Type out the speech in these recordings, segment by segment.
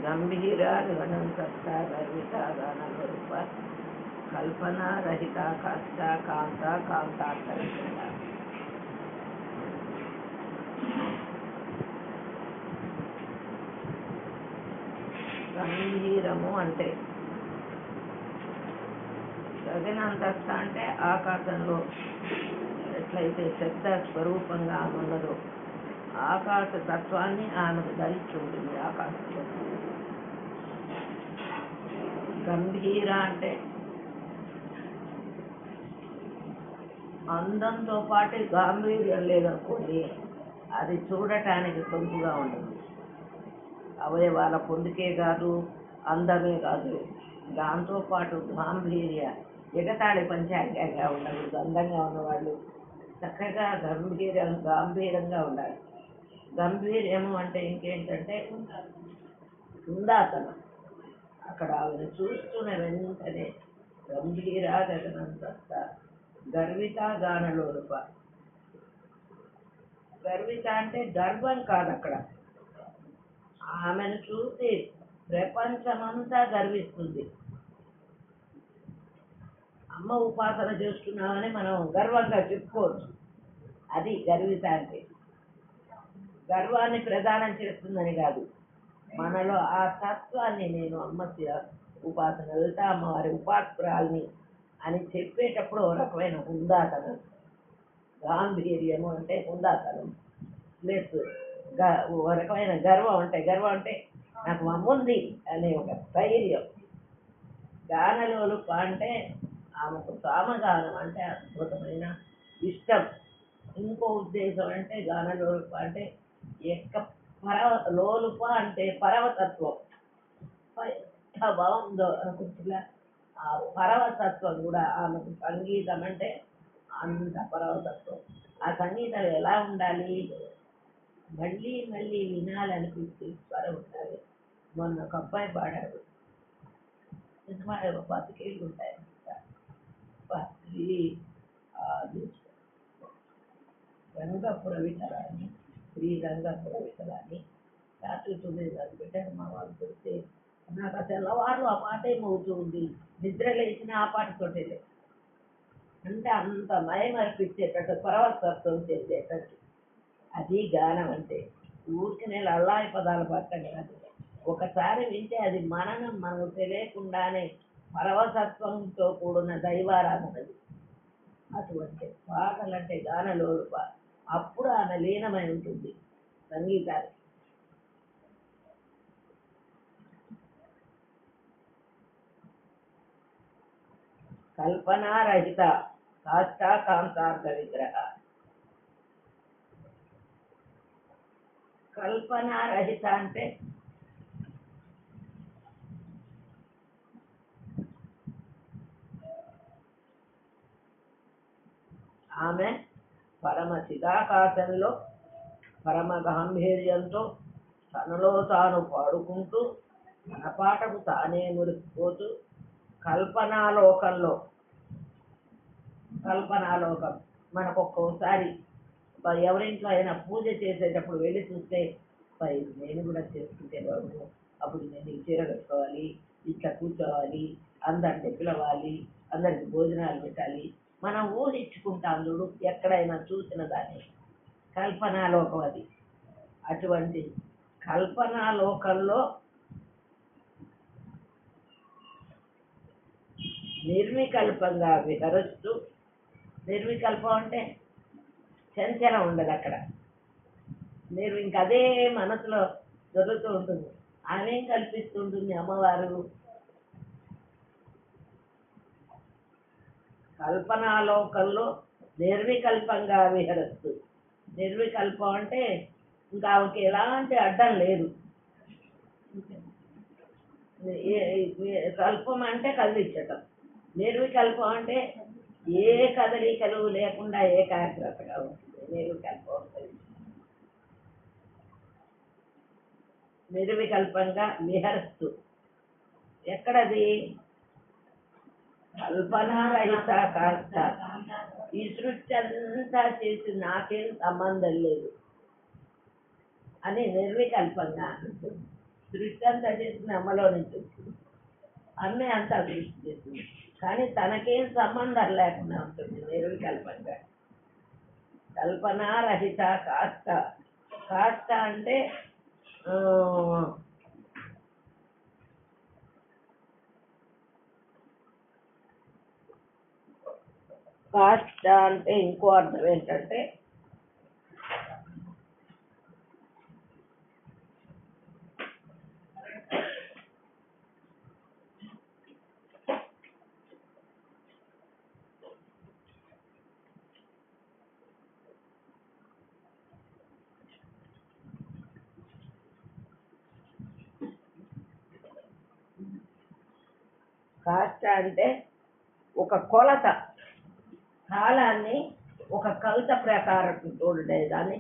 గంభీర గణం సత్తా గర్విత గణరూప కల్పనా రహిత కష్ట కాంత కాంతార్థ. గంభీరము అంటే గగనంతస్థ అంటే ఆకాశంలో ఎట్లయితే శబ్ద స్వరూపంగా ఉన్నదో ఆకాశ తత్వాన్ని ఆమెకు ధరించి ఉంటుంది. ఆకాశంలో గంభీర అంటే అందంతో పాటు గాంభీర్యం లేదనుకోండి, అది చూడటానికి సొంపుగా ఉండదు. అవయవాల పొందుకే కాదు, అందమే కాదు, దాంతోపాటు గాంభీర్య ఎగతాళి పంచాంగంగా ఉండదు. అందంగా ఉన్నవాళ్ళు చక్కగా గాంభీరంగా ఉండాలి. గంభీర్యము అంటే ఇంకేంటంటే ఉందాతనం. అక్కడ ఆమెను చూస్తున్న వెంటనే గంభీర గగనంత గర్విత గానలోలుప. గర్విత అంటే గర్వం కాదు, అక్కడ ఆమెను చూసి ప్రపంచమంతా గర్విస్తుంది. అమ్మ ఉపాసన చేస్తున్నామని మనం గర్వంగా చెప్పుకోవచ్చు. అది గర్విత అంటే. గర్వాన్ని ప్రదానం చేస్తుందని కాదు, మనలో ఆ తత్వాన్ని నేను అమ్మ ఉపాసన వెళ్తా అమ్మవారి ఉపాసకురాల్ని అని చెప్పేటప్పుడు ఒక రకమైన హుందాతనం. గాంభీర్యము అంటే హుందాతనం ప్లస్ ఒక రకమైన గర్వం అంటే నాకు అమ్ముంది అనే ఒక ధైర్యం. గానలోలుప అంటే ఆమెకు సామగానం అంటే అద్భుతమైన ఇష్టం. ఇంకో ఉద్దేశం అంటే గానలోలుప అంటే లోలుప అంటే పరవతత్వం. ఎంత బాగుందో అనుకుంటున్నా. ఆ పరవతత్వం కూడా ఆమెకు. సంగీతం అంటే అంత పరవతత్వం. ఆ సంగీతం ఎలా ఉండాలి? మళ్ళీ మళ్ళీ వినాలనిపిస్తే స్వరం ఉండాలి. మొన్న ఒక అబ్బాయి పాడాడు, బతికేళ్ళు ఉంటాయి రంగపుర విఠలాన్ని, శ్రీ రంగపుర విఠలాన్ని రాత్రి 9 గంటలు పెట్టారు. మా వాళ్ళు పెడితే నాకు తెల్లవారు ఆ పాట ఏమవుతూ ఉంది, నిద్ర లేచిన ఆ పాటతోటే అంటే అంత మయమర్పించేటట్టు పరవతత్వం చేసేటట్టు. అది గానం అంటే. ఊరికి నేను అల్లాయి పదాలు పట్టం కాదు. ఒకసారి వింటే అది మనకు తెలియకుండానే పరవతత్వంతో కూడిన దైవారాధనది. అటువంటి పాటలంటే గానలోలుప. అప్పుడు ఆమె లీనమై ఉంటుంది సంగీతాన్ని. కల్పనారహిత కాష్టా కాంతార్థ విగ్రహ. కల్పనారహిత అంటే ఆమె పరమ చిదాకాశంలో పరమ గాంభీర్యంతో తనలో తాను పాడుకుంటూ తన పాటకు తానే మురిసిపోతూ కల్పనాలోకంలో. కల్పనాలోకం మనకు ఒక్కోసారి ఎవరింట్లో అయినా పూజ చేసేటప్పుడు వెళ్ళి చూస్తే నేను కూడా చేసుకుంటే బాబు, అప్పుడు నేను ఈ చీర కట్టుకోవాలి, ఇట్లా కూర్చోవాలి, అందరిని పిలవాలి, అందరికి భోజనాలు పెట్టాలి, మనం ఊహించుకుంటాం చూడు. ఎక్కడైనా చూసిన దాన్ని కల్పనాలోకం అది. అటువంటి కల్పనాలోకంలో నిర్వికల్పంగా విహరిస్తూ. నిర్వికల్పం అంటే చంచలం ఉండదు అక్కడ. ఇంకదే మనసులో జరుగుతూ ఉంటుంది. ఆమెం కల్పిస్తుంటుంది అమ్మవారు? కల్పనాలోకంలో నిర్వికల్పంగా విహరిస్తూ. నిర్వికల్పం అంటే ఇంకా ఆమెకి ఎలాంటి అడ్డం లేదు. కల్పం అంటే కదిలించటం. నిర్వికల్పం అంటే ఏ కదలికలు లేకుండా ఏకాగ్రతగా ఉంటుంది. నిర్వికల్పం నిర్వికల్పంగా విహరిస్తూ. ఎక్కడది? కల్పనారహిత కాస్త. ఈ సృష్టి అంతా చేసి నాకేం సంబంధం లేదు అని నిర్వికల్పంగా ఉంటుంది. సృష్టి అంతా చేసింది అమ్మలో నుంచి వచ్చింది. అమ్మే అంతా సృష్టి చేసింది, కానీ తనకేం సంబంధం లేకుండా ఉంటుంది నిర్వికల్పంగా. కల్పనారహిత కాష్ట. కాష్ట అంటే ఆ, కాష్ట అంటే ఇంకో అర్థం ఏంటంటే కాష్ట అంటే ఒక కొలత, కాలాన్ని ఒక కొలత ప్రకారం చూడే దాన్ని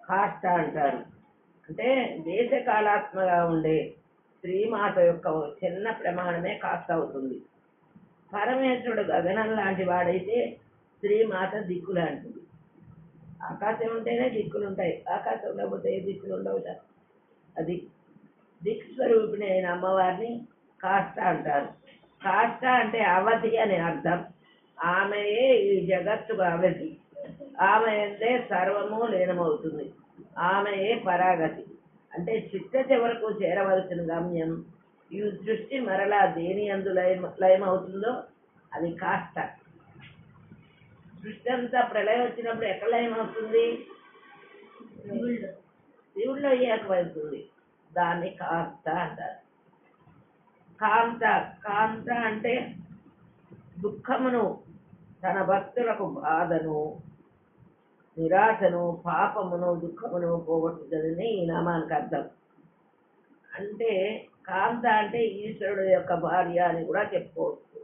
కాష్ట అంటారు. అంటే దేశకాలాత్మగా ఉండే శ్రీమాత యొక్క చిన్న ప్రమాణమే కాస్త అవుతుంది. పరమేశ్వరుడు గగనం లాంటి వాడైతే శ్రీమాత దిక్కు లాంటిది. ఆకాశం ఉంటేనే దిక్కులు ఉంటాయి, ఆకాశం ఉండకపోతే ఏ దిక్కులు ఉండవు కదా. అది దిక్స్వరూపిణి అయిన అమ్మవారిని కాష్ట అంటారు. కాష్ట అంటే అవధి అని అర్థం. ఆమెయే ఈ జగత్తుకు అవధి. ఆమె అంటే సర్వము లీనమవుతుంది. ఆమెయే పరాగతి. అంటే చిట్ట చివరకు చేరవలసిన గమ్యం. ఈ సృష్టి మరలా దేని యందు లయమవుతుందో అది కాష్ట. సృష్టి అంతా ప్రళయం వచ్చినప్పుడు ఎక్కడ లయమవుతుంది? శివుడిలో ఏకమవుతుంది. దాన్ని కాంత అంటారు. కాంత. కాంత అంటే దుఃఖమును, తన భక్తులకు బాధను, నిరాశను, పాపమును, దుఃఖమును పోగొట్టుదని ఈ నామానికి అర్థం. అంటే కాంత అంటే ఈశ్వరుడు యొక్క భార్య అని కూడా చెప్పుకోవచ్చు.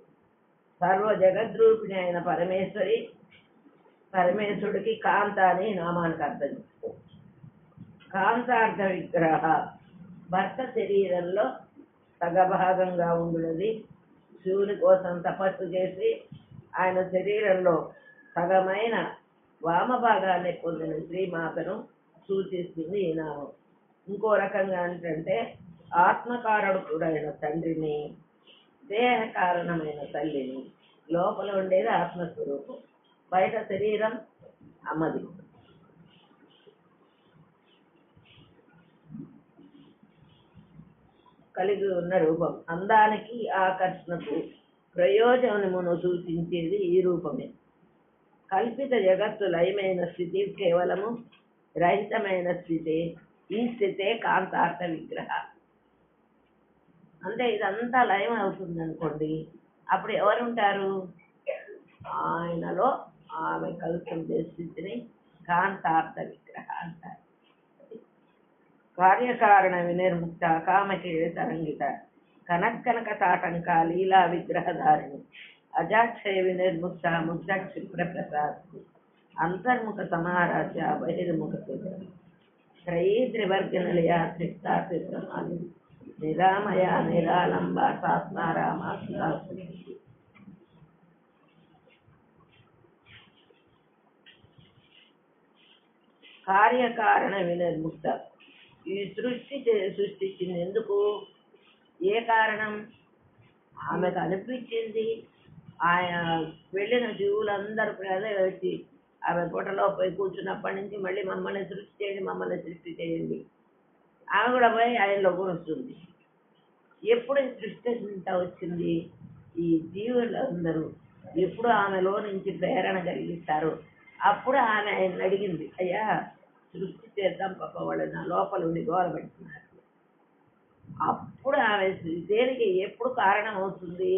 సర్వ జగద్రూపిణి అయిన పరమేశ్వరుడికి కాంత అని నామానికి అర్థం చెప్పుకోవచ్చు. కాంతార్థ విగ్రహ. భర్త శరీరంలో సగభాగంగా ఉండున్నది. శివుని కోసం తపస్సు చేసి ఆయన శరీరంలో సగమైన వామభాగాన్ని పొందిన శ్రీమాతను సూచిస్తుంది ఈ నామం. ఇంకో రకంగా ఏంటంటే ఆత్మకారకుడైన తండ్రిని, దేహ కారణమైన తల్లిని. లోపల ఉండేది ఆత్మస్వరూపం, బయట శరీరం అమ్మది. కలిగి ఉన్న రూపం. అందానికి, ఆకర్షణకు, ప్రయోజనమును సూచించేది ఈ రూపమే. కల్పిత జగత్తు లయమైన స్థితి కేవలము రహితమైన స్థితి. ఈ స్థితే కాంతార్థ విగ్రహ. అంటే ఇదంతా లయం అవుతుంది అనుకోండి, అప్పుడు ఎవరు ఉంటారు? ఆయనలో ఆమె కలుపుతుండే స్థితిని కాంతార్థ విగ్రహ అంటారు. కార్యకారణ వినిర్ముక్త కామకేళ తరంగిత కనక్కనక తాటంక లీలా విగ్రహధారిణి అజాక్షయ వినిర్ముక్త ముగ్ధ క్షిప్ర ప్రసాద్ అంతర్ముఖ సమారాధ్య బహిర్ముఖ త్రయీ త్రివర్గ నిలయ త్రిక్తా త్రిప్రమాణి నిరామయ నిరాలంబ సాత్మారామ. కార్యకారణ వినిర్ముక్త. ఈ సృష్టించింది ఎందుకు? ఏ కారణం? ఆమెకు అనిపించింది. ఆయన వెళ్ళిన జీవులందరూ అదే వచ్చి ఆమె గుట్టలో పోయి కూర్చున్నప్పటి నుంచి మళ్ళీ మమ్మల్ని సృష్టి చేయండి. ఆమె కూడా పోయి ఆయనలో కూరుస్తుంది. ఎప్పుడు ఈ సృష్టి ఇంత వచ్చింది? ఈ జీవులందరూ ఎప్పుడు ఆమెలో నుంచి ప్రేరణ కలిగిస్తారు. అప్పుడు ఆమె ఆయన అడిగింది, అయ్యా సృష్టి చేద్దాం, పాప వాళ్ళు నా లోపల ఉండి గోల పెడుతున్నారు. అప్పుడు ఆమె దేనికి ఎప్పుడు కారణం అవుతుంది?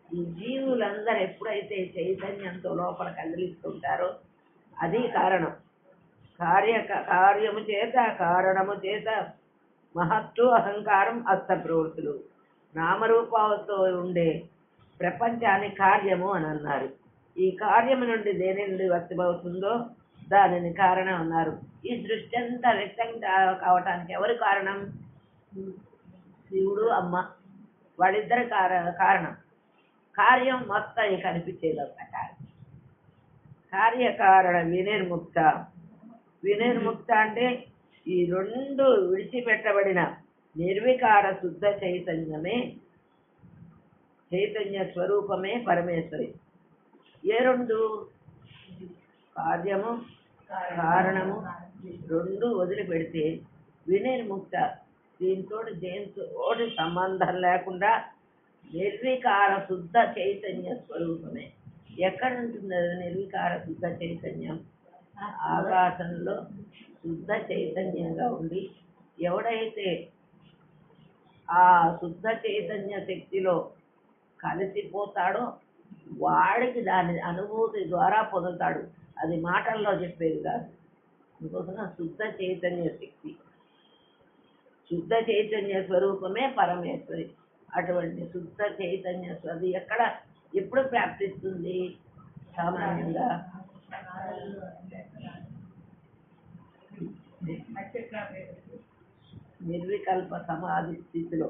ఈ జీవులందరూ ఎప్పుడైతే చైతన్యంతో లోపల కదిలిస్తుంటారో అది కారణం. కార్యము చేత, కారణము చేత మహత్తు, అహంకారం, అస్త ప్రవృత్తులు. నామరూపాలతో ఉండే ప్రపంచాన్ని కార్యము అని అన్నారు. ఈ కార్యము నుండి దేని నుండి వ్యక్తమవుతుందో దానిని కారణం అన్నారు. ఈ సృష్టి అంతా వ్యక్తం కావటానికి ఎవరు కారణం? శివుడు, అమ్మ. వాళ్ళిద్దరు కారణం. కార్యం మొత్తం కనిపించేదంత కార్యం. కార్యకారణ వినిర్ముక్త. వినిర్ముక్త అంటే ఈ రెండు విడిచిపెట్టబడిన నిర్వికార శుద్ధ చైతన్యమే, చైతన్య స్వరూపమే పరమేశ్వరి. ఏ రెండు? కార్యము కారణము రెండు వదిలిపెడితే వినిర్ముక్త, దీంతో దేనితోటి సంబంధం లేకుండా నిర్వికార శుద్ధ చైతన్య స్వరూపమే. ఎక్కడ ఉంటుంది అది నిర్వికార శుద్ధ చైతన్యం? ఆకాశంలో శుద్ధ చైతన్యంగా ఉండి ఎవడైతే ఆ శుద్ధ చైతన్య శక్తిలో కలిసిపోతాడో వాడికి దాని అనుభూతి ద్వారా పొందుతాడు. అది మాటల్లో చెప్పేది కాదు. అందుకోసం శుద్ధ చైతన్య శక్తి, శుద్ధ చైతన్య స్వరూపమే పరమేశ్వరి. అటువంటి శుద్ధ చైతన్య స్వది ఎక్కడ ఎప్పుడు ప్రాప్తిస్తుంది? సామాన్యంగా నిర్వికల్ప సమాధి స్థితిలో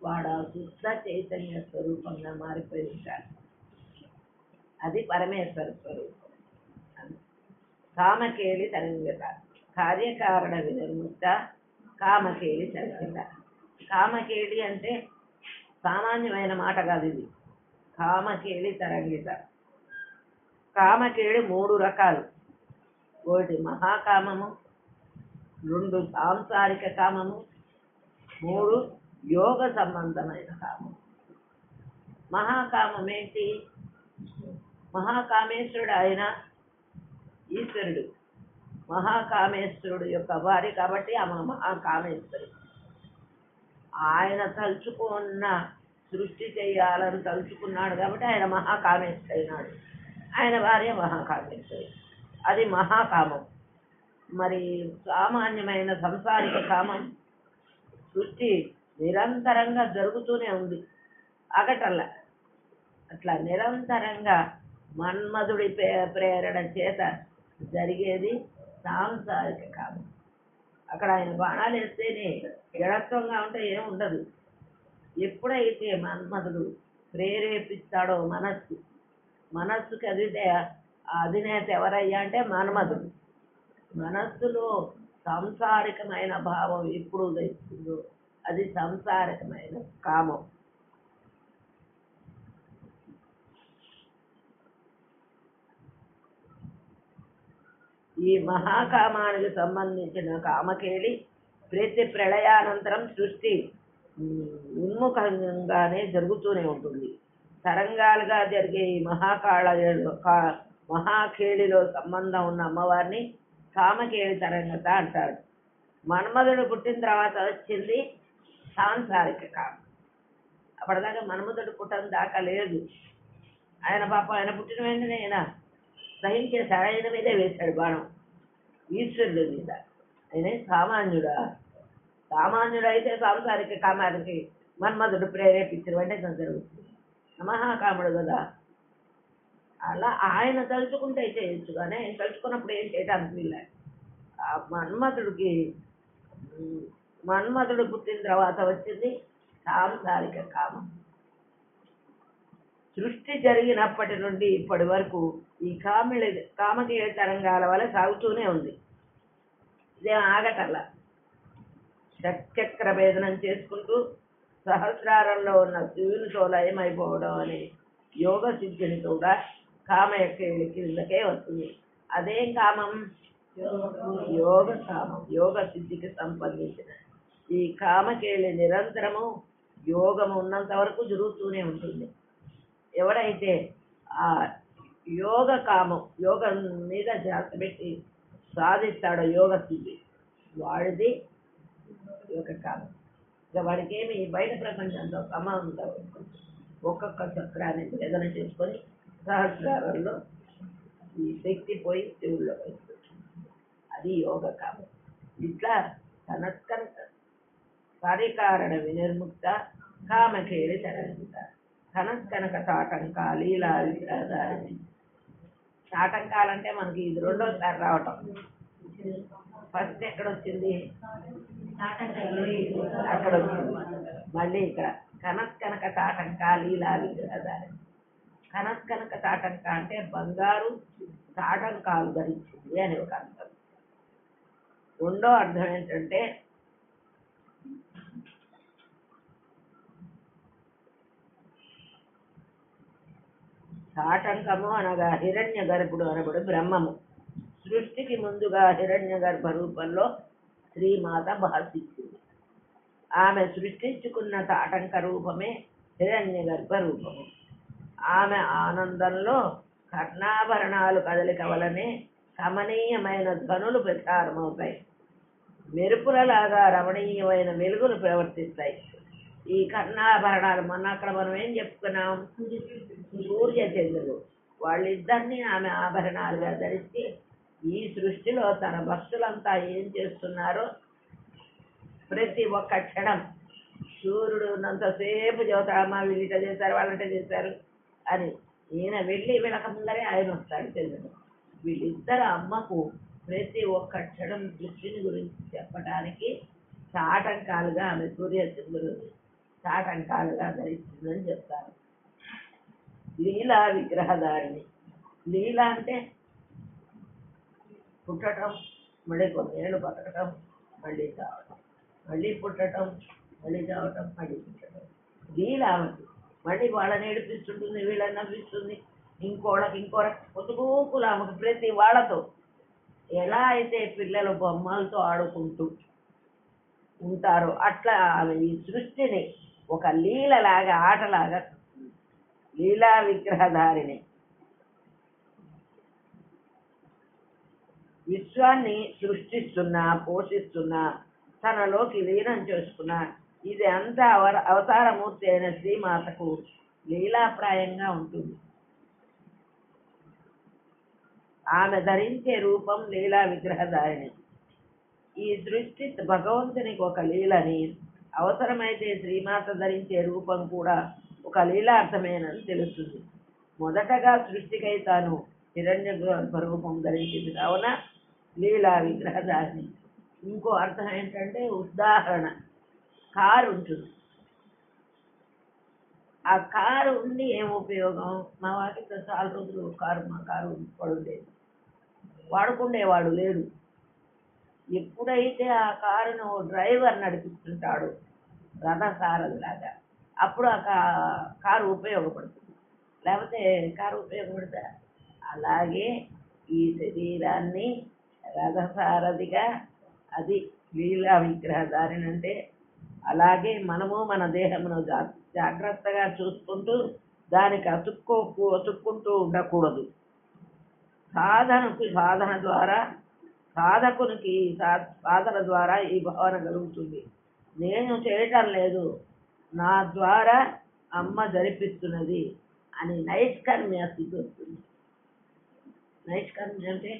వాడు శుద్ధ చైతన్య స్వరూపంగా మారిపోయి ఉంటాడు. అది పరమేశ్వర స్వరూపం. కామకేళి తరంగిత, కార్యకారణ వినిర్ముక్త, కామకేళి తరంగిత. కామకేళి అంటే సామాన్యమైన మాట కాదు ఇది. కామకేళి తరంగిత. కామకేళి మూడు రకాలు. ఒకటి మహాకామము, రెండు సాంసారిక కామము, మూడు యోగ సంబంధమైన కామం. మహాకామం ఏంటి? మహాకామేశ్వరుడు ఆయన ఈశ్వరుడు, మహాకామేశ్వరుడు యొక్క భార్య కాబట్టి ఆమె మహాకామేశ్వరుడు. ఆయన తలుచుకున్న సృష్టి చేయాలని తలుచుకున్నాడు కాబట్టి ఆయన మహాకామేశ్వరుడు అయినాడు. ఆయన భార్య మహాకామేశ్వరి. అది మహాకామం. మరి సామాన్యమైన సంసారిక కామం, సృష్టి నిరంతరంగా జరుగుతూనే ఉంది, ఆగటల్లా. అట్లా నిరంతరంగా మన్మధుడి ప్రేరణ చేత జరిగేది సాంసారిక కామం. అక్కడ ఆయన బాణాలు వేస్తేనే జడత్వంగా ఉంటే ఏం ఉండదు. ఎప్పుడైతే మన్మధుడు ప్రేరేపిస్తాడో మనస్సుకి అదితే అధినేత ఎవరయ్యా అంటే మన్మధుడు. మనస్సులో సంసారికమైన భావం ఎప్పుడు తెస్తుందో అది సంసారికమైన కామం. ఈ మహాకామానికి సంబంధించిన కామకేళి ప్రతి ప్రళయానంతరం సృష్టి ఉన్ముఖంగానే జరుగుతూనే ఉంటుంది. తరంగాలుగా జరిగే ఈ మహాకేళిలో సంబంధం ఉన్న అమ్మవారిని కామకేళి తరంగత అంటారు. మన్మధుడు పుట్టిన తర్వాత వచ్చింది సాంసారిక కామం. అప్పటిదాకా మన్మధుడు పుట్టడం దాకా లేదు. ఆయన పాపం ఆయన పుట్టిన వెంటనే ఆయన సహించేశాడు. ఆయన మీదే వేశాడు బాణం, ఈశ్వరుడి మీద. ఆయన సామాన్యుడా? సామాన్యుడు అయితే సాంసారిక కామానికి మన్మధుడు ప్రేరేపించిన వెంటనే జరుగుతుంది. మహాకాముడు కదా, అలా ఆయన తలుచుకుంటే చేయొచ్చు. కానీ ఆయన తలుచుకున్నప్పుడు ఏం చేయడానికి వీళ్ళ. ఆ మన్మధుడు పుట్టిన తర్వాత వచ్చింది సాంసారిక కామం. సృష్టి జరిగినప్పటి నుండి ఇప్పటి వరకు ఈ కామకేళి తరంగాల వల్ల సాగుతూనే ఉంది. ఇదేం ఆగటల్లా. షట్చక్ర భేదనం చేసుకుంటూ సహస్రారంలో ఉన్న శివునితో లయమైపోవడం అనే యోగ సిద్ధిని కూడా కామకేళి కిందకే వస్తుంది. అదేం కామం? యోగ కామం, యోగ సిద్ధికి సంబంధించిన ఈ కామకేళి నిరంతరము యోగం ఉన్నంత వరకు జరుగుతూనే ఉంటుంది. ఎవడైతే ఆ యోగ కామం, యోగం మీద జాగ్రత్త పెట్టి సాధిస్తాడో యోగ స్థితి, వాడిది యోగ కామం. ఇక వాడికి ఏమి బయట ప్రపంచంతో సంబంధం ఒక్కొక్క చక్రాన్ని వేదన చేసుకొని సహస్రాలలో ఈ శక్తి పోయి శివుల్లో వస్తుంది. అది యోగ కామం. ఇట్లా కార్యకారణ వినిర్ముక్త, కామకేళి తరంగిత, కనక తాటంకా లీలా విగ్రహధారిణి. తాటంకాలంటే మనకి ఇది రెండోసారి రావటం. ఫస్ట్ ఎక్కడొచ్చింది? అక్కడ వచ్చింది. మళ్ళీ ఇక్కడ కనక తాటంకా లీలా విగ్రహధారిణి. కనక తాటంక అంటే బంగారు తాటంకాలు ధరించింది అని ఒక అర్థం. రెండో అర్థం ఏంటంటే తాటంకము అనగా హిరణ్య గర్భుడు అనబడు బ్రహ్మము. సృష్టికి ముందుగా హిరణ్య గర్భ రూపంలో శ్రీమాత భాషించింది. ఆమె సృష్టించుకున్న తాటంక రూపమే హిరణ్య గర్భ రూపము. ఆమె ఆనందంలో కర్ణాభరణాలు కదలిక వలనే కమనీయమైన ధ్వనులు ప్రచారమవుతాయి. మెరుపులలాగా రమణీయమైన వెలుగులు ప్రవర్తిస్తాయి. ఈ కర్ణాభరణాలు అక్కడ మనం ఏం చెప్పుకున్నాం? సూర్య చంద్రుడు వాళ్ళిద్దరినీ ఆమె ఆభరణాలుగా ధరించి ఈ సృష్టిలో తన భక్తులంతా ఏం చేస్తున్నారో ప్రతి ఒక్క క్షణం సూర్యుడు ఉన్నంతసేపు చదువుతామా వీళ్ళు ఇట చేశారు వాళ్ళంట చేశారు అని ఈయన వెళ్ళి వీళ్ళక ముందరే ఆయన వస్తాడు చంద్రుడు. వీళ్ళిద్దరు అమ్మకు ప్రతి ఒక్క క్షణం సృష్టిని గురించి చెప్పడానికి తాటంకాలుగా ఆమె సూర్యచంద్రుడు తాటంకాలుగా ధరిస్తుందని చెప్తారు. లీలా విగ్రహధారిణి. లీల అంటే పుట్టడం, మళ్ళీ కొన్నేళ్ళు బతకటం, మళ్ళీ చావటం, మళ్ళీ పుట్టడం, మళ్ళీ చావటం, మళ్ళీ పుట్టడం. లీల ఆమెకు మళ్ళీ వాళ్ళని ఏడిపిస్తుంటుంది, వీళ్ళని నవ్విస్తుంది, ఇంకోళ్ళకి పొద్దుగూకులు ఆమెకు ప్రతి వాళ్ళతో. ఎలా అయితే పిల్లలు బొమ్మలతో ఆడుకుంటూ ఉంటారో అట్లా ఆమె ఈ సృష్టిని ఒక లీలలాగా ఆటలాగా లీలా విగ్రహధారిణి. విశ్వాన్ని సృష్టిస్తున్నా పోషిస్తున్నా తనలోకి లీనం చేసుకున్నా ఇది అంతా అవతారమూర్తి అయిన శ్రీమాతకు లీలాప్రాయంగా ఉంటుంది. ఆమె ధరించే రూపం లీలా విగ్రహధారిణి. ఈ సృష్టి భగవంతునికి ఒక లీలని, అవసరమైతే శ్రీమాత ధరించే రూపం కూడా ఒక లీలార్థమేనని తెలుస్తుంది. మొదటగా సృష్టికై తాను హిరణ్య రూపం ధరించింది కావున లీలా విగ్రహధారిణి. ఇంకో అర్థం ఏంటంటే, ఉదాహరణ కారు ఉంటుంది. ఆ కారు ఉండి ఏం ఉపయోగం? మా వాటికి చాలా రోజులు మా కారు పడుండేది, వాడుకుండేవాడు లేడు. ఎప్పుడైతే ఆ కారును డ్రైవర్ నడిపిస్తుంటాడు రథసారథిలాగా, అప్పుడు ఆ కారు ఉపయోగపడుతుంది, లేకపోతే కారు ఉపయోగపడతా? అలాగే ఈ శరీరాన్ని రథసారథిగా, అది లీలా విగ్రహధారిణి అంటే. అలాగే మనము మన దేహమును జాగ్రత్తగా చూసుకుంటూ దానికి అతుక్కుంటూ ఉండకూడదు. సాధకునికి సాధన ద్వారా ఈ భావన కలుగుతుంది. నేను చేయటం లేదు, నా ద్వారా అమ్మ జరిపిస్తున్నది అని నైష్కర్మ్య స్థితి వస్తుంది. నైష్కర్మ్య అంటే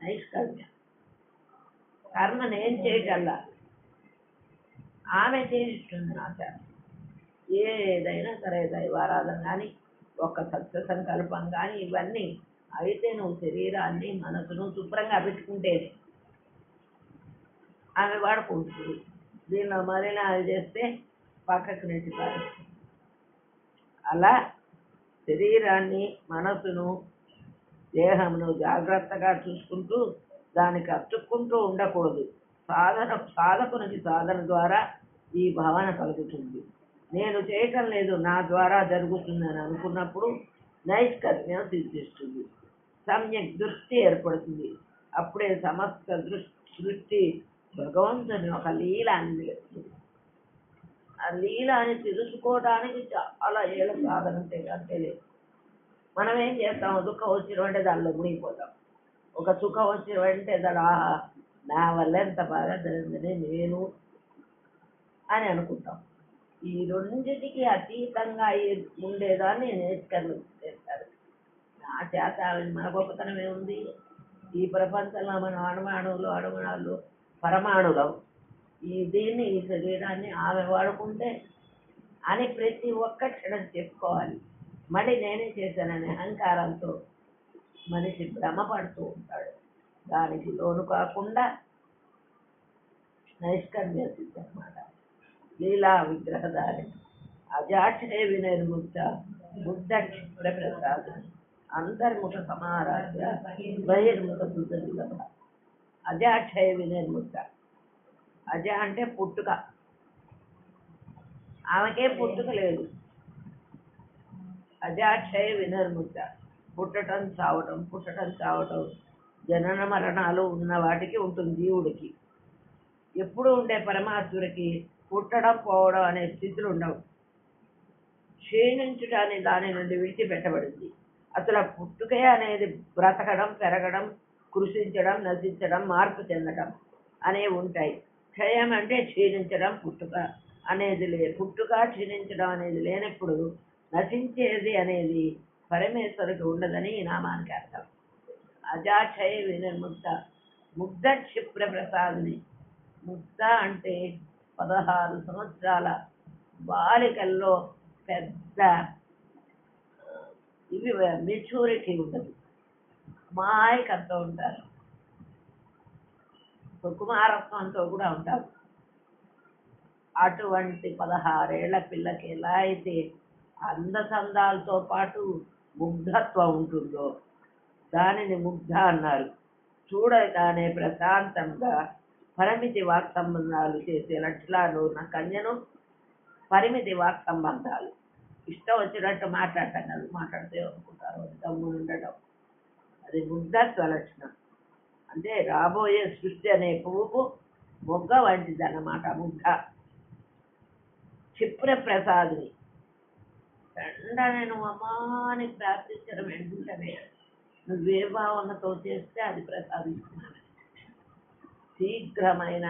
నైష్కర్మ్య కర్మ నేను చేయటల్లా, ఆమె చేయిస్తుంది నా చేత. ఏదైనా సరే దైవారాధన కానీ, ఒక సత్య సంకల్పం కానీ, ఇవన్నీ అయితే నువ్వు శరీరాన్ని మనసును శుభ్రంగా పెట్టుకుంటేనే. ఆమె వాడుకుంటుంది. దీనిలో మలినాలు చేస్తే పక్కకు నెట్టిపారు. అలా శరీరాన్ని మనసును దేహమును జాగ్రత్తగా చూసుకుంటూ దానికి అతుక్కుంటూ ఉండకూడదు. సాధకునికి సాధన ద్వారా ఈ భావన కలుగుతుంది. నేను చేయటం లేదు, నా ద్వారా జరుగుతుందని అనుకున్నప్పుడు నైష్కర్మ్యం సిద్ధిస్తుంది, సమ్యక్ దృష్టి ఏర్పడుతుంది. అప్పుడే సమస్త సృష్టి భగవంతుని ఒక లీల అని తెలుస్తుంది. ఆ లీల అని తెలుసుకోవడానికి చాలా ఏళ్ళ సాధన అంటే లేదు. మనం ఏం చేస్తాం? దుఃఖం వచ్చిన వెంటే దానిలో మునిగిపోతాం. ఒక సుఖం వచ్చిన వెంటే నా వల్ల ఎంత బాగా జరిగిందని నేను అని అనుకుంటాం. ఈ రెండింటికి అతీతంగా ఉండేదాన్ని నేర్చుకర్మ చేస్తారు. నా చేత మన గొప్పతనం ఏముంది? ఈ ప్రపంచంలో మనం అణుమాణువులు పరమాణులం. దీన్ని ఈ శరీరాన్ని ఆమె వాడుకుంటే అని ప్రతి ఒక్క క్షణం చెప్పుకోవాలి. మళ్ళీ నేనే చేశాననే అహంకారంతో మనిషి భ్రమపడుతూ ఉంటాడు. దానికి లోను కాకుండా నైష్కర్మ్య స్థితి అన్నమాట. లీలా విగ్రహధారిణి. అజాక్షే వినిర్ముక్త బుద్ధ క్షిప్ర ప్రసాద అంతర్ముఖ సమారాధ్య బహిర్ముఖ బుద్ధ సులభ. అజాక్షయ వినిర్ముక్త. అజ అంటే పుట్టుక, ఆమెకే పుట్టుక లేదు. అజాక్షయ వినిర్ముక్త. పుట్టటం చావటం, పుట్టటం చావటం, జనన మరణాలు ఉన్న వాటికి ఉంటుంది జీవుడికి. ఎప్పుడు ఉండే పరమాత్ముడికి పుట్టడం పోవడం అనే స్థితులు ఉండవు. క్షీణించుటాన్ని దాని నుండి విడిచిపెట్టబడింది. అసలు ఆ పుట్టుకే అనేది బ్రతకడం, పెరగడం, కృషించడం, నశించడం, మార్పు చెందడం అనేవి ఉంటాయి. క్షయం అంటే క్షీణించడం, పుట్టుక అనేది పుట్టుక క్షీణించడం అనేది లేనప్పుడు నశించేది అనేది పరమేశ్వరుడికి ఉండదని ఈ నామానికి అర్థం. అజాక్షయ వినిర్ముక్త ముగ్ధ క్షిప్ర ప్రసాదిని. ముగ్ధ అంటే 16 సంవత్సరాల బాలికల్లో పెద్ద ఇవి మెచ్యూరిటీ ఉండదు, మాయకంతో ఉంటారు, కుమారత్వంతో కూడా ఉంటారు. అటువంటి 16 ఏళ్ల పిల్లకి ఎలా అయితే అందచందాలతో పాటు ముగ్ధత్వం ఉంటుందో దానిని ముగ్ధ అన్నారు. చూడగానే ప్రశాంతంగా పరిమితి వాక్ సంబంధాలు చేసే లక్షలాలు ఉన్న కన్యను పరిమితి వాక్ సంబంధాలు. ఇష్టం వచ్చినట్టు మాట్లాడటం కాదు, మాట్లాడితే అనుకుంటారు దమ్ములు ఉండటం, అది ముగ్ధత్వ లక్షణం. అంటే రాబోయే సృష్టి అనే పువ్వుకు మొగ్గ వంటిది అన్నమాట ముగ్ధ. క్షిప్ర ప్రసాదిని. వెంటనే నువ్వు అమ్మాని ప్రార్థించడం వెంటనే నువ్వే భావనతో చేస్తే అది ప్రసాదిస్తున్నాను. శీఘ్రమైన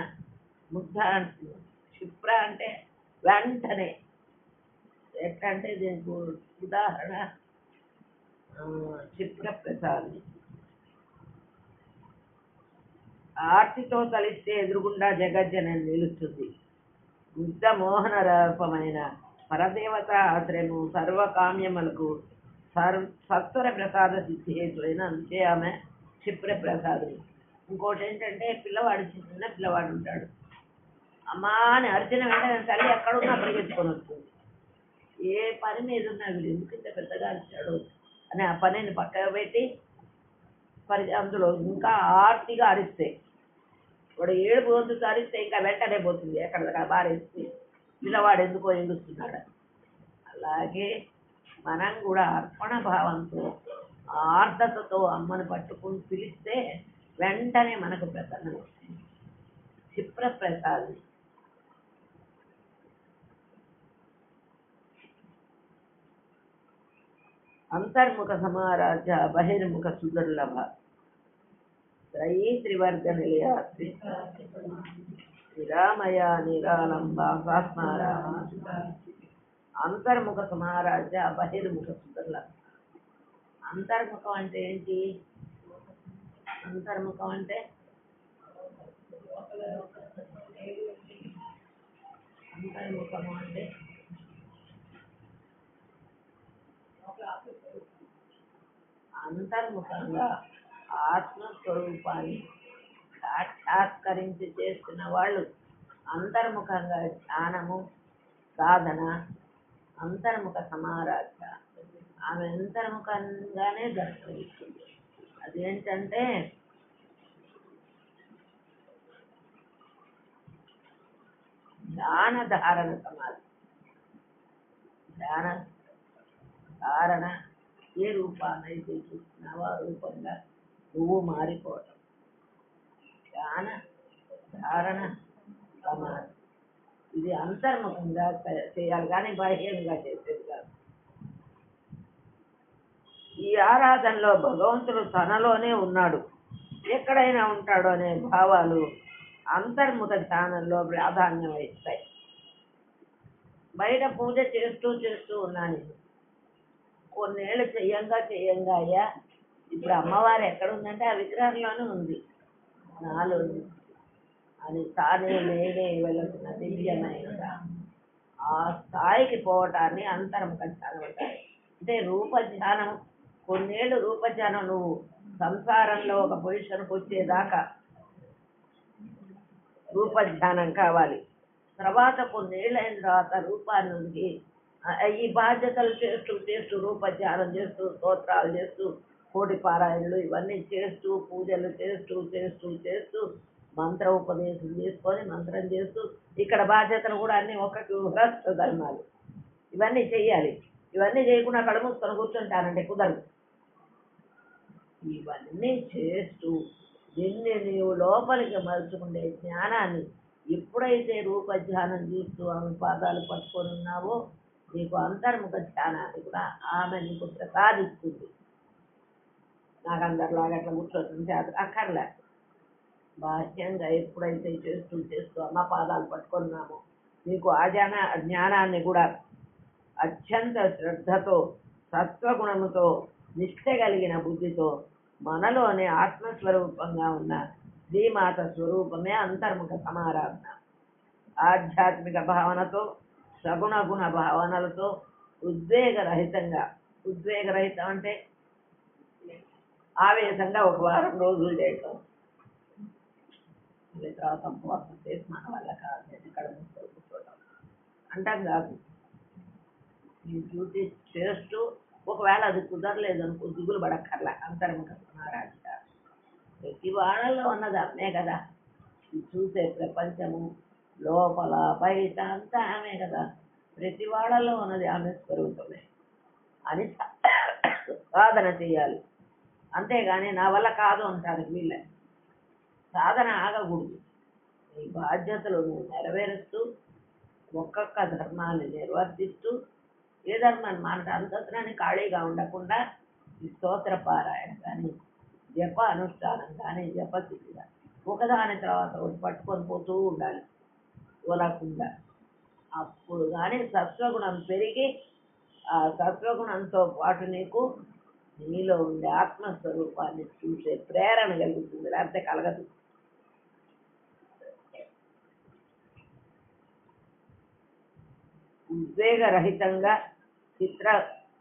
ముగ్ధ అంటుంది. క్షిప్ర అంటే వెంటనే. ఎట్లంటే దీనికి ఉదాహరణ క్షిప్ర ప్రసాదిని. ఆర్తితో తలిస్తే ఎదురుగుండా జగజ్జనని నిలుస్తుంది. ముగ్ధ మోహన రూపమైన పరదేవత ఆశ్రయము సర్వకామ్యములకు సత్వర ప్రసాద సిద్ధి హేతువైన అందుకే ఆమె క్షిప్ర ప్రసాదిని. ఇంకోటి ఏంటంటే పిల్లవాడు, చిన్న పిల్లవాడు ఉంటాడు, అమ్మా అని అర్చన వెంటనే తల్లి ఎక్కడున్నా పరిగెత్తుకొని వస్తుంది. ఏ పని మీద ఉన్నా వీడు ఎందుకు ఇంత పెద్దగా అరిచాడు అని ఆ పనిని పక్కన పెట్టి అందులో ఇంకా ఆర్తిగా అరిస్తే, వాడు ఏడుపు వద్దు అరిస్తే ఇంకా వెంటనే పోతుంది ఎక్కడ బారేసి పిల్లవాడు ఎందుకో ఏడుస్తున్నాడు. అలాగే మనం కూడా అర్పణ భావంతో ఆర్ద్రతతో అమ్మను పట్టుకుని పిలిస్తే వెంటనే మనకు ప్రసన్నం వస్తుంది. క్షిప్ర ప్రసాది. అంతర్ముఖ సమారాధ్య బహిర్ముఖ సుదుర్లభ. త్రయీ త్రివర్గ నిలయ నిరామయ నిరాలంబ సాస్మారామ. అంతర్ముఖ సమారాధ్య బహిర్ముఖ సుదుర్లభ. అంతర్ముఖం అంటే ఏంటి? అంతర్ముఖం అంటే అంతర్ముఖము అంటే అంతర్ముఖంగా ఆత్మస్వరూపాన్ని సాక్షాత్కరించి చేస్తున్న వాళ్ళు అంతర్ముఖంగా ధ్యానము సాధన, అంతర్ముఖ సమారాధన. ఆమె అంతర్ముఖంగానే దర్శనమిస్తుంది. అదేంటంటే ధ్యాన ధారణ సమాధి. ధ్యాన ధారణ ఏ రూపాన్నైతే చూస్తున్నావో ఆ రూపంగా నువ్వు మారిపోవటం. ధ్యాన ధారణ సమాధి ఇది అంతర్ముఖంగా చేయాలి, కానీ బాహ్యంగా చేసేది కాదు. ఈ ఆరాధనలో భగవంతుడు తనలోనే ఉన్నాడు, ఎక్కడైనా ఉంటాడు అనే భావాలు అంతర్ముఖ ధ్యానంలో ప్రాధాన్యం వహిస్తాయి. బయట పూజ చేస్తూ చేస్తూ ఉన్నాను, కొన్నేళ్ళు చెయ్యంగా అయ్యా ఇప్పుడు అమ్మవారు ఎక్కడుందంటే ఆ విగ్రహంలోనే ఉంది నాలో అని తానే నేనే వెళుతున్న దివ్యమైన ఆ స్థాయికి పోవటాన్ని అంతర్ముఖ ధ్యానం అంటారు. అంటే రూపధ్యానం, కొన్నేళ్ళు రూపధ్యానం నువ్వు సంసారంలో ఒక పొజిషన్కి వచ్చేదాకా రూపధ్యానం కావాలి. తర్వాత కొన్నేళ్ళైన తర్వాత రూపానికి ఈ బాధ్యతలు చేస్తూ చేస్తూ రూపధ్యానం చేస్తూ స్తోత్రాలు చేస్తూ కోటి పారాయణలు ఇవన్నీ చేస్తూ పూజలు చేస్తూ చేస్తూ చేస్తూ మంత్ర ఉపదేశం చేసుకొని మంత్రం చేస్తూ ఇక్కడ బాధ్యతలు కూడా అన్నీ ఒకటి గృహస్థ ధర్మాలు ఇవన్నీ చెయ్యాలి. ఇవన్నీ చేయకుండా కళ్ళు మూసుకొని కూర్చుంటానంటే కుదరదు. ఇవన్నీ చేస్తూ నిన్ను నీవు లోపలికి మలుచుకునే జ్ఞానాన్ని ఎప్పుడైతే రూప ధ్యానం చేస్తూ ఆమె పాదాలు పట్టుకొని ఉన్నావో నీకు అంతర్ముఖ ధ్యానాన్ని కూడా ఆమె నీకు ప్రసాదిస్తుంది. నాకు అందరిలాగా అట్లా కూర్చోతుంది అక్కర్లే. బాహ్యంగా ఎప్పుడైతే చేస్తూ అమ్మ పాదాలు పట్టుకున్నామో నీకు ఆ జ్ఞానాన్ని కూడా అత్యంత శ్రద్ధతో సత్వగుణముతో నిష్ఠ కలిగిన బుద్ధితో మనలోనే ఆత్మస్వరూపంగా ఉన్న శ్రీమాత స్వరూపమే అంతర్ముఖ సమారాధన. ఆధ్యాత్మిక భావనతో సగుణ గుణ భావనలతో ఉద్వేగరహితం అంటే ఆవేశంగా ఒక వారం రోజులు చేయటం, తర్వాత ఉపవాసం చేసి మన వల్ల కాదు ఇక్కడ కూర్చోవడం అంటాం కాదు. ఈ డ్యూటీ చేస్తూ ఒకవేళ అది కుదరలేదు అనుకో దిగులు పడక్కర్లా. అంతర్ముఖ సమారాధన ప్రతి వాళ్ళలో ఉన్నది అమ్మే కదా. చూసే ప్రపంచము లోపల బయట అంతా ఆమె కదా. ప్రతి వాళ్ళలో ఉన్నది ఆమె స్వరూపమే అని సాధన చేయాలి. అంతేగాని నా వల్ల కాదు అంటారు వీళ్ళే. సాధన ఆగకూడదు. ఈ బాధ్యతలు నువ్వు నెరవేరుస్తూ ఒక్కొక్క ధర్మాన్ని నిర్వర్తిస్తూ ఏ ధర్మాన్ని మానట అంతత్రాన్ని ఖాళీగా ఉండకుండా ఈ స్తోత్ర పారాయణ కానీ జప అనుష్ఠానం కానీ జపస్థితి కానీ ఒకదాని తర్వాత ఒకటి పట్టుకొని పోతూ ఉండాలి వలకుండా. అప్పుడు కానీ సత్వగుణం పెరిగి ఆ సత్వగుణంతో పాటు నీకు నీలో ఉండే ఆత్మస్వరూపాన్ని చూసే ప్రేరణ కలుగుతుంది, లేకపోతే కలగదు. ఉద్వేగరహితంగా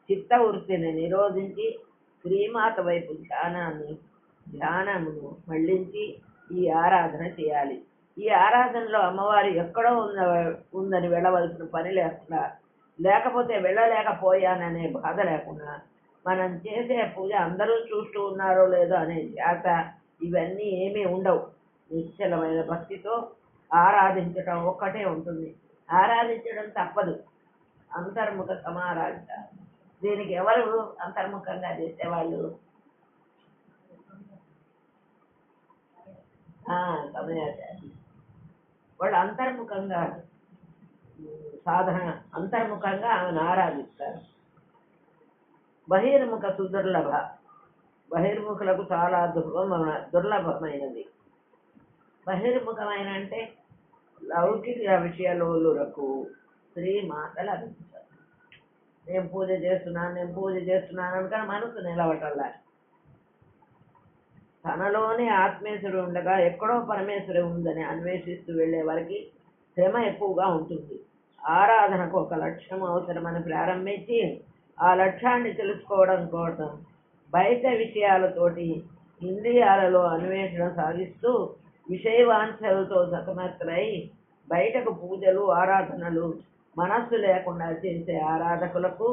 చిత్తవృత్తిని నిరోధించి శ్రీమాత వైపు ధ్యానమును మళ్ళించి ఈ ఆరాధన చేయాలి. ఈ ఆరాధనలో అమ్మవారు ఎక్కడో ఉందని వెళ్ళవలసిన పని లేకుండా, లేకపోతే వెళ్ళలేకపోయాననే బాధ లేకుండా, మనం చేసే పూజ అందరూ చూస్తూ ఉన్నారో లేదో అనే ధ్యాస ఇవన్నీ ఏమీ ఉండవు. నిశ్చలమైన భక్తితో ఆరాధించడం ఒక్కటే ఉంటుంది. ఆరాధించడం తప్పదు. అంతర్ముఖ సమారాధన. దీనికి ఎవరు అంతర్ముఖంగా చేసేవాళ్ళు? సమయాచారి వాళ్ళు అంతర్ముఖంగా అంతర్ముఖంగా ఆమెను ఆరాధిస్తారు. బహిర్ముఖ సుదుర్లభ. బహిర్ముఖులకు చాలా దుర్లభమైనది. బహిర్ముఖమైన అంటే లౌకిక విషయాలకు శ్రీమాత లభించారు. నేను పూజ చేస్తున్నాను అనుకని మనసు నిలవటల్లా. తనలోనే ఆత్మేశ్వరుడు ఉండగా ఎక్కడో పరమేశ్వరుడు ఉందని అన్వేషిస్తూ వెళ్లే వారికి శ్రమ ఎక్కువగా ఉంటుంది. ఆరాధనకు ఒక లక్ష్యం అవసరమని ప్రారంభించి ఆ లక్ష్యాన్ని తెలుసుకోవడం కోసం బయట విషయాలతోటి ఇంద్రియాలలో అన్వేషణ సాగిస్తూ విషయవాంఛలతో సతమతమై బయటకు పూజలు ఆరాధనలు మనస్సు లేకుండా చేసే ఆరాధకులకు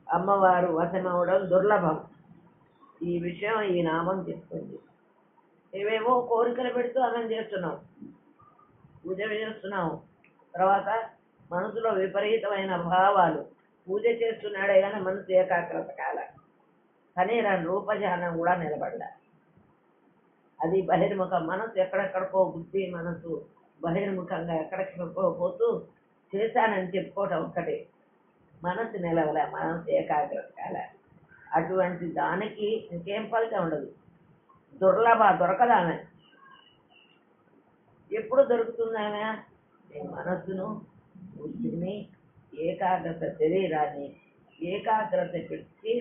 అమ్మవారు వశమవడం దుర్లభం. ఈ విషయం ఈ నామం చెప్తుంది. ఏవేవో కోరికలు పెడుతూ ఆమెను చేస్తున్నాం, పూజ చేస్తున్నాం, తర్వాత మనసులో విపరీతమైన భావాలు. పూజ చేస్తున్నాడే కానీ మనసు ఏకాగ్రత కాల, కనీసం రూపధ్యానం కూడా నిలబడలే. అది బహిర్ముఖ మనసు. ఎక్కడెక్కడికో బుద్ధి మనసు బహిర్ముఖంగా ఎక్కడెక్కడికో పోతూ చేశానని చెప్పుకోవటం ఒక్కటే. మనసు నిలవలే, మనసు ఏకాగ్రత కాలే. అటువంటి దానికి ఇంకేం ఫలితం ఉండదు. దొరకదు ఆమె. ఎప్పుడు దొరుకుతుంది ఆమె? నీ మనస్సును, బుద్ధిని, ఏకాగ్రత శరీరాన్ని ఏకాగ్రత పెట్టి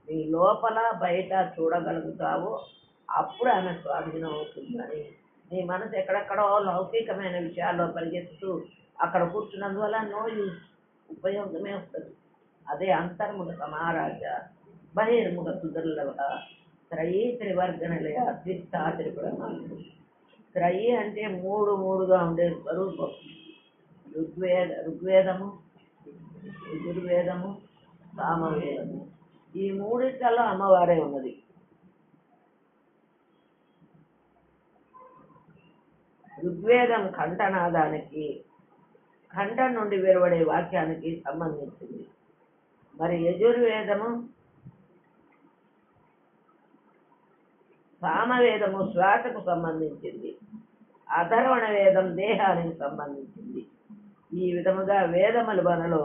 నీ లోపల బయట చూడగలుగుతావు. అప్పుడు ఆమె స్వాధీనం అవుతుందని. నీ మనసు ఎక్కడెక్కడో లౌకికమైన విషయాల్లో పరిగెత్తుతూ అక్కడ కూర్చున్నందువల్ల నో యూజ్, ఉపయోగమే ఉంటుంది. అదే అంతర్ముఖ సమారాధ. బహిర్ముఖ సుదుర్లభ. త్రయీ త్రివర్గణలయ అద్విత్తా త్రిపురమ. త్రయీ అంటే మూడుగా ఉండే స్వరూపం. ఋగ్వేదము, యజుర్వేదము, సామవేదము. ఈ మూడిట్లలో అమ్మవారే ఉన్నది. ఋగ్వేదం కంఠనాదానికి, కంఠం నుండి వెలువడే వాక్యానికి సంబంధించింది. మరి యజుర్వేదము సామవేదము శ్వాసకు సంబంధించింది, అధర్వణ వేదం దేహానికి సంబంధించింది. ఈ విధముగా వేదములు మనలో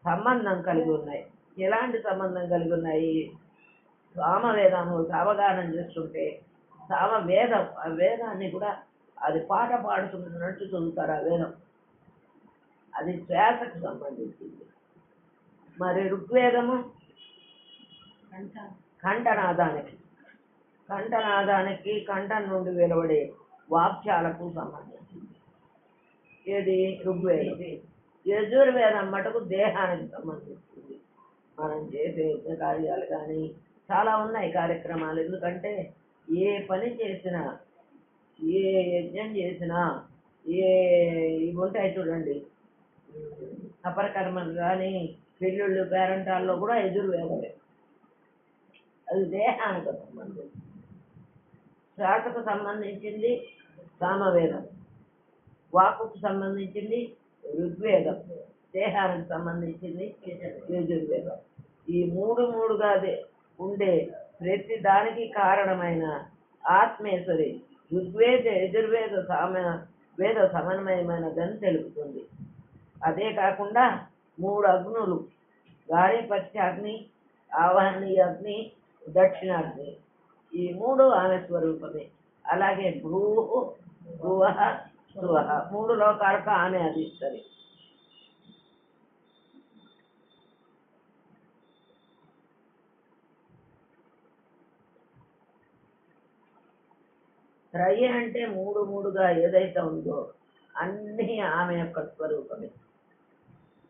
సంబంధం కలిగి ఉన్నాయి. ఎలాంటి సంబంధం కలిగి ఉన్నాయి? సామవేదము సావగానం చేస్తుంటే సామవేదం, ఆ వేదాన్ని కూడా అది పాట పాడుతున్నట్టు చదువుతారు. ఆ వేదం అది శ్వాసకు సంబంధించింది. మరి ఋగ్వేదము కంఠనాదానికి, కంఠం నుండి వెలువడే వాక్యాలకు సంబంధించింది. ఏది? ఋగ్వేదం. యజుర్వేదం మటుకు దేహానికి సంబంధించింది. మనం చేసే యజ్ఞ కార్యాలు కానీ చాలా ఉన్నాయి కార్యక్రమాలు. ఎందుకంటే ఏ పని చేసినా, ఏ యజ్ఞం చేసినా, ఏ ఇవి ఉంటాయి చూడండి, అపరకర్మలు కానీ పెళ్ళిళ్ళు పేరంటాల్లో కూడా యజుర్వేదమే. అది దేహానికి సంబంధించింది. శ్వాసకు సంబంధించింది సామవేదం, వాకుకు సంబంధించింది ఋగ్వేదం, దేహానికి సంబంధించింది యజుర్వేదం. ఈ మూడుగా ఉండే ప్రతి దానికి కారణమైన ఆత్మేశ్వరి ఋగ్వేద యజుర్వేద వేద సమన్వయమైనదని తెలుపుతుంది. అదే కాకుండా 3 అగ్నులు, గార్హపత్య అగ్ని, ఆవాహనీయ అగ్ని, దక్షిణాగ్ని, ఈ 3 ఆమె స్వరూపమే. అలాగే భూ, భువ, సువ 3 లోకాలకు ఆమె అధిష్ఠరి. త్రయ అంటే 3గా ఏదైతే ఉందో అన్నీ ఆమె యొక్క స్వరూపమే.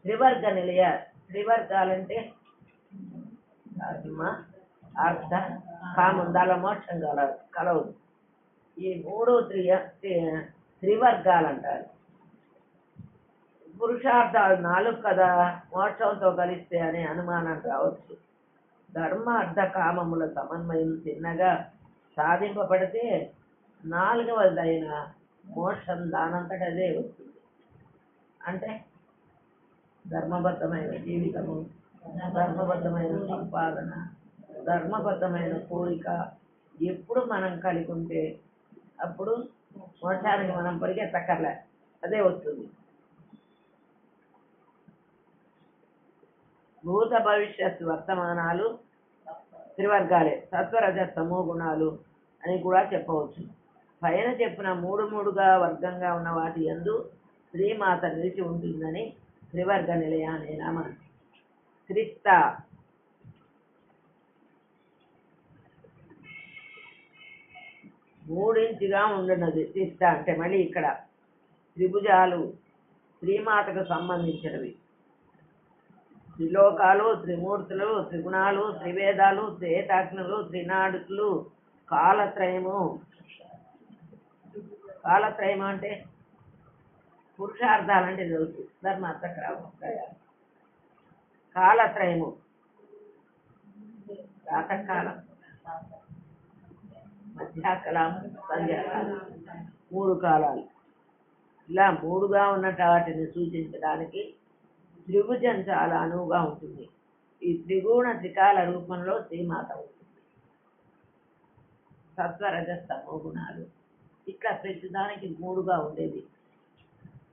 త్రివర్గ నిలయ, త్రివర్గాలంటే ధర్మ, అర్థ, కామం, దాల మోక్షం కలవదు. ఈ 3 త్రివర్గాలు అంటారు. పురుషార్థాలు 4 కదా, మోక్షంతో కలిస్తే అనే అనుమానం రావచ్చు. ధర్మ, అర్థ, కామముల సమన్వయం చిన్నగా సాధింపబడితే 4వదైన మోక్షం దానంతటదే వస్తుంది. అంటే ధర్మబద్ధమైన జీవితము, ధర్మబద్ధమైన సంపాదన, ధర్మబద్ధమైన కోరిక ఎప్పుడు మనం కలిగి ఉంటే అప్పుడు మోక్షానికి మనం పరిగెత్తక్కర్లే, అదే వస్తుంది. భూత భవిష్యత్ వర్తమానాలు త్రివర్గాలే, సత్వరజస్తమో గుణాలు అని కూడా చెప్పవచ్చు. పైన చెప్పిన 3గా వర్గంగా ఉన్న వాటి యందు శ్రీమాత నిలిచి ఉంటుందని త్రివర్గ నిలయ అనే నామం. క్రిస్త 3 ఉండున్నది. క్రిస్త అంటే మళ్ళీ ఇక్కడ త్రిభుజాలు శ్రీమాతకు సంబంధించినవి. త్రిలోకాలు, త్రిమూర్తులు, త్రిగుణాలు, త్రివేదాలు, త్రియేతాగ్నులు, త్రినాడులు, కాలత్రయము. కాలత్రయం అంటే పురుషార్థాలంటే తెలుసు, ధర్మార్థ కాలత్రయము, ప్రాతకాలం, మధ్యాకాలం, సంధ్యాకాలం, 3 కాలాలు. ఇలా 3గా ఉన్న వాటిని సూచించడానికి త్రిభుజం చాలా అనువుగా ఉంటుంది. ఈ త్రిగుణ త్రికాల రూపంలో శ్రీమాత ఉంటుంది. సత్వరజస్తమో గుణాలు ఇట్లా ప్రతిదానికి 3గా ఉండేది.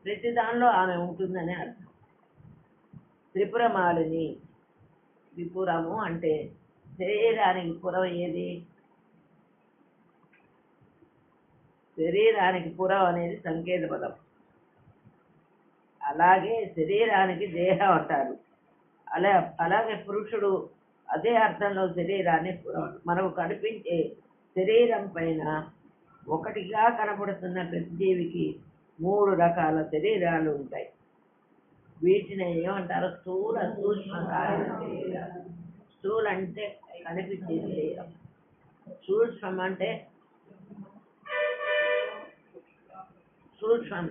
ప్రతి దానిలో ఆమె ఉంటుందని అర్థం. త్రిపురమాలిని, త్రిపురము అంటే శరీరానికి పురం ఏది? శరీరానికి పురం అనేది సంకేత పదం. అలాగే శరీరానికి దేహం అంటారు. అలాగే పురుషుడు అదే అర్థంలో శరీరాన్ని పురం. మనకు కనిపించే శరీరం పైన ఒకటిగా కనపడుతున్న ప్రతి జీవికి 3 రకాల శరీరాలు ఉంటాయి. వీటిని ఏమంటారు? స్థూల, సూక్ష్మ, కారణ శరీరాలు. స్థూల అంటే కనిపించే శరీరం, సూక్ష్మం అంటే సూక్ష్మం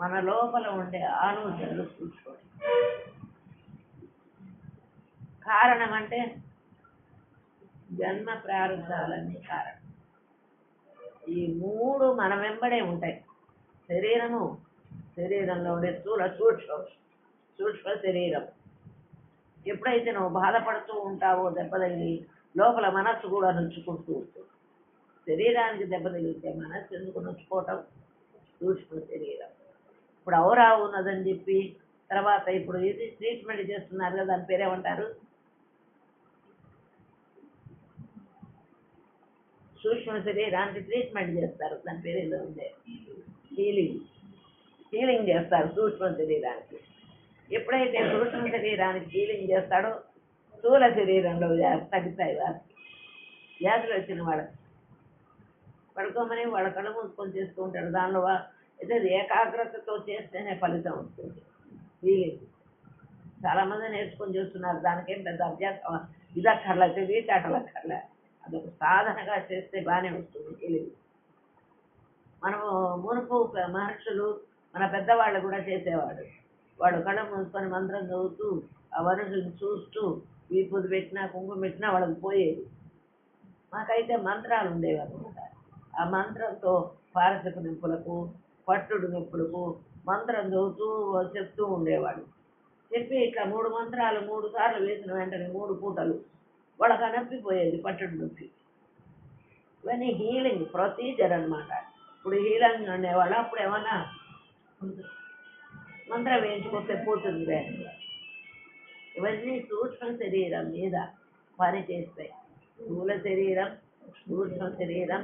మన లోపల ఉండే ఆలోచనలు సూక్ష్మం. కారణం అంటే జన్మ ప్రారంభాలన్నీ కారణం. ఈ 3 మన వెంబడే ఉంటాయి. శరీరంలో ఉండే స్థూల, సూక్ష్మ శరీరం. ఎప్పుడైతే నువ్వు బాధపడుతూ ఉంటావో దెబ్బ తగిలి లోపల మనస్సు కూడా నొచ్చుకుంటూ ఉంటుంది. శరీరానికి దెబ్బ తగిలితే మనస్సు ఎందుకు నొచ్చుకోవటం? సూక్ష్మ శరీరం. ఇప్పుడు ఔరా ఉన్నదని చెప్పి తర్వాత ఇప్పుడు ఇది ట్రీట్మెంట్ చేస్తున్నారు కదా, దాని పేరేమంటారు? సూక్ష్మ శరీరానికి ట్రీట్మెంట్ చేస్తారు, దాని పేరు ఏదో ఉండే, హీలింగ్ చేస్తారు సూక్ష్మ శరీరానికి. ఎప్పుడైతే సూక్ష్మ శరీరానికి హీలింగ్ చేస్తాడో స్థూల శరీరంలో తగ్గుతాయి వ్యాధులు వచ్చిన వాళ్ళకి. పడుకోమని వాళ్ళ కళ్ళు మూసుకొని చేస్తూ ఉంటాడు. దానిలో అయితే ఏకాగ్రతతో చేస్తేనే ఫలితం వస్తుంది. హీలింగ్ చాలామంది నేర్చుకొని చేస్తున్నారు, దానికేం పెద్ద అభ్యాసం ఇదక్కర్లే, తెలివితేటలక్కర్లే, అదొక సాధనగా చేస్తే బాగానే వస్తుంది హీలింగ్. మనము మునుపు మహర్షులు మన పెద్దవాళ్ళు కూడా చేసేవాడు. వాడు కళ్ళు మూసుకొని మంత్రం చదువుతూ ఆ మనుషులను చూస్తూ వీపుది పెట్టినా కుంకుమ పెట్టినా వాళ్ళకి పోయేది. మాకైతే మంత్రాలు ఉండేవి అనమాట. ఆ మంత్రంతో పారసపు నొప్పులకు పట్టుడు నొప్పులకు మంత్రం చదువుతూ చెప్తూ ఉండేవాడు. చెప్పి ఇట్లా 3 మంత్రాలు 3 సార్లు వేసిన వెంటనే 3 పూటలు వాళ్ళకి నొప్పిపోయేది, పట్టుడు నొప్పి. ఇవన్నీ హీలింగ్ ప్రొసీజర్ అనమాట. ఇప్పుడు హీలింగ్ అనేవాళ్ళు అప్పుడు ఏమన్నా మంత్రం వేయించుకొస్తే పోతుంది. ఇవన్నీ సూక్ష్మ శరీరం మీద పని చేస్తాయి. స్థూల శరీరం, సూక్ష్మ శరీరం,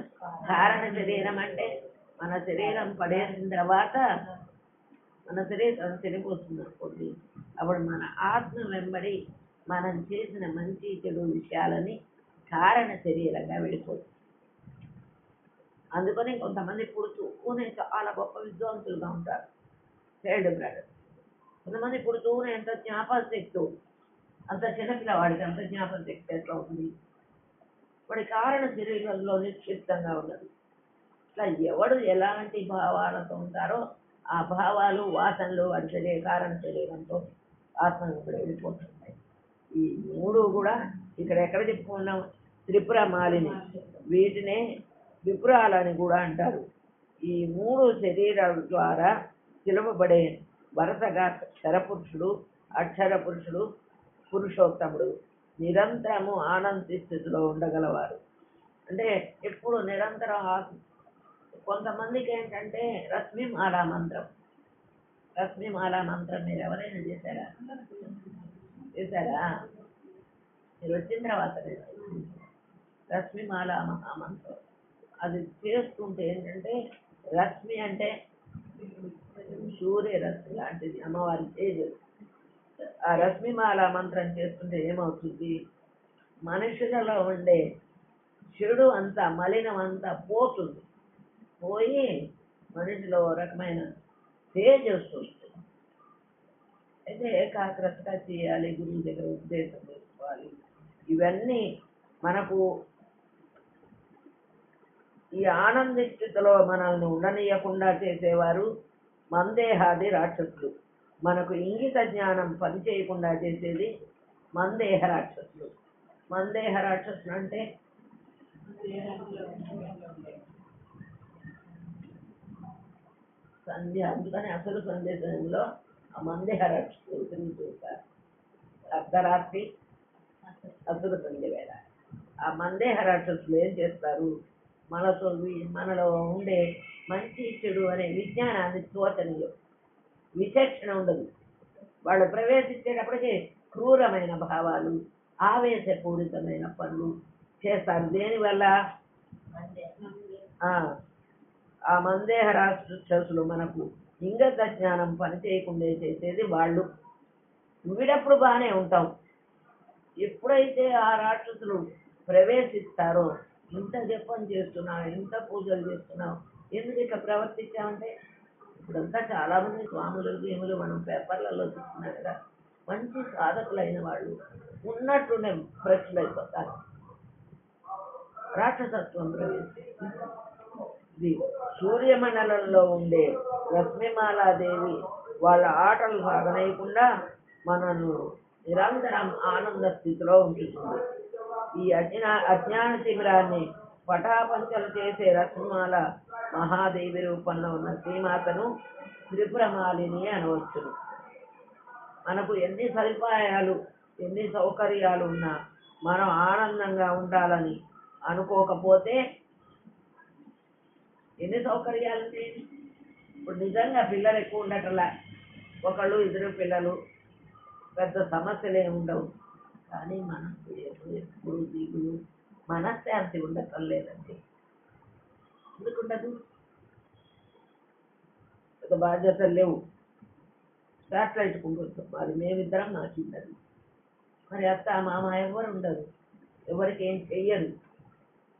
కారణ శరీరం. అంటే మన శరీరం పడేసిన తర్వాత మన శరీరం చనిపోతుంది అనుకోండి, అప్పుడు మన ఆత్మ వెంబడి మనం చేసిన మంచి చెడు విషయాలని కారణ శరీరంగా వెళ్ళిపోతుంది. అందుకని కొంతమంది పుడుతూనే చాలా గొప్ప విద్వాంసులుగా ఉంటారు, చైల్డ్ బ్రదర్. కొంతమంది పుడుతూనే ఎంత జ్ఞాపక శక్తి, అంత చిన్నపిల్లవాడికి అంత జ్ఞాపక శక్తి ఎట్లా ఉంది? వాడి కారణ శరీరంలో నిక్షిప్తంగా ఉన్నది. ఇట్లా ఎవడు ఎలాంటి భావాలతో ఉంటారో ఆ భావాలు వాసనలు వాడి కారణ శరీరంతో ఆత్మ వెళ్ళిపోతుంటాయి. ఈ 3 కూడా ఇక్కడ ఎక్కడ చెప్పుకున్నాం? త్రిపుర మాలిని, వీటినే విపురాలని కూడా అంటారు. ఈ 3 శరీరాల ద్వారా పిలువబడే వరుసగా క్షరపురుషుడు, అక్షర పురుషుడు, పురుషోత్తముడు నిరంతరము ఆనంద స్థితిలో ఉండగలవారు. అంటే ఎప్పుడు నిరంతరం కొంతమందికి ఏంటంటే రశ్మిమాలా మంత్రం మీరు ఎవరైనా చేశారా? మీరు వచ్చిన తర్వాత రశ్మిమాల మహామంత్రం అది చేసుకుంటే ఏంటంటే, రశ్మి అంటే సూర్యరశ్మి లాంటిది, అమ్మవారి తేజ. ఆ రశ్మిమాల మంత్రం చేస్తుంటే ఏమవుతుంది? మనుషులలో ఉండే చెడు అంతా, మలినం అంతా పోతుంది. పోయి మనిషిలో రకమైన తేజ వస్తుంది. అయితే ఏకాగ్రతగా చేయాలి, గురువు దగ్గర ఉపదేశం చేసుకోవాలి. ఇవన్నీ మనకు ఈ ఆనంద స్థితిలో మనల్ని ఉండనీయకుండా చేసేవారు మందేహాది రాక్షసులు. మనకు ఇంగిత జ్ఞానం పనిచేయకుండా చేసేది మందేహ రాక్షసులు. మందేహ రాక్షసులు అంటే సంధ్య. అందుకని అసలు సందేశంలో ఆ మందేహ రాక్షసులు తిరుగుతుంటారు. అర్ధరాత్రి అసుర సంధ్య వేళ ఆ మందేహ రాక్షసులు ఏం చేస్తారు? మనలో ఉండే మంచి చెడు అనే విజ్ఞానాన్ని తోచనియో, విచక్షణ ఉండదు. వాళ్ళు ప్రవేశించేటప్పటికీ క్రూరమైన భావాలు, ఆవేశపూరితమైన పనులు చేస్తారు. దేనివల్ల? ఆ మందేహ రాక్షసులు మనకు ఇంగత జ్ఞానం పనిచేయకుండా చేసేది వాళ్ళు. వీడప్పుడు బాగానే ఉంటాం. ఎప్పుడైతే ఆ రాక్షసులు ప్రవేశిస్తారో, ఇంత జపం చేస్తున్నావు, ఇంత పూజలు చేస్తున్నావు, ఎందుకు ఇట్లా ప్రవర్తించామంటే, ఇప్పుడంతా చాలామంది స్వాములు భీములు మనం పేపర్లలో చూస్తున్నాం కదా, మంచి సాధకులైన వాళ్ళు ఉన్నట్టుండే భ్రష్టులు అయిపోతారు. రాక్షసత్వం ప్రవేశిస్తుంది. సూర్యమండలంలో ఉండే రశ్మిమాలాదేవి వాళ్ళ ఆటలు సాగనేయకుండా మనను నిరంతరం ఆనంద స్థితిలో ఉంచుతుంది. ఈ అజ్ఞాన శిబిరాన్ని పటాపంచలు చేసే రశ్మిమాల మహాదేవి రూపంలో ఉన్న శ్రీమాతను త్రిపురమాలిని అనవచ్చును. మనకు ఎన్ని సదుపాయాలు ఎన్ని సౌకర్యాలు ఉన్నా మనం ఆనందంగా ఉండాలని అనుకోకపోతే ఎన్ని సౌకర్యాలు ఉంటాయి. ఇప్పుడు నిజంగా పిల్లలు ఎక్కువ ఉండటంలా, ఒకళ్ళు ఇద్దరు పిల్లలు, పెద్ద సమస్యలు ఏమి ఉండవు. కానీ మనకు ఎప్పుడు దిగులు, మనశ్శాంతి ఉండటం లేదండి. ఎందుకుండదు? పెద్ద బాధ్యతలు లేవు. శాటిలైట్ కుంటుంది మరి మేమిద్దరం నాకిద్దరు, మరి అత్త మామ ఎవరు ఉండరు, ఎవరికి ఏం చెయ్యరు.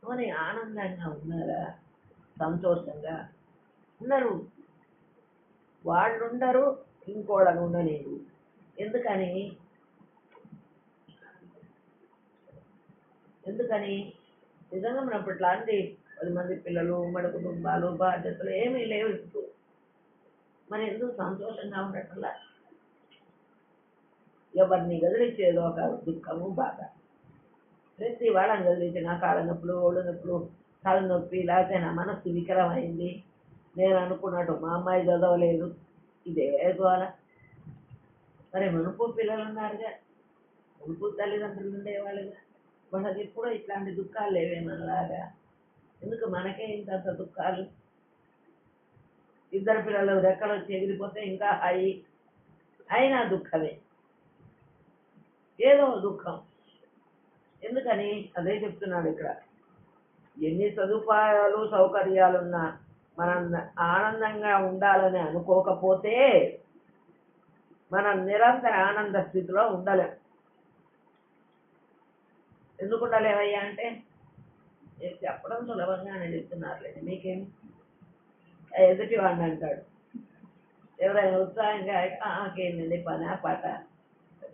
మరి ఆనందంగా ఉన్నారా? సంతోషంగా ఉన్నారు. వాళ్ళు ఉండరు, ఇంకోళ్ళని ఉండలేదు. ఎందుకని ఎందుకని నిజంగా మనం ఇట్లాంటి 10 మంది పిల్లలు, ఉమ్మడి కుటుంబాలు, బాధ్యతలు ఏమీ లేవు ఇప్పుడు. మరి ఎందుకు సంతోషంగా ఉండటంలా? ఎవరిని గదిలిచ్చేదో ఒక దుఃఖము, బాధ. ప్రతి వాళ్ళని గదిలించిన కాళ్ళ నొప్పులు, ఒళ్ళు నొప్పులు, తలనొప్పి, లేకపోతే నా మనస్సు వికలమైంది, నేను అనుకున్నట్టు మా అమ్మాయి చదవలేదు, ఇదే గోల. మరి మునుపు పిల్లలు ఉన్నారుగా, మునుపు తల్లిదండ్రులు ఉండేవాళ్ళుగా, వాళ్ళకి ఎప్పుడూ ఇట్లాంటి దుఃఖాలు లేవే మనలాగా. ఎందుకు మనకే ఇంతంత దుఃఖాలు? ఇద్దరు పిల్లలు రెక్కలు వచ్చి ఎగిరిపోతే ఇంకా అయినా దుఃఖమే, ఏదో దుఃఖం. ఎందుకని? అదే చెప్తున్నాడు ఇక్కడ. ఎన్ని సదుపాయాలు సౌకర్యాలున్నా మనం ఆనందంగా ఉండాలని అనుకోకపోతే మనం నిరంతర ఆనంద స్థితిలో ఉండలేం. ఎందుకు ఉండలేవయ్యా అంటే చెప్పడం సులభంగానే చెప్తున్నారులేండి. మీకేం ఎదుటి వాడిని అంటాడు, ఎవరైనా ఉత్సాహంగా ఆకేందండి పని పాట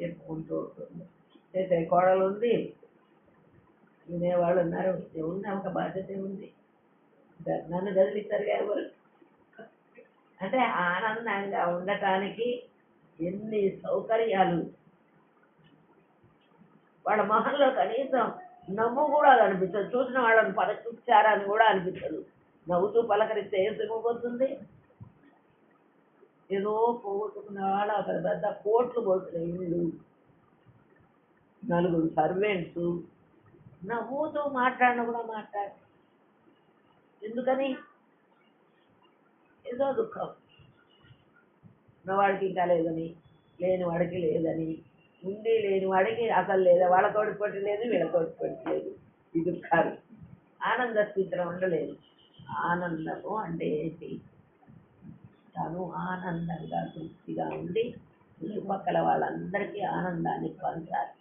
చెప్పుకుంటూ ఉంటుంది. చేసే కోడలు ఉంది, వినేవాళ్ళు ఉన్నారు, ఏముంది ఒక బాధ్యత ఉంది. నన్ను గదిలిస్తారుగా ఎవరు? అంటే ఆనందంగా ఉండటానికి ఎన్ని సౌకర్యాలు. వాళ్ళ మొహంలో కనీసం నవ్వు కూడా కనిపించదు. చూసిన వాళ్ళని పలకరించారని కూడా అనిపించదు. నవ్వుతూ పలకరిస్తే ఏం సిగ్గుపోతుంది? ఏదో పోగొట్టుకున్న వాళ్ళ ఒక పెద్ద కోట్లు పోతున్న ఇల్లు, నలుగురు సర్వెంట్స్, నవ్వుతూ మాట్లాడిన కూడా మాట్లాడు. ఎందుకని? ఏదో దుఃఖం. ఉన్నవాడికి ఇంకా లేదని, లేని వాడికి లేదని, ఉండి లేని వాడికి అసలు లేదా, వాళ్ళతోటి పోటీ లేదు, వీళ్ళతోటి పోటీ లేదు. ఈ దుఃఖాలు. ఆనంద స్థితిలో ఉండలేదు. ఆనందము అంటే ఏంటి? తను ఆనందంగా తృప్తిగా ఉండి చుట్టుపక్కల వాళ్ళందరికీ ఆనందాన్ని పంచాలి.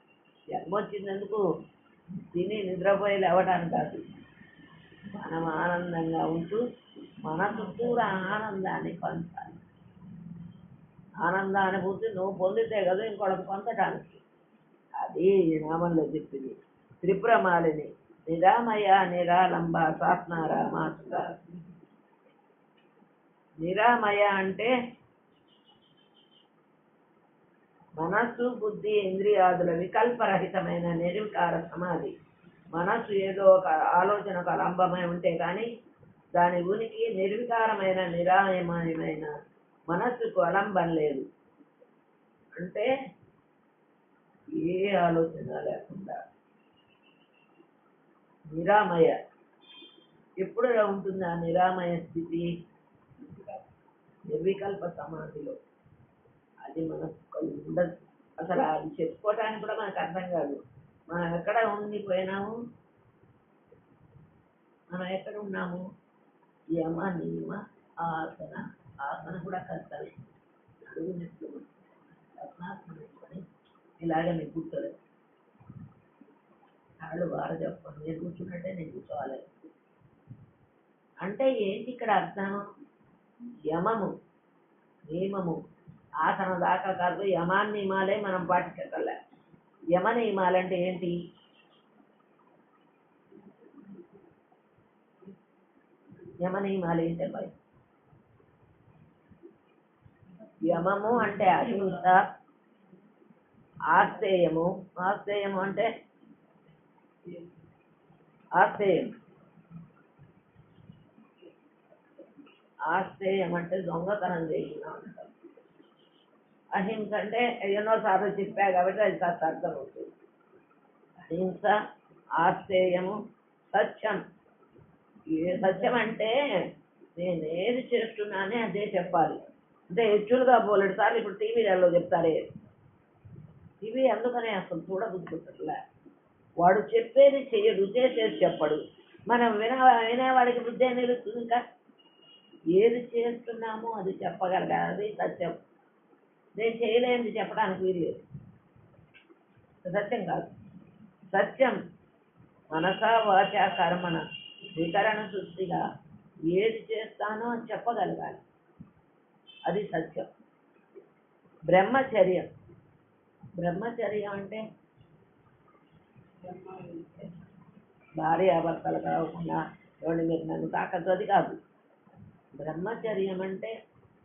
జన్మ వచ్చినందుకు తిని నిద్రపోయి లేవడానికి కాదు, మనం ఆనందంగా ఉంటూ మన చుట్టూరా ఆనందాన్ని పంచాలి. ఆనందానుభూతి నువ్వు పొందితే కదా ఇంకొకటి పొందటానికి. అది నామంలో చెప్పింది. త్రిపురమాలిని నిరామయ నిరాలంబ శాస్నారామాసుక. నిరామయ అంటే మనస్సు, బుద్ధి, ఇంద్రియాదుల వికల్పరహితమైన నిర్వికార సమాధి. మనస్సు ఏదో ఒక ఆలోచనకు అలంబమై ఉంటే కానీ దాని ఉనికి నిర్వికారమైన నిరామయమైన మనస్సుకు అలంబం లేదు. అంటే ఏ ఆలోచన లేకుండా నిరామయ. ఎప్పుడు ఉంటుంది ఆ నిరామయ స్థితి? నిర్వికల్ప సమాధిలో. అది మనకు ఉండదు అసలు. అది చెప్పుకోవటానికి కూడా మనకు అర్థం కాదు. మనం ఎక్కడ ఉండిపోయినాము? మనం ఎక్కడ ఉన్నాము? యమ నియమ ఆసన. ఆసన కూడా కర్తవ్యం. అడుగునట్లు రత్నాసనం ఇలాగే నేను కూర్చోలేదు. వాళ్ళు వారు చెప్పండి, నేను కూర్చున్నట్టే నేను కూర్చోవాలి. అంటే ఏంటి ఇక్కడ అర్థం? యమము నియమము ఆసన దాకా కాదు, యమాన్ నియమాలే మనం పాటించగల. యమ నియమాలంటే ఏంటి? యమ నియమాలు ఏంటి? యమము అంటే అహింస, ఆస్తేయము. ఆస్తేయము అంటే ఆస్తేయం. ఆస్తేయం అంటే దొంగతనం చేయకుండా ఉంటాం. అహింస అంటే ఎన్నోసార్లు చెప్పా కాబట్టి అది కాస్త అర్థం అవుతుంది. అహింస, ఆస్తేయము, సత్యం. ఏ సత్యం అంటే నేను ఏది చేస్తున్నానే అదే చెప్పాలి. అంటే హెచ్చులుగా బోలెడు సార్లు ఇప్పుడు టీవీలలో చెప్తారే, టీవీ అందుకనే అసలు చూడబుద్ధుకుంటుందిలే. వాడు చెప్పేది చెయ్యడు, చేసేది చెప్పడు. మనం వినేవాడికి బుద్ధి నిలుస్తుంది. ఇంకా ఏది చేస్తున్నామో అది చెప్పగలగాలి, అది సత్యం. నేను చేయలేనిది చెప్పడానికి వీల్లేదు, సత్యం కాదు. సత్యం మనసా వాచ కర్మణ వికరణ శుద్ధిగా ఏది చేస్తానో అని చెప్పగలగాలి, అది సత్యం. బ్రహ్మచర్యం, బ్రహ్మచర్యం అంటే భార్యాభర్తలు కాకుండా ఎవరిని మీరు నన్ను తాకద్దు, అది కాదు. బ్రహ్మచర్యం అంటే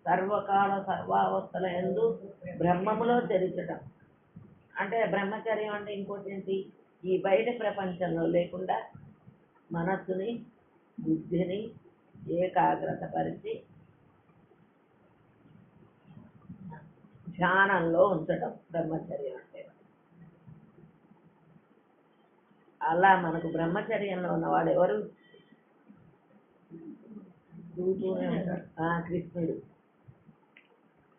సర్వకాల సర్వావస్థల యందు బ్రహ్మములో తెరిచటం. అంటే బ్రహ్మచర్యం అంటే ఇంకోటి ఏంటి, ఈ బయట ప్రపంచంలో లేకుండా మనస్సుని బుద్ధిని ఏకాగ్రత పరిచి ధ్యానంలో ఉంచటం బ్రహ్మచర్యం అంటే. అలా మనకు బ్రహ్మచర్యంలో ఉన్నవాడు ఎవరు? చూస్తూనే ఉంటాడు కృష్ణుడు.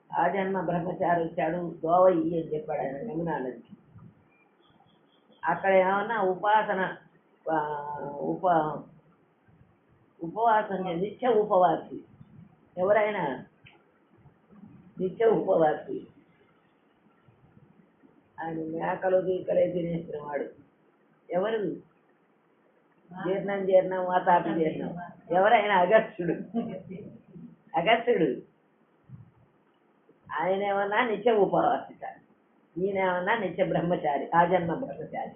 ఆ జన్మ బ్రహ్మచారి వచ్చాడు, దోవ ఇయ్యి అని చెప్పాడు ఆయన యమునా నదికి. అక్కడ ఏమన్నా ఉపాసన ఉపవాసం నిత్య ఉపవాసి, ఎవరైనా నిత్య ఉపవాసి. ఆయన మేకలు గీకలే తినేసిన వాడు. ఎవరు? జీర్ణం వాతాపి జీర్ణం. ఎవరైనా అగస్త్యుడు. అగస్త్యుడు ఆయన ఏమన్నా నిత్య ఉపవాసిత, ఈయనేమన్నా నిత్య బ్రహ్మచారి, ఆ జన్మ బ్రహ్మచారి.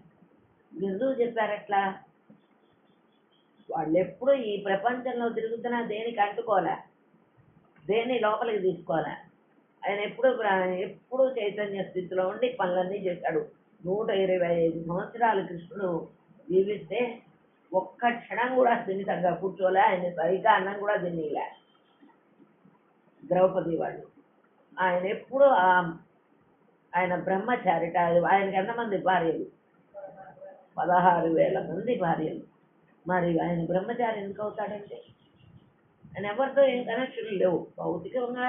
ఎందుకు చెప్పారట్లా? వాళ్ళు ఎప్పుడు ఈ ప్రపంచంలో తిరుగుతున్నా దేనికి అంటుకోలే, దేన్ని లోపలికి తీసుకోలే. ఆయన ఎప్పుడు చైతన్య స్థితిలో ఉండి పనులన్నీ చేశాడు. 125 సంవత్సరాలు కృష్ణుడు జీవిస్తే ఒక్క క్షణం కూడా స్థిమితంగా కూర్చోలే. ఆయన సరిగా అన్నం కూడా తినలే ద్రౌపది వాళ్ళు. ఆయన ఎప్పుడు ఆయన బ్రహ్మచారిట. ఆయనకి ఎంతమంది భార్యలు? 16,000 మంది భార్యలు. మరి ఆయన బ్రహ్మచారి ఎందుకు అవుతాడంటే ఆయన ఎవరితో ఏం కనెక్షన్లు లేవు. భౌతికంగా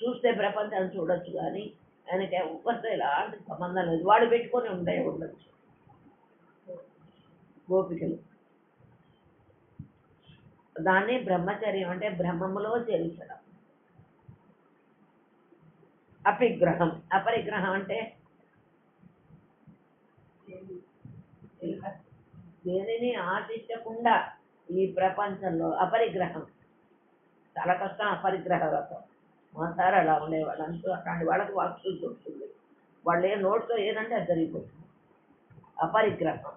చూస్తే ప్రపంచాన్ని చూడొచ్చు, కానీ ఆయనకి ఎవరితో ఎలాంటి సంబంధం లేదు. వాడు పెట్టుకొని ఉండొచ్చు గోపికలు. దాన్ని బ్రహ్మచర్యం అంటే బ్రహ్మములో చేర్చడం. అపిగ్రహం, అపరిగ్రహం అంటే దేనిని ఆశించకుండా ఈ ప్రపంచంలో. అపరిగ్రహం చాలా కష్టం. అపరిగ్రహ వ్రతం మా సార్ అలా ఉండేవాళ్ళు. అంటూ అట్లాంటి వాళ్ళకి వాక్సు దొరుకుతుంది. వాళ్ళు ఏ నోటితో ఏదంటే అది జరిగిపోతుంది. అపరిగ్రహం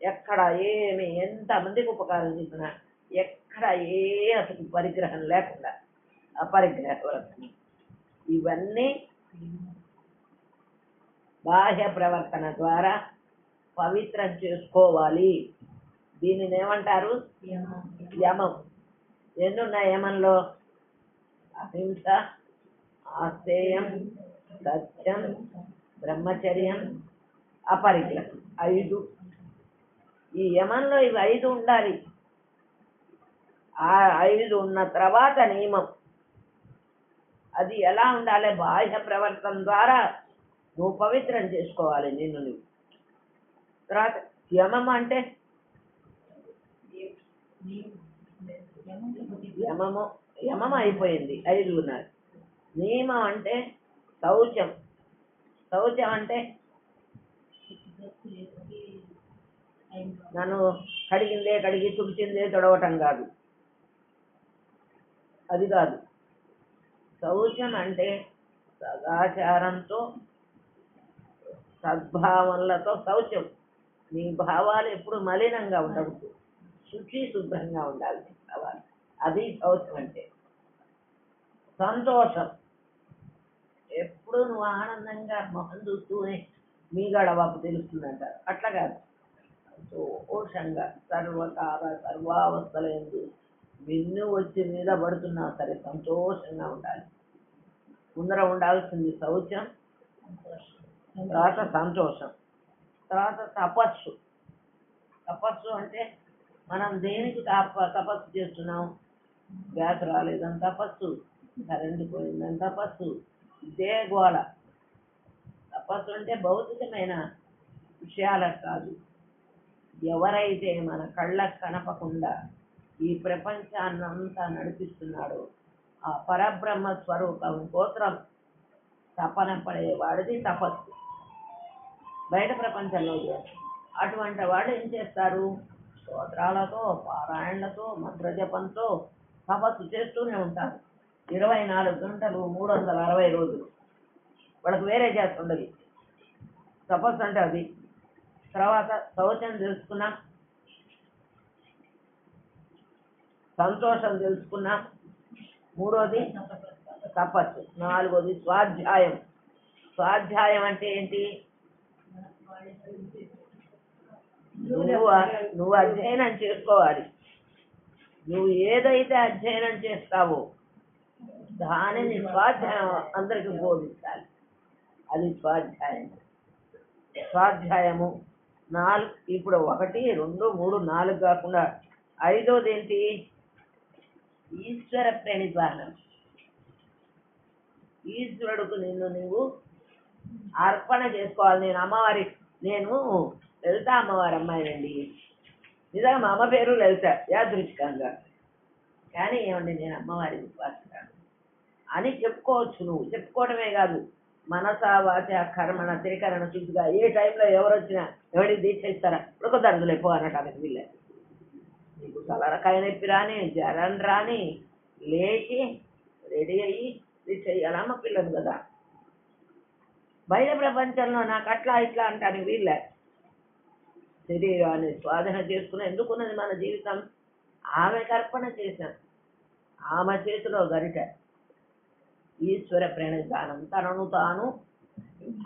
ఎక్కడ ఏమి ఎంతమందికి ఉపకారం చేసినా ఎక్కడ అసలు పరిగ్రహం లేకుండా అపరిగ్రహ వ్రతం. ఇవన్నీ బాహ్య ప్రవర్తన ద్వారా పవిత్రం చేసుకోవాలి. దీనిని ఏమంటారు? యమం. ఎన్నున్నాయి యమంలో? అహింస, ఆస్తేయం, సత్యం, బ్రహ్మచర్యం, అపరిగ్రహం. 5. ఈ యమంలో ఇవి 5 ఉండాలి. ఆ 5 ఉన్న తర్వాత నియమం. అది ఎలా ఉండాలి? బాహ్య ప్రవర్తన ద్వారా నువ్వు పవిత్రం చేసుకోవాలి నిన్ను నువ్వు. తర్వాత యమం అంటే యమం అయిపోయింది, 5 ఉన్నారు. నియమం అంటే శౌచం. శౌచం అంటే నన్ను కడిగి తుడిచిందే తొడవటం కాదు, అది కాదు. శౌచం అంటే సదాచారంతో సద్భావనలతో శౌచం. నీ భావాలు ఎప్పుడు మలినంగా ఉండకూడదు, శుభ్రంగా ఉండాలి నీ భావాలు. అది శౌచం అంటే. సంతోషం, ఎప్పుడు నువ్వు ఆనందంగా మొహం చూస్తూనే మీ గడవపు తెలుస్తుందంటారు, అట్లా కాదు. సంతోషంగా సర్వకాల సర్వావస్థల యందు నిన్ను వచ్చి మీద పడుతున్నా సరే సంతోషంగా ఉండాలి. ముందర ఉండాల్సింది శౌచం, తర్వాత సంతోషం, తర్వాత తపస్సు. తపస్సు అంటే మనం దేనికి తపస్సు చేస్తున్నాం? గ్యాస్ రాలేదని తపస్సు, కరెంటు పోయిందని తపస్సు, ఇదే గోల. తపస్సు అంటే భౌతికమైన విషయాలకు కాదు. ఎవరైతే మన కళ్ళకు కనపకుండా ఈ ప్రపంచాన్నంతా నడిపిస్తున్నాడో ఆ పరబ్రహ్మ స్వరూపం కోసం తపన పడేవాడిది తపస్సు. బయట ప్రపంచంలో అటువంటి వాడు ఏం చేస్తారు? స్తోత్రాలతో, పారాయణలతో, మంత్రజపంతో తపస్సు చేస్తూనే ఉంటారు. 24 గంటలు 360 రోజులు వాళ్ళకి వేరే చేస్తుండదు. తపస్సు అంటే అది. తర్వాత శౌచం తెలుసుకున్నాం, సంతోషం తెలుసుకున్నాం, మూడోది తపస్సు, నాలుగోది స్వాధ్యాయం. స్వాధ్యాయం అంటే ఏంటి? నువ్వు అధ్యయనం చేసుకోవాలి. నువ్వు ఏదైతే అధ్యయనం చేస్తావో దానిని స్వాధ్యాయం అందరికి బోధించాలి. అది స్వాధ్యాయం. స్వాధ్యాయము 4. ఇప్పుడు 1, 2, 3, 4 కాకుండా 5వది ఏంటి? ఈశ్వర ప్రణిధానం. ఈశ్వరుడుకు నిన్ను నువ్వు అర్పణ చేసుకోవాలి. నేను లలిత అమ్మవారి అమ్మాయినండి, నిజంగా మా అమ్మ పేరు లలిత, యాదృచ్ఛికంగా. కానీ ఏమండి నేను అమ్మవారి విశ్వాసరాను అని చెప్పుకోవచ్చు. నువ్వు చెప్పుకోవడమే కాదు, మనస వాచ కర్మణ త్రికరణ శుద్ధిగా ఏ టైంలో ఎవరు వచ్చినా ఎవరికి దీక్ష ఇస్తారా ఇప్పుడు కుదరదులే పో అనటానికి వీళ్ళే. నీకు తలరకాయ నొప్పి రాని, జ్వరం రాని, లేచి రెడీ అయ్యి దీక్ష ఇయ్యాలమ్మ పిల్లలు కదా. బయట ప్రపంచంలో నాకు అట్లా ఇట్లా అంటానికి వీళ్ళే. శరీరాన్ని స్వాధీన చేసుకుని ఎందుకున్నది మన జీవితం? ఆమెకు అర్పణ చేశాం. ఆమె చేతిలో గరిట. ఈశ్వర ప్రణిధానం, తనను తాను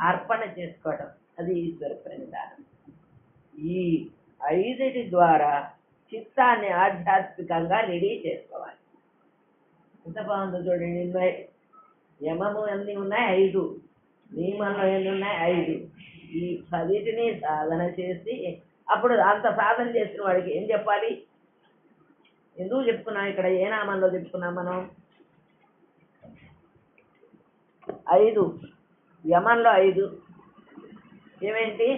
అర్పణ చేసుకోవటం, అది ఈశ్వర ప్రణిధానం. ఈ 5 ద్వారా చిత్తాన్ని ఆధ్యాత్మికంగా రెడీ చేసుకోవాలి. ఎంత బాగుందో చూడండి. యమము ఎన్ని ఉన్నాయి? 5. నియమంలో ఎన్ని ఉన్నాయి? 5. ఈ 10టిని సాధన చేసి అప్పుడు అంత సాధన చేసిన వాడికి ఏం చెప్పాలి? ఎందుకు చెప్పుకున్నాం ఇక్కడ? ఏ నామంలో చెప్పుకున్నాం మనం? 5. యమంలో 5 ఏమేంటి?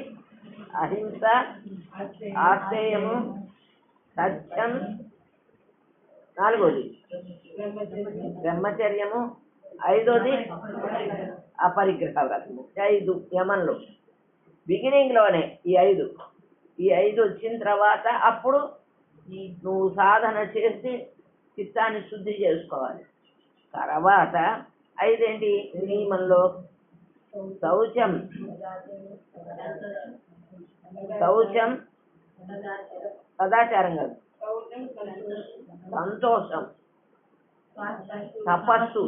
అహింస, ఆస్తేయము, సత్యం, 4వది బ్రహ్మచర్యము, 5వది అపరిగ్రహ వ్రతము. 5 యమంలో బిగినింగ్లోనే ఈ 5 వచ్చిన తర్వాత అప్పుడు నువ్వు సాధన చేసి చిత్తాన్ని శుద్ధి చేసుకోవాలి. తర్వాత 5 ఏంటి? నియమంలో శౌచం, సదాచారం కాదు, సంతోషం, తపస్సు,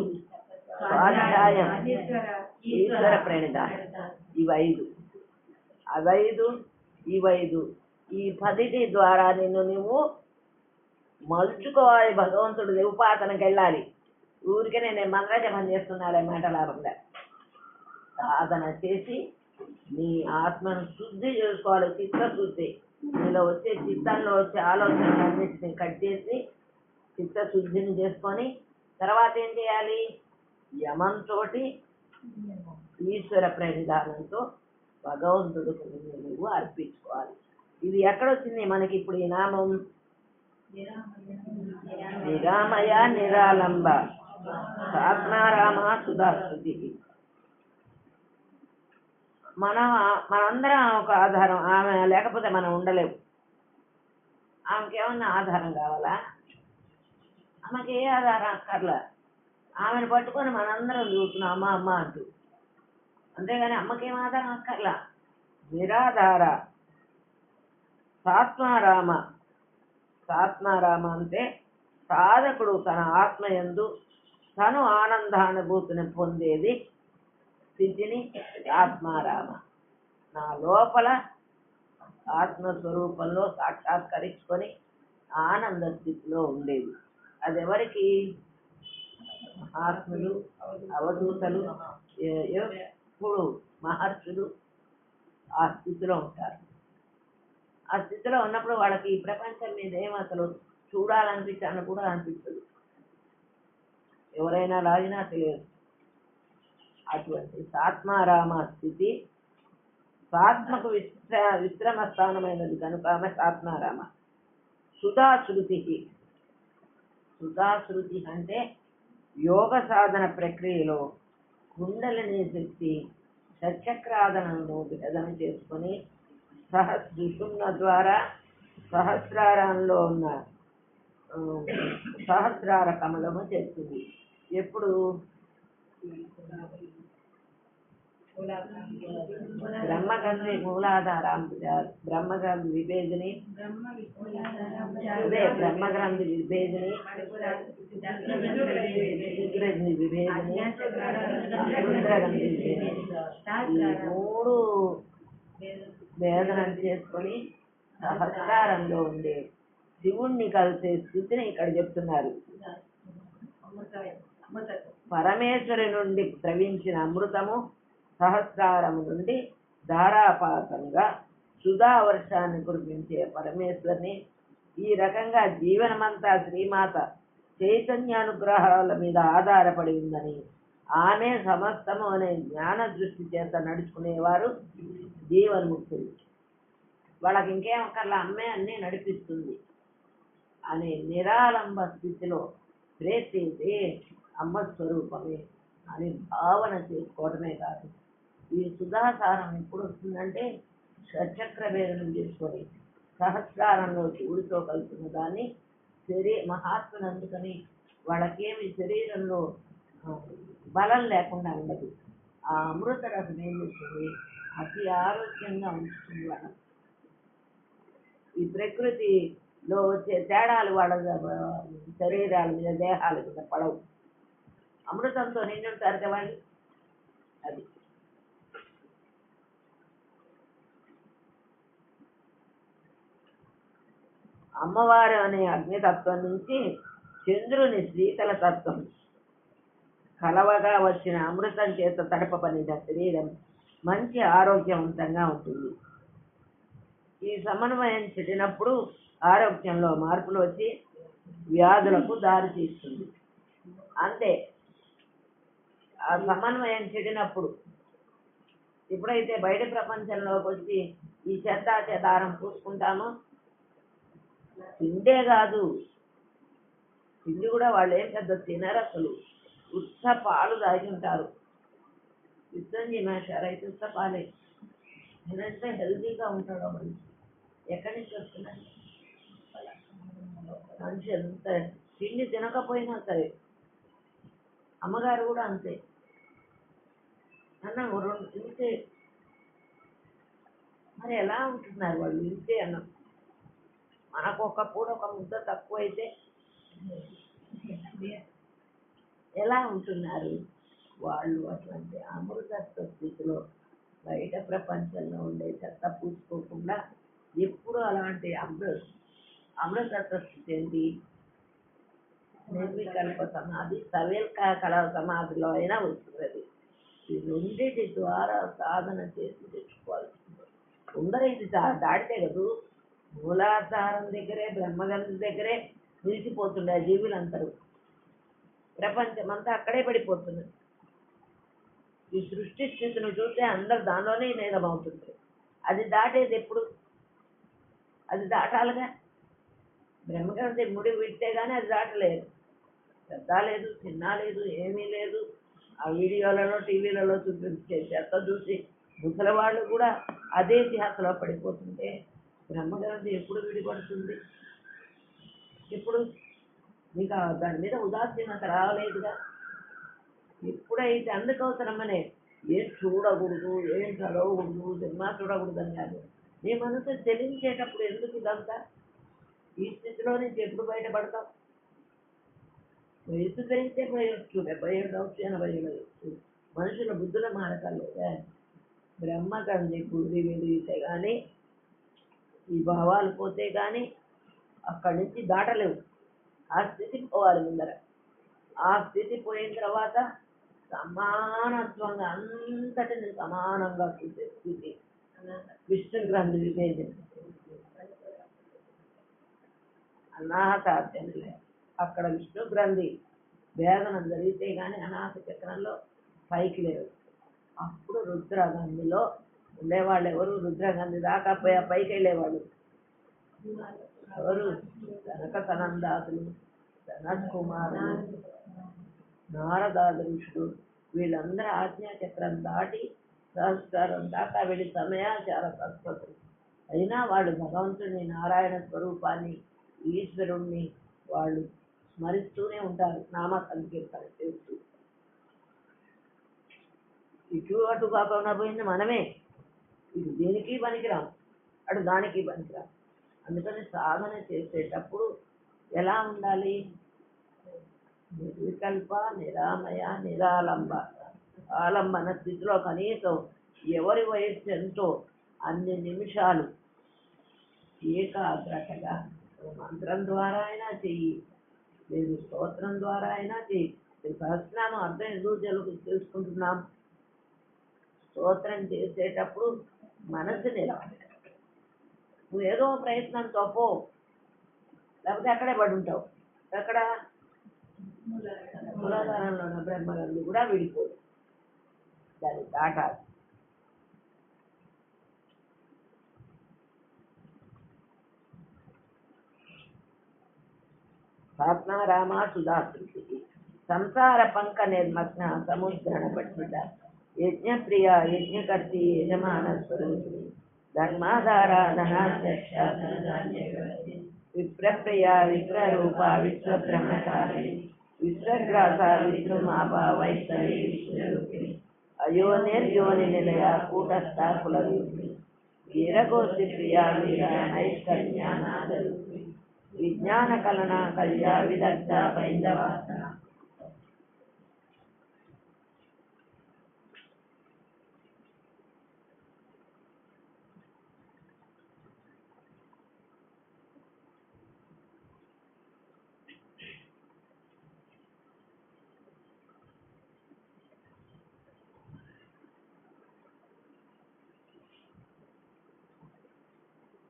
స్వాధ్యాయం, ఈశ్వర ప్రణిధానం. ఇవి 5. ఈ 5 ఈ 10 ద్వారా నిన్ను నువ్వు మలుచుకోవాలి. భగవంతుడు ఉపాసనకి వెళ్ళాలి. ఊరికనే నేను మంత్రజపం చేస్తున్నాడే మాటలాకుండా సాధన చేసి నీ ఆత్మను శుద్ధి చేసుకోవాలి. చిత్తశుద్ధి. నీలో వచ్చే చిత్తంలో వచ్చే ఆలోచనలన్నింటినీ కట్ చేసి చిత్తశుద్ధిని చేసుకొని తర్వాత ఏం చేయాలి? యమంతో ఈశ్వర ప్రణిధానంతో భగవంతుడికి నువ్వు అర్పించుకోవాలి. ఇది ఎక్కడొచ్చింది మనకి ఇప్పుడు ఈ నామం? నిరామయ నిరాలంబ సాత్మారామ సుధాస్తుతి. మనందరం ఒక ఆధారం. ఆమె లేకపోతే మనం ఉండలేము. ఆమెకేమన్నా ఆధారం కావాలా? ఆమెకి ఏ ఆధారం అక్కర్లా. ఆమెను పట్టుకొని మనందరం చూస్తున్నాం అమ్మ అమ్మ అంటూ. అంతేగాని అమ్మకేం ఆధారం అక్కర్లా. నిరాధార సాత్మారామ. సాత్మారామ అంటే సాధకుడు తన ఆత్మయందు తను ఆనందానుభూతిని పొందేది స్థితిని ఆత్మారామ. నా లోపల ఆత్మస్వరూపంలో సాక్షాత్కరించుకొని ఆనంద స్థితిలో ఉండేది. అది ఎవరికి? మహాత్ములు, అవధూతలు, ఎప్పుడు మహర్షులు ఆ స్థితిలో ఉంటారు. ఆ స్థితిలో ఉన్నప్పుడు వాళ్ళకి ఈ ప్రపంచం మీద ఏం అసలు చూడాలనిపించాలని కూడా అనిపించదు. ఎవరైనా లాగినా తెలియదు. అటువంటి సాత్మారామ స్థితి సాత్మకు విశ్రమ స్థానమైనది కనుక ఆమె సాత్మారామ. సుధాశృతి. సుధాశృతి అంటే యోగ సాధన ప్రక్రియలో కుండలిని శక్తి షట్చక్రాదనను విభజన చేసుకొని సుషుమ్న ద్వారా సహస్రారంలో ఉన్న సహస్రార కమలము చేస్తుంది. ఎప్పుడు బ్రహ్మగంధి బ్రహ్మగ్రంథి విభేదిని, అదే బ్రహ్మగ్రంథి విభేదిని, విగ్రహి విభేదిని, రుద్రగంధి విభేదిని, ఈ మూడు వేదన చేసుకొని సహస్రారంలో ఉండే శివుణ్ణి కలిసే స్థితిని ఇక్కడ చెప్తున్నారు. పరమేశ్వరి నుండి ప్రవహించిన అమృతము సహస్రారము నుండి ధారాపాతంగా సుధావర్షాన్ని కురిపించే పరమేశ్వరిని, ఈ రకంగా జీవనమంతా శ్రీమాత చైతన్యానుగ్రహాల మీద ఆధారపడి ఉందని, ఆమె సమస్తము అనే జ్ఞాన దృష్టి చేత నడుచుకునేవారు జీవన్ముక్తులు. వాళ్ళకి ఇంకేం అక్కర్లా, అమ్మే అన్నీ నడిపిస్తుంది అనే నిరాలంబ స్థితిలో ప్రేతితే అమ్మ స్వరూపమే అని భావన చేసుకోవటమే కాదు. ఈ సుధాసారం ఎప్పుడు వస్తుందంటే షట్చక్ర భేదనం చేసుకొని సహస్రారంలో శివుడితో కలుపుతున్న దాన్ని మహాత్ములు అందుకని వాళ్ళకేమి శరీరంలో బలం లేకుండా ఉండదు. ఆ అమృత రసం ఏం చేస్తుంది, అతి ఆరోగ్యంగా ఉంచుతుంది. వాళ్ళ ఈ ప్రకృతిలో వచ్చే తేడాలు వాళ్ళ శరీరాల మీద దేహాల మీద పడవు. అమృతంతో నిండుంటారు కదా వాళ్ళు. అది అమ్మవారు అనే అగ్నితత్వం నుంచి చంద్రుని శీతల తత్వం కలవగా వచ్చిన అమృతం చేత తడపబడిన శరీరం మంచి ఆరోగ్యవంతంగా ఉంటుంది. ఈ సమన్వయం చెడినప్పుడు ఆరోగ్యంలో మార్పులు వచ్చి వ్యాధులకు దారి తీస్తుంది. అంతే, ఆ సమన్వయం చెడినప్పుడు ఎప్పుడైతే బయట ప్రపంచంలోకి వచ్చి ఈ చెత్త చెదారం పూసుకుంటామో, తిండే కాదు, తిండి కూడా వాళ్ళు ఏం పెద్ద తినరు అసలు. ఉత్త పాలు తాగి ఉంటారు. విశ్వంజీ మహేశ్వర అయితే ఉత్త పాలే. నేనంటే హెల్తీగా ఉంటాడు మనిషి. ఎక్కడి నుంచి వస్తున్నాడు మనిషి? ఎంత తిండి తినకపోయినా సరే. అమ్మగారు కూడా అంతే. అన్నం రెండు ఇంతే. మరి ఎలా ఉంటున్నారు వాళ్ళు? ఇంతే అన్నం. మనకు ఒక పూట ఒక ముద్ద తక్కువైతే ఎలా ఉంటున్నారు వాళ్ళు? అటువంటి అమృతత్వ స్థితిలో బయట ప్రపంచంలో ఉండే చెత్త పూసుకోకుండా ఎప్పుడు అలాంటి అమృతత్వ స్థితి ఏంటి? నిర్వికల్ప సమాధి, సవేల్కా కళ సమాధిలో అయినా వస్తుంది. ఈ రెండింటి ద్వారా సాధన చేసి తెచ్చుకోవాల్సింది. అందరూ ఇది దాటితే కదూ. మూలాధారం దగ్గరే, బ్రహ్మగంధ దగ్గరే నిలిచిపోతుండే జీవులందరూ. ప్రపంచమంతా అక్కడే పడిపోతున్నారు. ఈ సృష్టి స్థితిని చూస్తే అందరు దానిలోనే నేరమవుతుంది. అది దాటేది ఎప్పుడు? అది దాటాలిగా. బ్రహ్మగంధ ముడి విడితే కానీ అది దాటలేదు. పెద్ద లేదు, చిన్న లేదు, ఏమీ లేదు. ఆ వీడియోలలో టీవీలలో చూపించే చెత్త చూసి ముసలివాళ్ళు కూడా అదే ధ్యాసలో పడిపోతుంటే బ్రహ్మగ్రంథి ఎప్పుడు విడిపడుతుంది? ఇప్పుడు మీకు దాని మీద ఉదాసీనత రావలేదుగా. ఎప్పుడైతే అందుకు అవసరమనే ఏం చూడకూడదు, ఏం చదవకూడదు, సినిమా చూడకూడదు అని కాదు. నీ మనసు చెల్లించేటప్పుడు ఎందుకు ఇదంతా? ఈ స్థితిలో నుంచి ఎప్పుడు బయటపడతాం? వయసు పెరిగితే పోయొచ్చు, 70 ఏళ్ళు అవచ్చు, 80 ఏళ్ళు అవచ్చు. మనుషుల బుద్ధుల మానకాలేదా? బ్రహ్మగంధి గుడి వెలిగితే కానీ, ఈ భావాలు పోతే కానీ అక్కడి నుంచి దాటలేవు. ఆ స్థితికి పోవాలి ముందర. ఆ స్థితి పోయిన తర్వాత సమానత్వంగా అంతటిని సమానంగా చూసే స్థితి విష్ణు గ్రంథి విభేదం అనాహతార్థం లేదు. అక్కడ విష్ణు గ్రంథి భేదనం జరిగితే కానీ అనాహత చక్రంలో పైకి లేవు. అప్పుడు రుద్రగంధిలో ఉండేవాళ్ళు ఎవరు? రుద్రగంధి దాకా పైకి వెళ్ళేవాళ్ళు ఎవరు? కనక సనందాసులు, సనత్ కుమారులు, నారదాది ఋషులు, వీళ్ళందరూ ఆజ్ఞాచక్రం దాటి సహస్రం దాకా వెళ్ళి సమయాచార సరస్వతులు అయినా వాళ్ళు భగవంతుని నారాయణ స్వరూపాన్ని ఈశ్వరుణ్ణి వాళ్ళు స్మరిస్తూనే ఉంటారు, నామ సంకీర్తన చేస్తూ. ఇటు అటు కాకుండా పోయింది మనమే. ఇటు దేనికి పనికిరాం, అటు దానికి పనికిరాం. అందుకని సాధన చేసేటప్పుడు ఎలా ఉండాలి? నిర్వికల్ప, నిరామయ, నిరాలంబ. ఆలంబన స్థితిలో కనీసం ఎవరి వయస్సు ఎంతో అన్ని నిమిషాలు ఏకాగ్రతగా మంత్రం ద్వారా అయినా చెయ్యి, లేదు స్తోత్రం ద్వారా అయినా చెయ్యి. సహస్రనామం అర్థం ఎందుకు తెలుసుకుంటున్నాం? స్తోత్రం చేసేటప్పుడు మనసు నిలవాలి. నువ్వు ఏదో ప్రయత్నంతో పో, లేకపోతే అక్కడే పడి ఉంటావు. ఎక్కడ? మూలాధారంలో ఉన్న బ్రహ్మగంధి కూడా విడిపోదు, దాన్ని దాటాలి. సాత్నారామా సుధాకృతి సంసార పంక నిర్మగ్న సముద్రణ పట్టిట యజ్ఞప్రియ యజ్ఞకర్తి యజమాన స్వరూపిణి ధర్మాధార ధనాధ్యక్ష విప్రప్రియ విగ్రహరూప విశ్వబ్రహ్మచారిణి విశ్వగ్రాస విష్ణుమాప వైష్ణవి విష్ణురూపిణి అయోనిర్యోని నిలయ కూటస్థ కులరూపిణి వీరగోష్ఠి ప్రియా వీర నైష్కర్మ్యానాదరూపిణి విజ్ఞాన కలన కళ్యా విదగ్ధ బైందవాసన.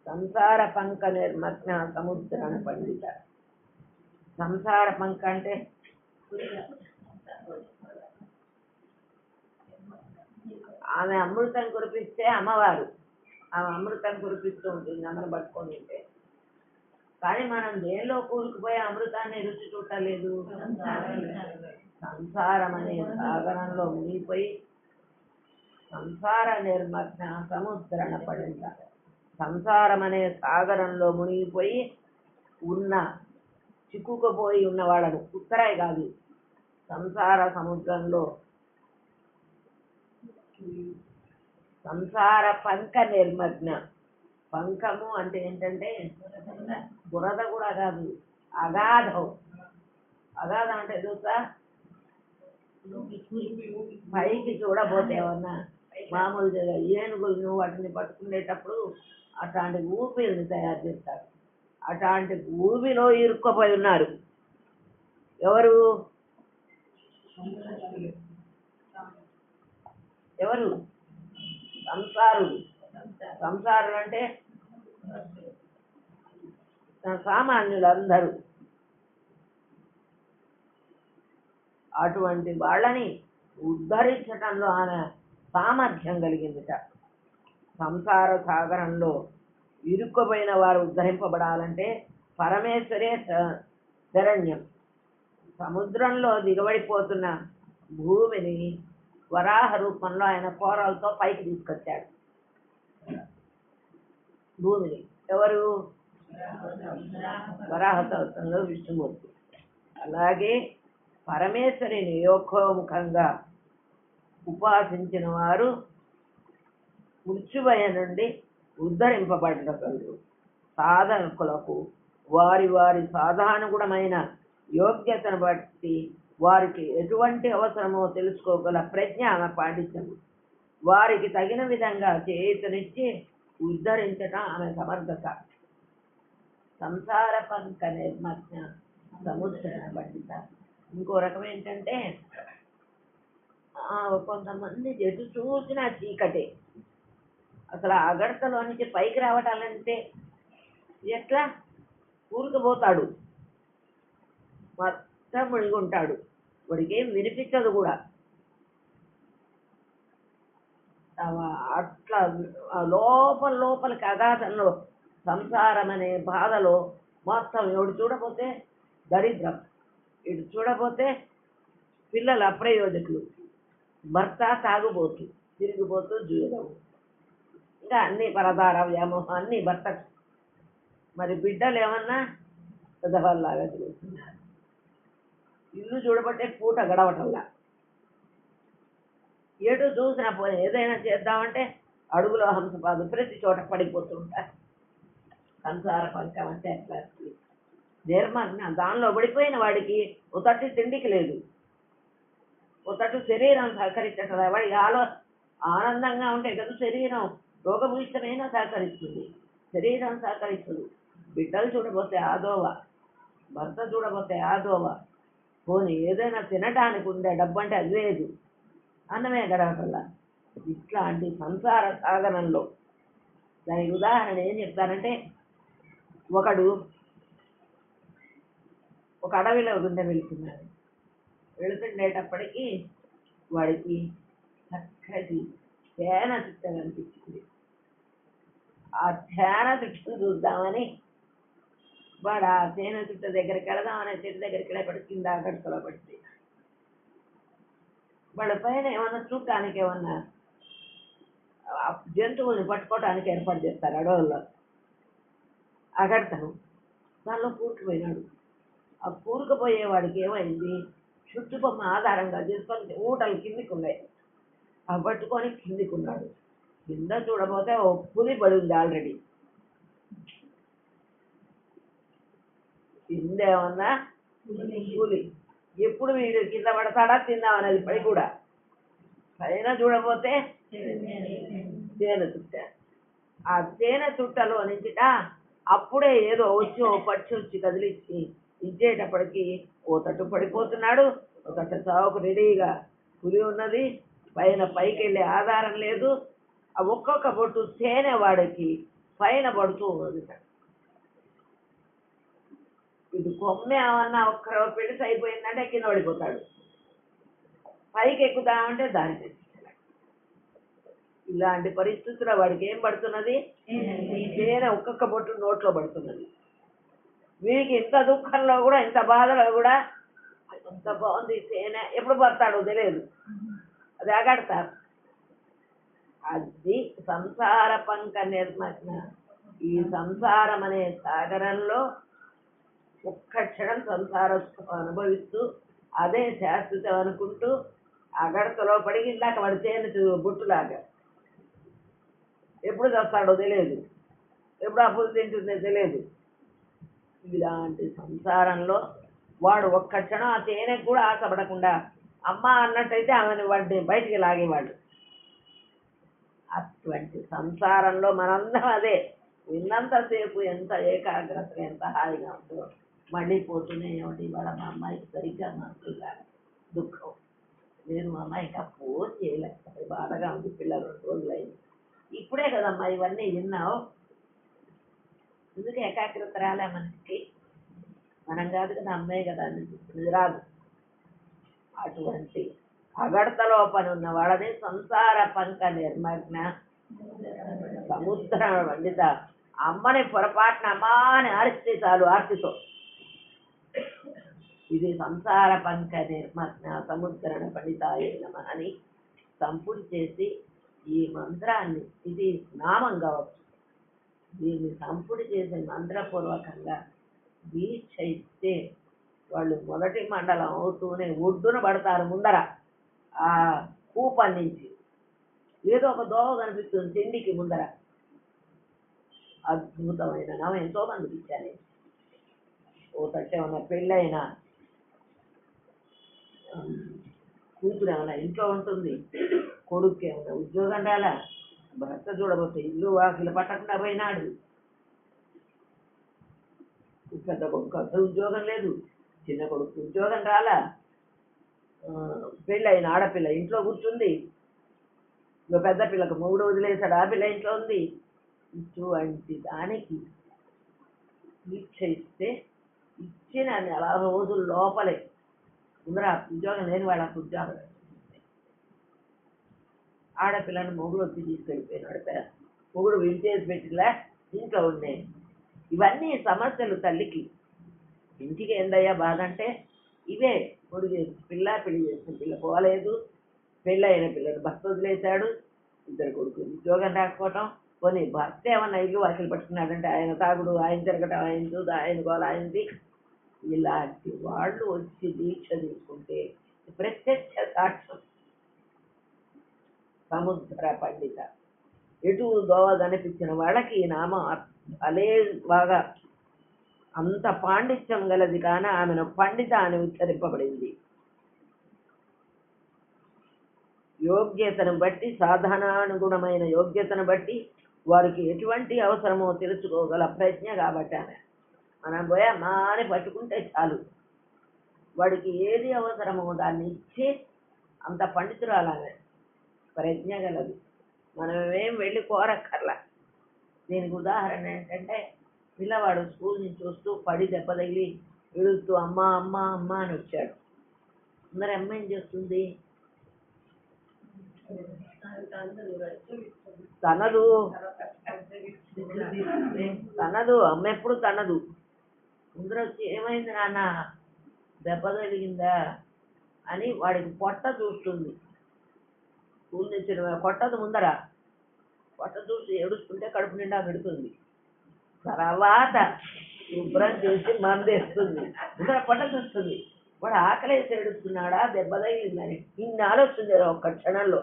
సంసార పంక నిర్మగ్న సముద్రణ పండిత. సంసార పంక అంటే ఆమె అమృతం కురిపిస్తే అమ్మవారు ఆమె అమృతం కురిపిస్తూ ఉంటుంది అమ్మను పట్టుకొని ఉంటే. కానీ మనం దేనిలో కూరుకుపోయి అమృతాన్ని రుచి చూడలేదు? సంసారం అనే సాగరంలో మునిగిపోయి సంసార నిర్మగ్న సముద్రణ పండిత. సంసారం అనే సాగరంలో మునిగిపోయి ఉన్న చిక్కుకుపోయి ఉన్న వాళ్ళను ఉత్తరాయి కాదు, సంసార సముద్రంలో సంసార పంక నిర్మగ్న. పంకము అంటే ఏంటంటే బురద కూడా కాదు, అగాధం. అగాధం అంటే చూసా, పైకి చూడబోతే ఏమన్నా మామూలుగా ఏనుగులను వాటిని పట్టుకునేటప్పుడు అట్లాంటి ఊపిరిని తయారు చేస్తారు. అట్లాంటి ఊబిలో ఇరుక్కుపోయి ఉన్నారు ఎవరు? ఎవరు? సంసారులు. సంసారులు అంటే సామాన్యులందరూ. అటువంటి వాళ్ళని ఉద్ధరించటంలో ఆమె సామర్థ్యం కలిగిందిట. సంసార సాగరంలో ఇరుక్కుపోయిన వారు ఉద్ధరింపబడాలంటే పరమేశ్వరే శరణ్యం. సముద్రంలో దిగబడిపోతున్న భూమిని వరాహ రూపంలో ఆయన కోరలతో పైకి తీసుకొచ్చాడు. భూమిని ఎవరు? వరాహ సంవత్సరంలో విష్ణుమూర్తి. అలాగే పరమేశ్వరిని యోగోముఖంగా ఉపాసించిన వారు మృత్యుభయం నుండి ఉద్ధరింపబడగలరు. సాధకులకు వారి వారి సాధానుగుణమైన యోగ్యతను బట్టి వారికి ఎటువంటి అవసరమో తెలుసుకోగల ప్రజ్ఞ ఆమె పాండిత్యము. వారికి తగిన విధంగా చేతునిచ్చి ఉద్ధరించటం ఆమె సమర్థత. సంసార పంక నిర్మగ్న సముద్రణ పండిత. ఇంకో రకం ఏంటంటే కొంతమంది ఎటు చూసినా చీకటే. అసలు ఆ అగడతలో నుంచి పైకి రావటాలంటే ఎట్లా కూరుకుపోతాడు, మొత్తం మునిగుంటాడు, వాడికి ఏం వినిపించదు కూడా. అట్లా లోపల లోపలికి అగాధంలో సంసారం అనే బాధలో మొత్తం ఎవడు చూడపోతే దరిద్రం, ఇటు చూడపోతే పిల్లలు అప్రయోజకులు, భర్త తాగుబోతు, తిరిగిపోతూ జూదము, ఇంకా అన్ని పరదార వ్యామోహం అన్ని భర్త. మరి బిడ్డలు ఏమన్నా పెద్దవాళ్ళలాగా తిరుగుతున్నారు. ఇల్లు చూడబట్టే పూట గడవటంలా, ఎటు చూసినా పోయి ఏదైనా చేద్దామంటే అడుగులో హంసపాదు ప్రతి చోట పడిపోతుంటారు. సంసార పంకం అంటే అట్లా నిర్మగ్న దానిలో పడిపోయిన వాడికి ఓ తట్టు తిండికి లేదు, ఓ తట్టు శరీరం సహకరించట్లేదు. వాడికి ఆనందంగా ఉంటే కదా శరీరం రోగభూయిష్టమైనా సహకరిస్తుంది, శరీరం సహకరిస్తుంది. బిడ్డలు చూడబోతే ఆదోవ, భర్త చూడబోతే ఆదోవ, పోనీ ఏదైనా తినటానికి ఉండే డబ్బు అంటే అది లేదు, అన్నమే గడవటల్లా. ఇట్లాంటి సంసార సాగరంలో దానికి ఉదాహరణ ఏం చెప్తారంటే, ఒకడు ఒక అడవిలో గుండె వెళ్తున్నాడు. వెళుతుండేటప్పటికీ వాడికి చక్కటి తేనె చుట్ట కనిపించింది. ఆ తేనె చుట్టూ చూద్దామని వాడు ఆ తేనె చుట్ట దగ్గరికి వెళదామనే చెట్టు దగ్గరికి వెళ్ళి కింద గడుపులో పడితే వాళ్ళ పైన ఏమన్నా చూడటానికి ఏమన్నా జంతువుల్ని పట్టుకోవటానికి ఏర్పాటు చేస్తారు అడవుల్లో. అగడతను దానిలో కూరుకుపోయినాడు. ఆ కూరుకుపోయేవాడికి ఏమైంది, చుట్టుపొమ్మ ఆధారంగా చేసుకొని ఊటలు కిందికి ఉన్నాయి, అవి పట్టుకొని కిందికి ఉన్నాడు. కింద చూడబోతే ఓ పులి పడి ఉంది ఆల్రెడీ. కిందేమన్నా పులి, ఎప్పుడు వీడు కింద పడతాడా తిందామనేది పడి కూడా. పైన చూడబోతే తేనె చుట్ట, ఆ తేనె చుట్టలో నుంచిట అప్పుడే ఏదో వచ్చి ఓ పక్షి వచ్చి కదిలిచ్చి ఇచ్చేటప్పటికి ఓ తట్టు పడిపోతున్నాడు, ఒక తట్టు చావుకు రెడీగా పులి ఉన్నది, పైన పైకి వెళ్ళే ఆధారం లేదు. ఆ ఒక్కొక్క బొట్టు తేనె వాడికి పైన పడుతూ ఉన్నది. ఇది కొమ్మ ఏమన్నా ఒక్క పెడిసి అయిపోయిందంటే కింద పడిపోతాడు, పైకి ఎక్కుతామంటే దారి తెచ్చుకుంటాడు. ఇలాంటి పరిస్థితుల్లో వాడికి ఏం పడుతున్నది, తేనె ఒక్కొక్క బొట్టు నోట్లో పడుతున్నది. వీడికి ఇంత దుఃఖంలో కూడా ఇంత బాధలో కూడా ఎంత బాగుంది తేనె, ఎప్పుడు పడతాడో తెలియదు, అది అగడతారు. అది సంసార పంక నిర్మగ్న. ఈ సంసారం అనే సాగరంలో ఒక్క క్షణం సంసార అనుభవిస్తూ అదే శాశ్వతం అనుకుంటూ అగడతలో పడి ఇందాక వాడి తేనె బుట్టులాగా ఎప్పుడు చస్తాడో తెలియదు, ఎప్పుడు అప్పులు తింటుందో తెలియదు. ఇలాంటి సంసారంలో వాడు ఒక్క క్షణం ఆ తేనెకు కూడా ఆశపడకుండా అమ్మ అన్నట్టయితే ఆమెను వాడిని బయటికి లాగేవాడు. అటువంటి సంసారంలో మనందరం అదే విన్నంతసేపు ఎంత ఏకాగ్రత ఎంత హాయిగా ఉందో మళ్ళీ పోతూనే ఏమిటి, వాళ్ళ మా అమ్మాయికి సరిగ్గా మనసుగా దుఃఖం, నేను మా అమ్మాయి ఇంకా ఫోన్ చేయలేకపోతే బాధగా ఉంది, పిల్లలు 2 రోజులైంది, ఇప్పుడే కదమ్మా ఇవన్నీ విన్నావు, ఎందుకు ఏకాగ్రత రాలే మనకి, మనం కాదు కదా అమ్మాయి కదా అని రాదు. అటువంటి అగడతలో పని ఉన్న వాళ్ళని సంసార పంక నిర్మగ్న సముద్ర వండిత. అమ్మని పొరపాటున అమ్మా అని ఆర్చితే చాలు, ఆర్తితో ఇది సంసార పంక నిర్మగ్న సముద్రణ పండితాయ నమః అని సంపుటి చేసి ఈ మంత్రాన్ని, ఇది నామం కావచ్చు, దీన్ని సంపుటి చేసే మంత్రపూర్వకంగా దీక్ష ఇస్తే వాళ్ళు మొదటి మండలం అవుతూనే ఒడ్డున పడతారు. ముందర ఆ కూపం నుంచి ఏదో ఒక దోవ కనిపిస్తుంది తిండికి ముందర. అద్భుతమైన నామం ఎంతో మందికి ఇచ్చాను. ఓ తట్టే ఉన్న పెళ్ళైనా కూతురు ఏమైనా ఇంట్లో ఉంటుంది, కొడుకు ఏమైనా ఉద్యోగం రాలా, భర్త చూడబోతే ఇల్లు వాకిలు పట్టకుండా పోయినాడు, పెద్ద కొడుకు ఉద్యోగం లేదు, చిన్న కొడుకు ఉద్యోగం రాలా, పెళ్ళైన ఆడపిల్ల ఇంట్లో కూర్చుంది, ఇంకో పెద్ద పిల్లకు మొగుడు వదిలేశాడు, ఆ పిల్ల ఇంట్లో ఉంది. ఇటువంటి దానికి దీక్ష ఇస్తే ఇచ్చిన నెల రోజుల లోపలే ముందర ఉద్యోగం లేని వాళ్ళకి ఉద్యోగం, ఆడపిల్లని మొగుడు వచ్చి తీసుకెళ్ళిపోయినాడు, మొగుడు విడిచేసి పెట్టిలా ఇంట్లో ఉన్నాయి. ఇవన్నీ సమస్యలు తల్లికి. ఇంటికి ఏందయ్యా బాధ అంటే ఇవే. పొడి చేసి పెళ్లి చేసిన పిల్ల పోలేదు, పెళ్ళైన పిల్లలు భర్త వదిలేశాడు, ఇద్దరు కొడుకు ఉద్యోగం రాకపోవటం, కొన్ని భర్త ఏమన్నా ఇల్లు వాకిలు పట్టుకున్నాడంటే ఆయన తాగుడు, ఆయన తిరగటం, ఆయన చూడు, ఆయన గోల ఆయనది. ఇలాంటి వాళ్ళు వచ్చి దీక్ష తీసుకుంటే ప్రత్యక్ష సాక్ష్యం సముద్ర పండిత. ఎటు దోవ కనిపించిన వాళ్ళకి ఈ నామం అలే బాగా అంత పాండిత్యం గలది, కానీ ఆమెను పండిత అని ఉచ్చరింపబడింది. యోగ్యతను బట్టి, సాధనానుగుణమైన యోగ్యతను బట్టి వారికి ఎటువంటి అవసరమో తెలుసుకోగల ప్రజ్ఞ కాబట్టి ఆమె. మనం పోయి అమ్మా అని పట్టుకుంటే చాలు, వాడికి ఏది అవసరమో దాన్ని ఇచ్చి అంత పండితురాలు ఆమె, ప్రజ్ఞ గలది. మనం ఏం వెళ్ళి కోరక్కర్లా. దీనికి ఉదాహరణ ఏంటంటే పిల్లవాడు స్కూల్ నుంచి వస్తూ పడి దెబ్బ తగిలి ఎడుస్తూ అమ్మ అమ్మ అమ్మ అని వచ్చాడు. అందరు అమ్మ ఏం చేస్తుంది? తనదు తనదు, అమ్మ ఎప్పుడు తనదు. ముందర వచ్చి ఏమైంది నాన్న, దెబ్బ తగిలిందా అని వాడికి పొట్ట చూస్తుంది. స్కూల్ నుంచి కొట్టదు, ముందర పొట్ట చూసి ఏడుస్తుంటే కడుపు నిండా పెడుతుంది. తర్వాత శుభ్రం చేసి మందేస్తుంది, ముందర పొట్ట చూస్తుంది. వాడు ఆకలేసి ఏడుస్తున్నాడా దెబ్బ తగిలిందని ఇన్ని ఆలోచన ఒక్క క్షణంలో.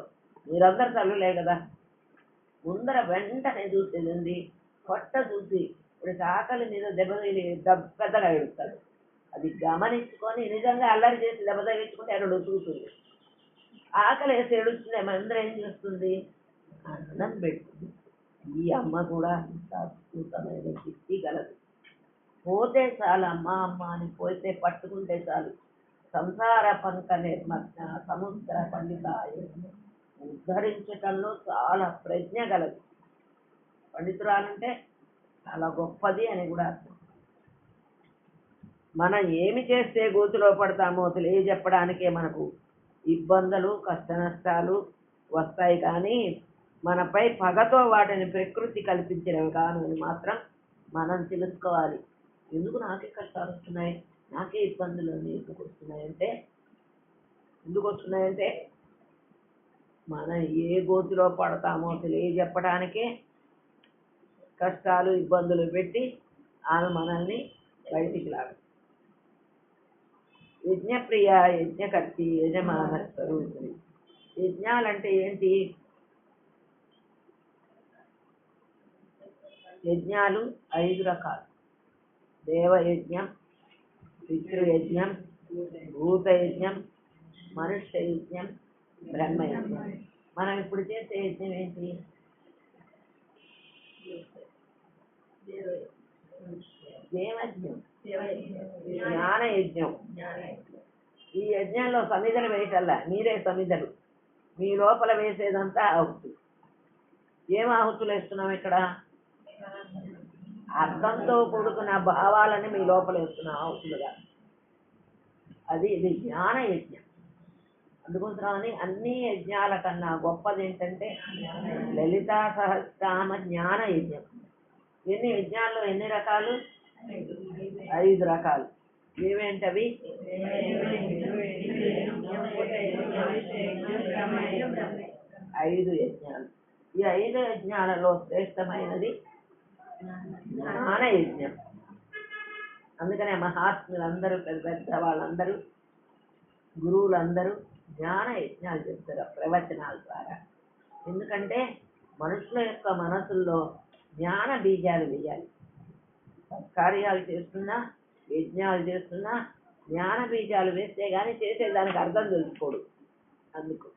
మీరందరూ తల్లులే కదా, ముందర వెంటనే చూసేది ఉంది పొట్ట చూసి. ఇప్పుడు ఆకలి మీద దెబ్బ తగిలి పెద్దగా ఏడుస్తాడు. అది గమనించుకొని నిజంగా అల్లరి చేసి దెబ్బ తగిలించుకుంటే ఎరడు చూస్తుంది. ఆకలి వేసి ఏడుస్తుంది, అందరూ ఏం చేస్తుంది? అన్నం పెడుతుంది. ఈ అమ్మ కూడా అద్భుతమైన శక్తి గలదు. పోతే చాలు అమ్మ అమ్మ అని పోతే పట్టుకుంటే చాలు. సంసార పంక నిర్మగ్న సముద్ర పండితాయ, ఉద్ధరించటంలో చాలా ప్రజ్ఞ గలదు. పండితురాలంటే చాలా గొప్పది అని కూడా అర్థం. మనం ఏమి చేస్తే గోతులో పడతామో తెలియజెప్పడానికే మనకు ఇబ్బందులు కష్ట నష్టాలు వస్తాయి, కానీ మనపై పగతో వాటిని ప్రకృతి కల్పించినవి కాను అని మాత్రం మనం తెలుసుకోవాలి. ఎందుకు నాకే కష్టాలు వస్తున్నాయి, నాకే ఇబ్బందులు ఎందుకు వస్తున్నాయంటే మనం ఏ గోతిలో పడతామో తెలియజెప్పడానికే కష్టాలు ఇబ్బందులు పెట్టి ఆమె మనల్ని బయటికి లాగ. యజ్ఞప్రియ యజ్ఞకర్తి యజమాన స్వరూపిణి. యజ్ఞాలంటే ఏంటి? యజ్ఞాలు 5 రకాలు. దేవయజ్ఞం, పితృయజ్ఞం, భూతయజ్ఞం, మనుష్య యజ్ఞం, బ్రహ్మయజ్ఞం. మనం ఇప్పుడు చేసే యజ్ఞం ఏంటి? దేవయజ్ఞం, జ్ఞానయజ్ఞం. ఈ యజ్ఞంలో సమిధలు వేయటల్లా, మీరే సమిధలు. మీ లోపల వేసేదంతా ఆహుతి. ఏం ఆహుతులు వేస్తున్నాం ఇక్కడ? అర్థంతో కూడుకున్న భావాలని మీ లోపల వేస్తున్నాం ఆహుతులుగా. ఇది జ్ఞాన యజ్ఞం. అందుకోసమని అన్ని యజ్ఞాల కన్నా గొప్పది ఏంటంటే లలితా సహస్రనామ జ్ఞాన యజ్ఞం. ఎన్ని యజ్ఞాల్లో ఎన్ని రకాలు? 5 రకాలు. ఏమేంటవి? 5 యజ్ఞాలు. ఈ 5 యజ్ఞాలలో శ్రేష్టమైనది జ్ఞాన యజ్ఞం. అందుకనే మహాత్ములందరూ, పెద్ద వాళ్ళందరూ, గురువులందరూ జ్ఞాన యజ్ఞాలు చేస్తారు ప్రవచనాల ద్వారా. ఎందుకంటే మనుషుల యొక్క మనసుల్లో జ్ఞాన బీజాలు వేయాలి. కార్యాలు చేస్తున్నా, యజ్ఞాలు చేస్తున్నా జ్ఞాన బీజాలు వేస్తే కానీ చేసేదానికి అర్థం తెలుసుకోడు. అందుకు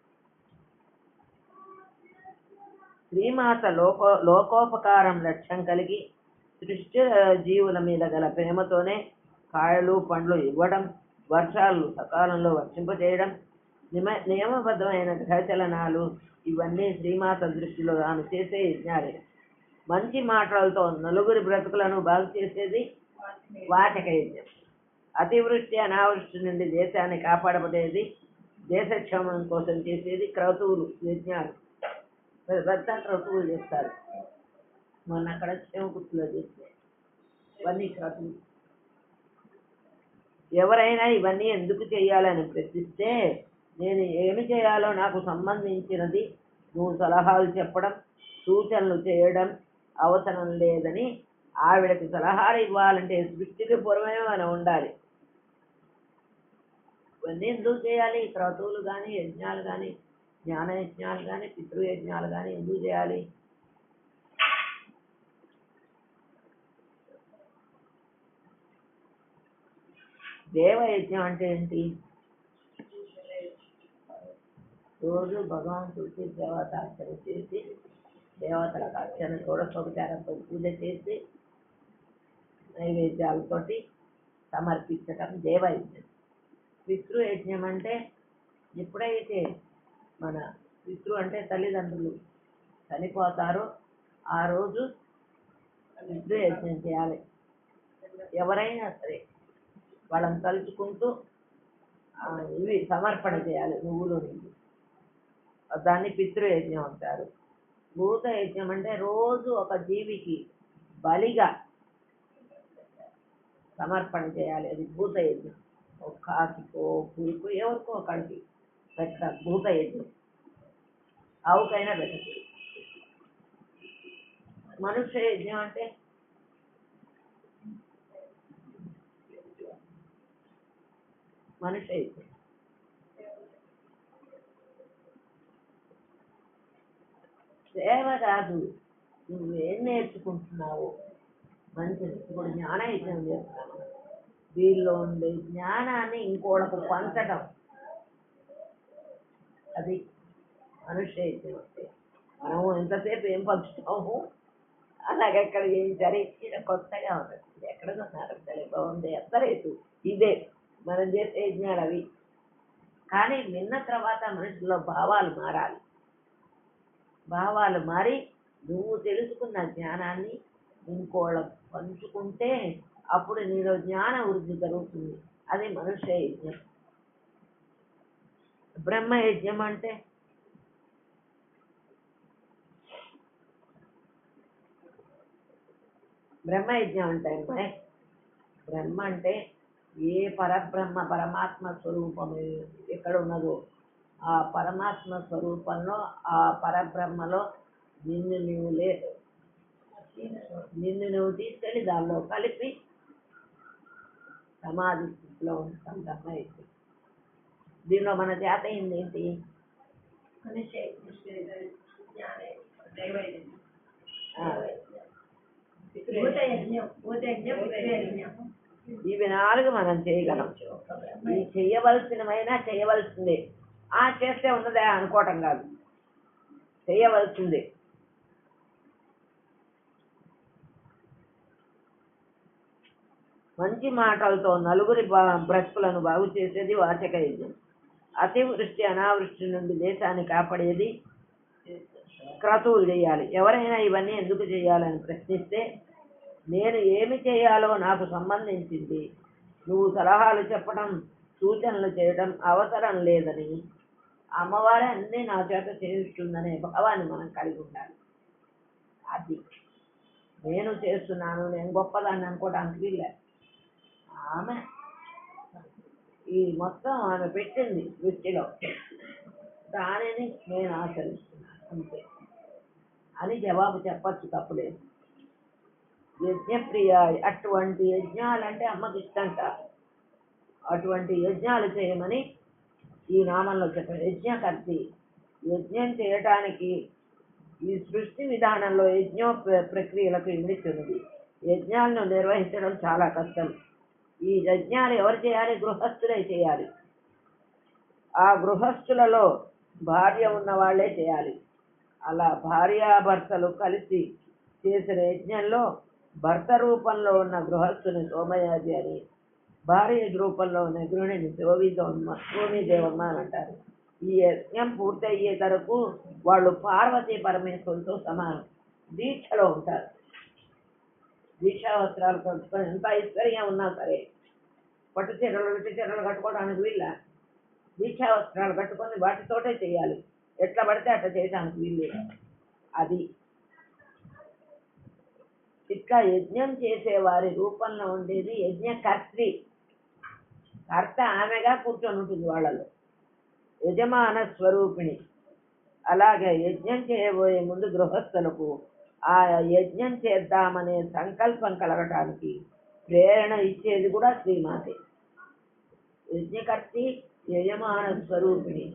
శ్రీమాత లోకోపకారం లక్ష్యం కలిగి సృష్టి జీవుల మీద గల ప్రేమతోనే కాయలు పండ్లు ఇవ్వడం, వర్షాలు సకాలంలో వర్షింపజేయడం, నియమబద్ధమైన గ్రహచలనాలు ఇవన్నీ శ్రీమాత దృష్టిలో ఆమె చేసే యజ్ఞాలే. మంచి మాటలతో నలుగురి బ్రతుకులను బాగు చేసేది వాచక యజ్ఞం. అతివృష్టి అనావృష్టి నుండి దేశాన్ని కాపాడబడేది, దేశక్షేమం కోసం చేసేది క్రతువులు యజ్ఞాలు. పెద్ద క్రతువులు చేస్తారు. మొన్న అక్కడ క్షేమకుర్తిలో చేస్తే ఇవన్నీ క్రతువులు. ఎవరైనా ఇవన్నీ ఎందుకు చేయాలని ప్రశ్నిస్తే, నేను ఏమి చేయాలో నాకు సంబంధించినది నువ్వు సలహాలు చెప్పడం, సూచనలు చేయడం అవసరం లేదని ఆవిడకి సలహాలు ఇవ్వాలంటే సృష్టికి పూర్వమే మనం ఉండాలి. ఇవన్నీ ఎందుకు చేయాలి? క్రతువులు కానీ, యజ్ఞాలు కానీ, జ్ఞాన యజ్ఞాలు కానీ, పితృయజ్ఞాలు కానీ ఎందుకు చేయాలి? దేవయజ్ఞం అంటే ఏంటి? రోజు భగవంతుడికి దేవతార్చన చేసి, దేవతలకు అర్చన షోడశోపచారంతో పూజ చేసి నైవేద్యాలతోటి సమర్పించటం దేవయజ్ఞం. పితృయజ్ఞం అంటే ఎప్పుడైతే మన పితృ అంటే తల్లిదండ్రులు చనిపోతారో ఆ రోజు పితృయజ్ఞం చేయాలి. ఎవరైనా సరే వాళ్ళని తలుచుకుంటూ ఇవి సమర్పణ చేయాలి, నువ్వులు నీళ్ళు. దాన్ని పితృయజ్ఞం అంటారు. భూత యజ్ఞం అంటే రోజు ఒక జీవికి బలిగా సమర్పణ చేయాలి, అది భూత యజ్ఞం. ఒక కాకికో పురుకో ఎవరికో ఒకడికి పెట్టడం భూత యజ్ఞం. ఆవుకైనా పెట్టచ్చు. మనుష్య యజ్ఞం అంటే మనుష్య యజ్ఞం సేవ కాదు. నువ్వేం నేర్చుకుంటున్నావు? మంచిది. ఇప్పుడు జ్ఞాన యజ్ఞం చేస్తున్నావు, వీళ్ళలో ఉండే జ్ఞానాన్ని ఇంకోళ్ళకు పంచడం, అది మనుష్య యజ్ఞం. అంటే మనము ఎంతసేపు ఏం పంచుతాము, అలాగే ఎక్కడ ఏం జరిగి కొత్తగా ఉన్నది. ఇది ఎక్కడ కొన్నారు? బాగుంది ఎత్తలేదు. ఇదే మనం చేసే యజ్ఞాలు అవి. కానీ విన్న తర్వాత మనుషుల్లో భావాలు మారాలి. భావాలు మారి నువ్వు తెలుసుకున్న జ్ఞానాన్ని ఇంకోళ్ళకు పంచుకుంటే అప్పుడు నీలో జ్ఞాన వృద్ధి జరుగుతుంది. అది మనుష్య యజ్ఞం. బ్రహ్మ యజ్ఞం అంటే బ్రహ్మయజ్ఞం అంటే బ్రహ్మ అంటే ఏ పరబ్రహ్మ పరమాత్మ స్వరూపం ఎక్కడ ఉన్నదో ఆ పరమాత్మ స్వరూపంలో, ఆ పరబ్రహ్మలో నిన్ను నువ్వు తీసుకెళ్ళి దానిలో కలిపి సమాధి స్థితిలో ఉంటాం. బ్రహ్మయజ్ఞం. దీనిలో మన చేత ఏంటి? ఇవి 4 మనం చేయగలం. ఈ చేయవలసినమైనా చేయవలసిందే. చేస్తే ఉన్నదే అనుకోవటం కాదు, చేయవలసిందే. మంచి మాటలతో నలుగురి బ్రతుకులను బాగు చేసేది వాచక యజ్ఞం. అతివృష్టి అనావృష్టి నుండి దేశాన్ని కాపాడేది క్రతువులు చేయాలి. ఎవరైనా ఇవన్నీ ఎందుకు చేయాలని ప్రశ్నిస్తే, నేను ఏమి చేయాలో నాకు సంబంధించింది నువ్వు సలహాలు చెప్పడం, సూచనలు చేయడం అవసరం లేదని అమ్మవారే అన్నీ నా చేత చేస్తుందనే భావాన్ని మనం కలిగి ఉండాలి. అది నేను చేస్తున్నాను, నేను గొప్పదాన్ని అనుకోవడానికి వీళ్ళే. ఆమె ఈ మొత్తం ఆమె పెట్టింది దృష్టిలో, దానిని నేను ఆచరిస్తున్నాను అంతే అని జవాబు చెప్పచ్చు, తప్పులేదు. యజ్ఞప్రియ. అటువంటి యజ్ఞాలంటే అమ్మకి ఇష్టంట. అటువంటి యజ్ఞాలు చేయమని ఈ నామంలో చెప్పారు. యజ్ఞకర్తి. యజ్ఞం చేయటానికి ఈ సృష్టి విధానంలో యజ్ఞ ప్రక్రియలకు ఇమిడిచున్నది. యజ్ఞాలను నిర్వహించడం చాలా కష్టం. ఈ యజ్ఞాలు ఎవరు చేయాలి? గృహస్థులే చేయాలి. ఆ గృహస్థులలో భార్య ఉన్న వాళ్ళే చేయాలి. అలా భార్యాభర్తలు కలిసి చేసిన యజ్ఞంలో భర్త రూపంలో ఉన్న గృహస్థుని సోమయాజి అని, భార్య రూపంలో ఉన్న గృహిణిని సోమిదేవమ్మ అని అంటారు. ఈ యజ్ఞం పూర్తయ్యే వరకు వాళ్ళు పార్వతీ పరమేశ్వరులతో సమానం, దీక్షలో ఉంటారు. దీక్షా వస్త్రాలు కట్టుకొని ఎంత ఐశ్వర్యం ఉన్నా సరే పట్టు చీరలు ఇటు చీరలు కట్టుకోవడానికి వీళ్ళ దీక్షా వస్త్రాలు కట్టుకొని వాటితోటే చేయాలి, ఎట్లా పడితే అట్లా చేయడానికి వీళ్ళు. అది ఇట్లా యజ్ఞం చేసే వారి రూపంలో ఉండేది యజ్ఞకర్త్రి. కర్త ఆమెగా కూర్చొని ఉంటుంది వాళ్ళలో, యజమాన స్వరూపిణి. అలాగే యజ్ఞం చేయబోయే ముందు గృహస్థులకు ఆ యజ్ఞం చేద్దామనే సంకల్పం కలగటానికి ప్రేరణ ఇచ్చేది కూడా శ్రీమాతే. యజ్ఞకర్తి యజమాన స్వరూపిణి.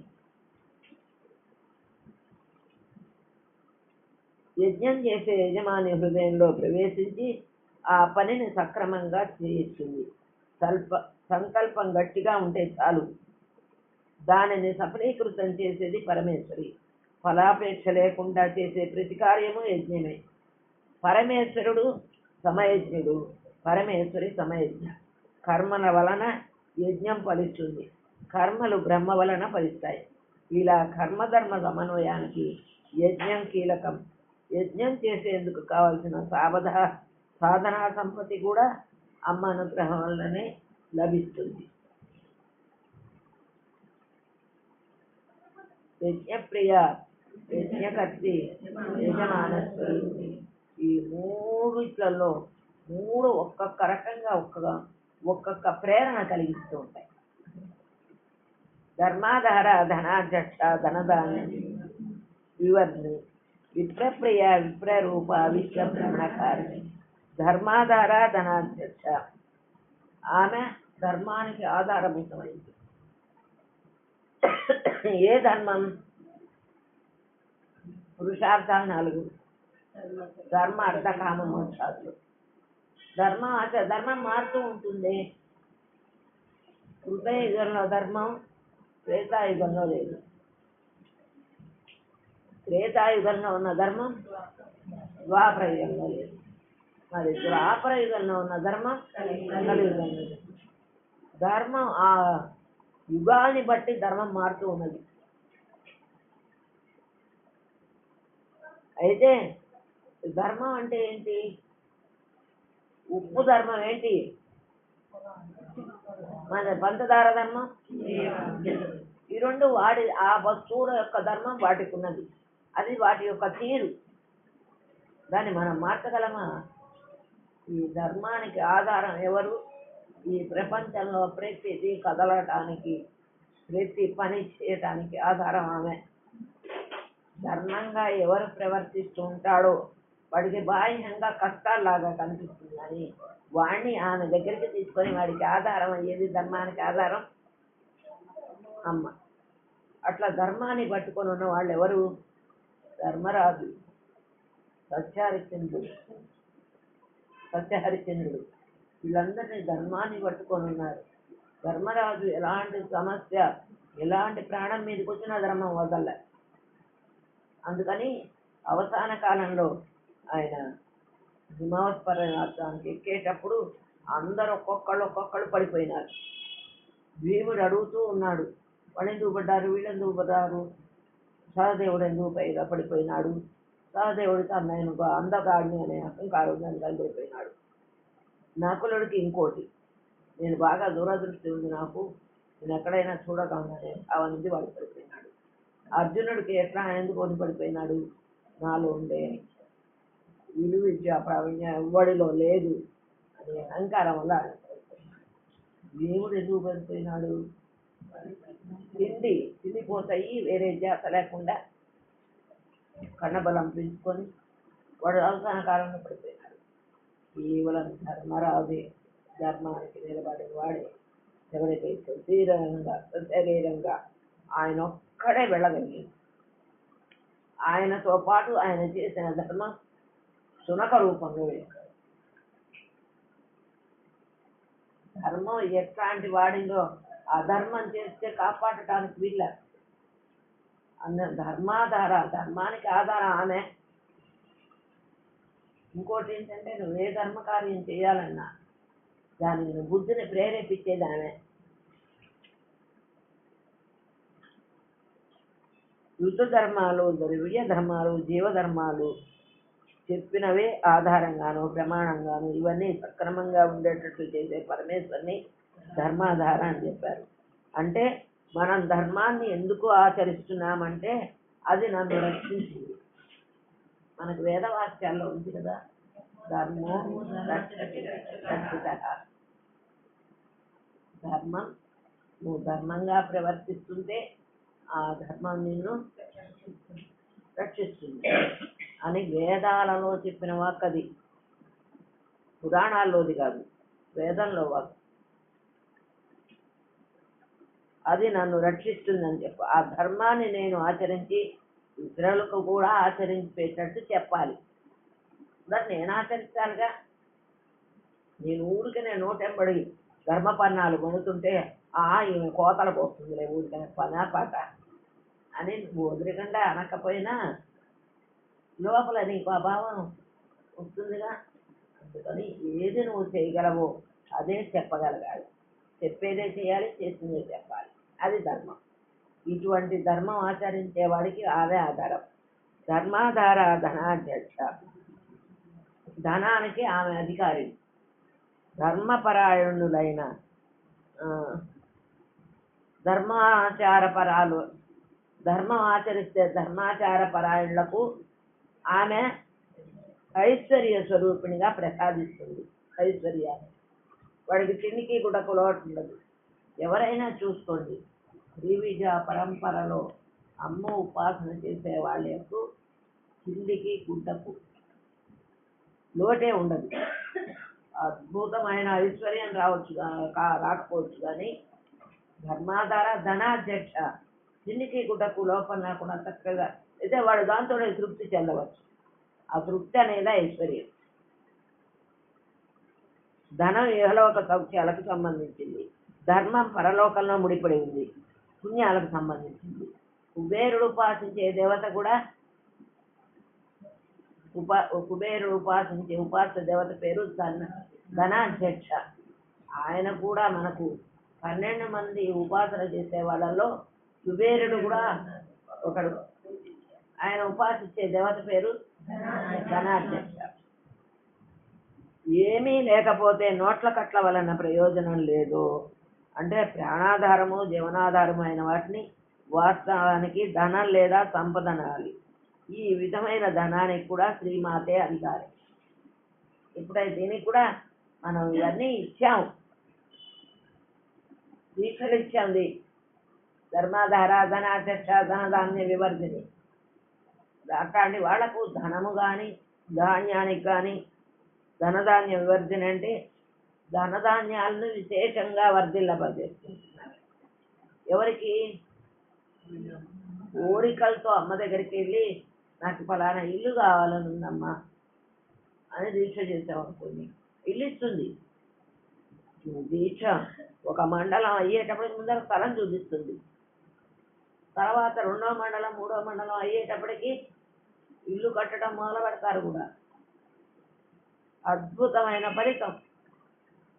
యజ్ఞం చేసే యజమాని హృదయంలో ప్రవేశించి ఆ పనిని సక్రమంగా చేయిస్తుంది. సంకల్పం గట్టిగా ఉంటే చాలు, దానిని సఫలీకృతం చేసేది పరమేశ్వరి. ఫలాపేక్ష లేకుండా చేసే ప్రతి కార్యము యజ్ఞమే. పరమేశ్వరుడు సమయజ్ఞుడు, పరమేశ్వరి సమయజ్ఞ. కర్మల వలన యజ్ఞం ఫలిస్తుంది, కర్మలు బ్రహ్మ వలన ఫలిస్తాయి. ఇలా కర్మధర్మ సమన్వయానికి యజ్ఞం కీలకం. యజ్ఞం చేసేందుకు కావలసిన సాధనా సంపత్తి కూడా అమ్మ అనుగ్రహం వల్లనే లభిస్తుంది. యజ్ఞప్రియ, యజ్ఞకర్తి, యజమాన స్వరూపిణి. ఈ మూడిట్లలో మూడు ఒక్కొక్క రకంగా ఒక్కొక్క ప్రేరణ కలిగిస్తూ ఉంటాయి. ధర్మాధార ధనాధ్యక్ష ధనధాన్య వివర్ణి, విప్రప్రియ విప్రరూప విశ్వభ్రమణకారిణి. ధర్మాధార ధనాధ్యక్ష, ఆమె ధర్మానికి ఆధారభూతమైంది. ఏ ధర్మం? పురుషార్థాలు 4: ధర్మ అర్థ కామ మోక్షాలు. ధర్మం మారుతూ ఉంటుంది. కృతయుగంలో ధర్మం త్రేతాయుగంలో లేదు. త్రేతాయుగంలో ఉన్న ధర్మం ద్వాపర యుగంలో లేదు. మరి ద్వాపర యుగంలో ఉన్న ధర్మం కలియుగంలో లేదు. ధర్మం ఆ యుగాన్ని బట్టి ధర్మం మారుతూ ఉన్నది. అయితే ధర్మం అంటే ఏంటి? ఉప్పు ధర్మం ఏంటి? మన పంచదార ధర్మం. ఈ రెండు వాడి ఆ వస్తువుల యొక్క ధర్మం వాటికి ఉన్నది, అది వాటి యొక్క తీరు. దాన్ని మనం మార్చగలమా? ఈ ధర్మానికి ఆధారం ఎవరు? ఈ ప్రపంచంలో ప్రతిదీ కదలటానికి, ప్రతి పని చేయటానికి ఆధారం ఆమె. ధర్మంగా ఎవరు ప్రవర్తిస్తూ ఉంటాడో వాడికి బాహ్యంగా కష్టాల్లాగా కనిపిస్తుంది, అని వాడిని ఆమె దగ్గరికి తీసుకొని వాడికి ఆధారం అయ్యేది, ధర్మానికి ఆధారం అమ్మ. అట్లా ధర్మాన్ని పట్టుకొని ఉన్న వాళ్ళు ఎవరు? ధర్మరాజు, సత్యహరిచంద్రుడు, వీళ్ళందరినీ ధర్మాన్ని పట్టుకొని ఉన్నారు. ధర్మరాజు ఎలాంటి సమస్య, ఎలాంటి ప్రాణం మీదకి వచ్చినా ధర్మం వదల. అందుకని అవసాన కాలంలో ఆయన హిమవత్పర్వతానికి ఎక్కేటప్పుడు అందరూ ఒక్కొక్కళ్ళు పడిపోయినారు. భీముడు అడుగుతూ ఉన్నాడు, వాళ్ళు ఎందుకు పడ్డారు, వీళ్ళు ఎందుకు పడ్డారు, సహదేవుడు ఎందుకు పైగా పడిపోయినాడు, సహదేవుడికి అన్నయ్య అందగాడిని అనే అహంకారం పడిపోయినాడు. నకులుడికి ఇంకోటి, నేను బాగా దూరదృష్టి ఉంది, నేను ఎక్కడైనా చూడగలననే అవన్నీ వాడు పడిపోయినాడు. అర్జునుడికి ఎట్లా ఎందుకు పడిపోయినాడు, నాలో ఉండే విలువ ప్రావీణ్యం ఎవ్వడిలో లేదు అనే అహంకారం వల్ల భీముడు ఎందుకు పడిపోయినాడు? తిండిపోతాయి, వేరే జాత లేకుండా కన్నబలం పెంచుకొని వాడు అవసాన కాలంలో పడిపోయినాడు. కేవలం ధర్మరాజే ధర్మానికి నిలబడి వాడే ఎవరికైతే శరీరంగా ఆయన ఒక్కడే వెళ్ళగలిగింది. ఆయనతో పాటు ఆయన చేసిన ధర్మం శునక రూపంలో వెళ్ళాడు. ధర్మం ఎట్లాంటి వాడిందో ఆ ధర్మం చేస్తే కాపాడటానికి వీళ్ళారు. ధర్మాధార, ధర్మానికి ఆధారం ఆమె. ఇంకోటి ఏంటంటే, నువ్వు ఏ ధర్మకార్యం చేయాలన్నా దానికి బుద్ధిని ప్రేరేపించేది ఆమె. ఋతు ధర్మాలు, ద్రవ్య ధర్మాలు, జీవధర్మాలు చెప్పినవే ఆధారంగాను ప్రమాణంగాను ఇవన్నీ సక్రమంగా ఉండేటట్లు చేసే పరమేశ్వరుని ధర్మాధార అని చెప్పారు. అంటే మనం ధర్మాన్ని ఎందుకు ఆచరిస్తున్నామంటే అది నన్ను రక్షించింది. మనకు వేదవాక్యాల్లో ఉంది కదా, ధర్మో రక్షిత. ధర్మం, నువ్వు ధర్మంగా ప్రవర్తిస్తుంటే ఆ ధర్మం నిన్ను రక్షిస్తుంది అని వేదాలలో చెప్పిన వాక్ అది. పురాణాల్లోది కాదు, వేదంలో వాక్. అది నన్ను రక్షిస్తుందని చెప్పు. ఆ ధర్మాన్ని నేను ఆచరించి ఇతరులకు కూడా ఆచరించేటట్టు చెప్పాలి. మరి నేను ఆచరించాలిగా. నేను ఊరికనే నోటెంబడి ధర్మపన్నాలు కొనుతుంటే ఈమె కోతలకు వస్తుందిలే ఊరికనే పనా పాట అని నువ్వు వదిలికుండా అనకపోయినా లోపల నీకు ఆ భావం వస్తుందిగా. అందుకని ఏది నువ్వు చేయగలవో అదే చెప్పగలగాలి. చెప్పేదే చేయాలి, చేసిందే చెప్పాలి. అది ధర్మం. ఇటువంటి ధర్మం ఆచరించే వాడికి అదే ఆధారం. ధర్మాధార ధనాధ్యక్ష. ధనానికి ఆమె అధికారి. ధర్మపరాయణులైన ధర్మాచారపరాలు, ధర్మం ఆచరిస్తే ధర్మాచార పరాయణులకు ఆమె ఐశ్వర్య స్వరూపిణిగా ప్రసాదిస్తుంది. ఐశ్వర్యాన్ని వాడికి తిండికి గుడ్డకు లోటు ఉండదు. ఎవరైనా చూసుకోండి, శ్రీవిజ పరంపరలో అమ్మ ఉపాసన చేసే వాళ్ళకు తిండికి గుడ్డకు లోటే ఉండదు. అద్భుతమైన ఐశ్వర్యం రాకపోవచ్చు కానీ ధర్మాధార ధనాధ్యక్ష తిండికి గుడ్డకు లోపం లేకుండా చక్కగా అయితే వాడు దాంతో తృప్తి చెందవచ్చు. ఆ తృప్తి అనేది ఐశ్వర్యం. ధనం ఇహలోక సౌఖ్యాలకు సంబంధించింది, ధర్మం పరలోకంలో ముడిపడి ఉంది, పుణ్యాలకు సంబంధించింది. కుబేరుడు ఉపాసించే దేవత కూడా కుబేరుడు ఉపాసించే ఉపాస దేవత పేరు ధనాధ్యక్ష. ఆయన కూడా మనకు 12 మంది ఉపాసన చేసే వాళ్ళలో కుబేరుడు కూడా ఒకడు. ఆయన ఉపాసించే దేవత పేరు ధనాధ్యక్ష. ఏమీ లేకపోతే నోట్ల కట్ల వలన ప్రయోజనం లేదు. అంటే ప్రాణాధారము జీవనాధారము అయిన వాటిని వాస్తవానికి ధనం లేదా సంపద అనాలి. ఈ విధమైన ధనానికి కూడా శ్రీమాతే అధికారి. ఇప్పుడైతే దీనికి కూడా మనం ఇవన్నీ ఇచ్చాము, దీక్షలు ఇచ్చాంది. ధర్మాధార ధనాధ్యక్ష ధనధాన్య వివర్ధిని. అట్లాంటి వాళ్లకు ధనము కానీ ధాన్యానికి కానీ ధనధాన్య వివర్ధన అంటే ధనధాన్యాలను విశేషంగా వర్ధిల్లపజేస్తున్నారు. ఎవరికి? కోరికలతో అమ్మ దగ్గరికి వెళ్ళి నాకు ఫలానా ఇల్లు కావాలని ఉందమ్మా అని దీక్ష చేసామనుకోండి, ఇల్లు ఇస్తుంది. దీక్ష ఒక మండలం అయ్యేటప్పటికి ముందర స్థలం చూపిస్తుంది. తర్వాత 2వ మండలం 3వ మండలం అయ్యేటప్పటికి ఇల్లు కట్టడం మొదలు పెడతారు కూడా. అద్భుతమైన ఫలితం.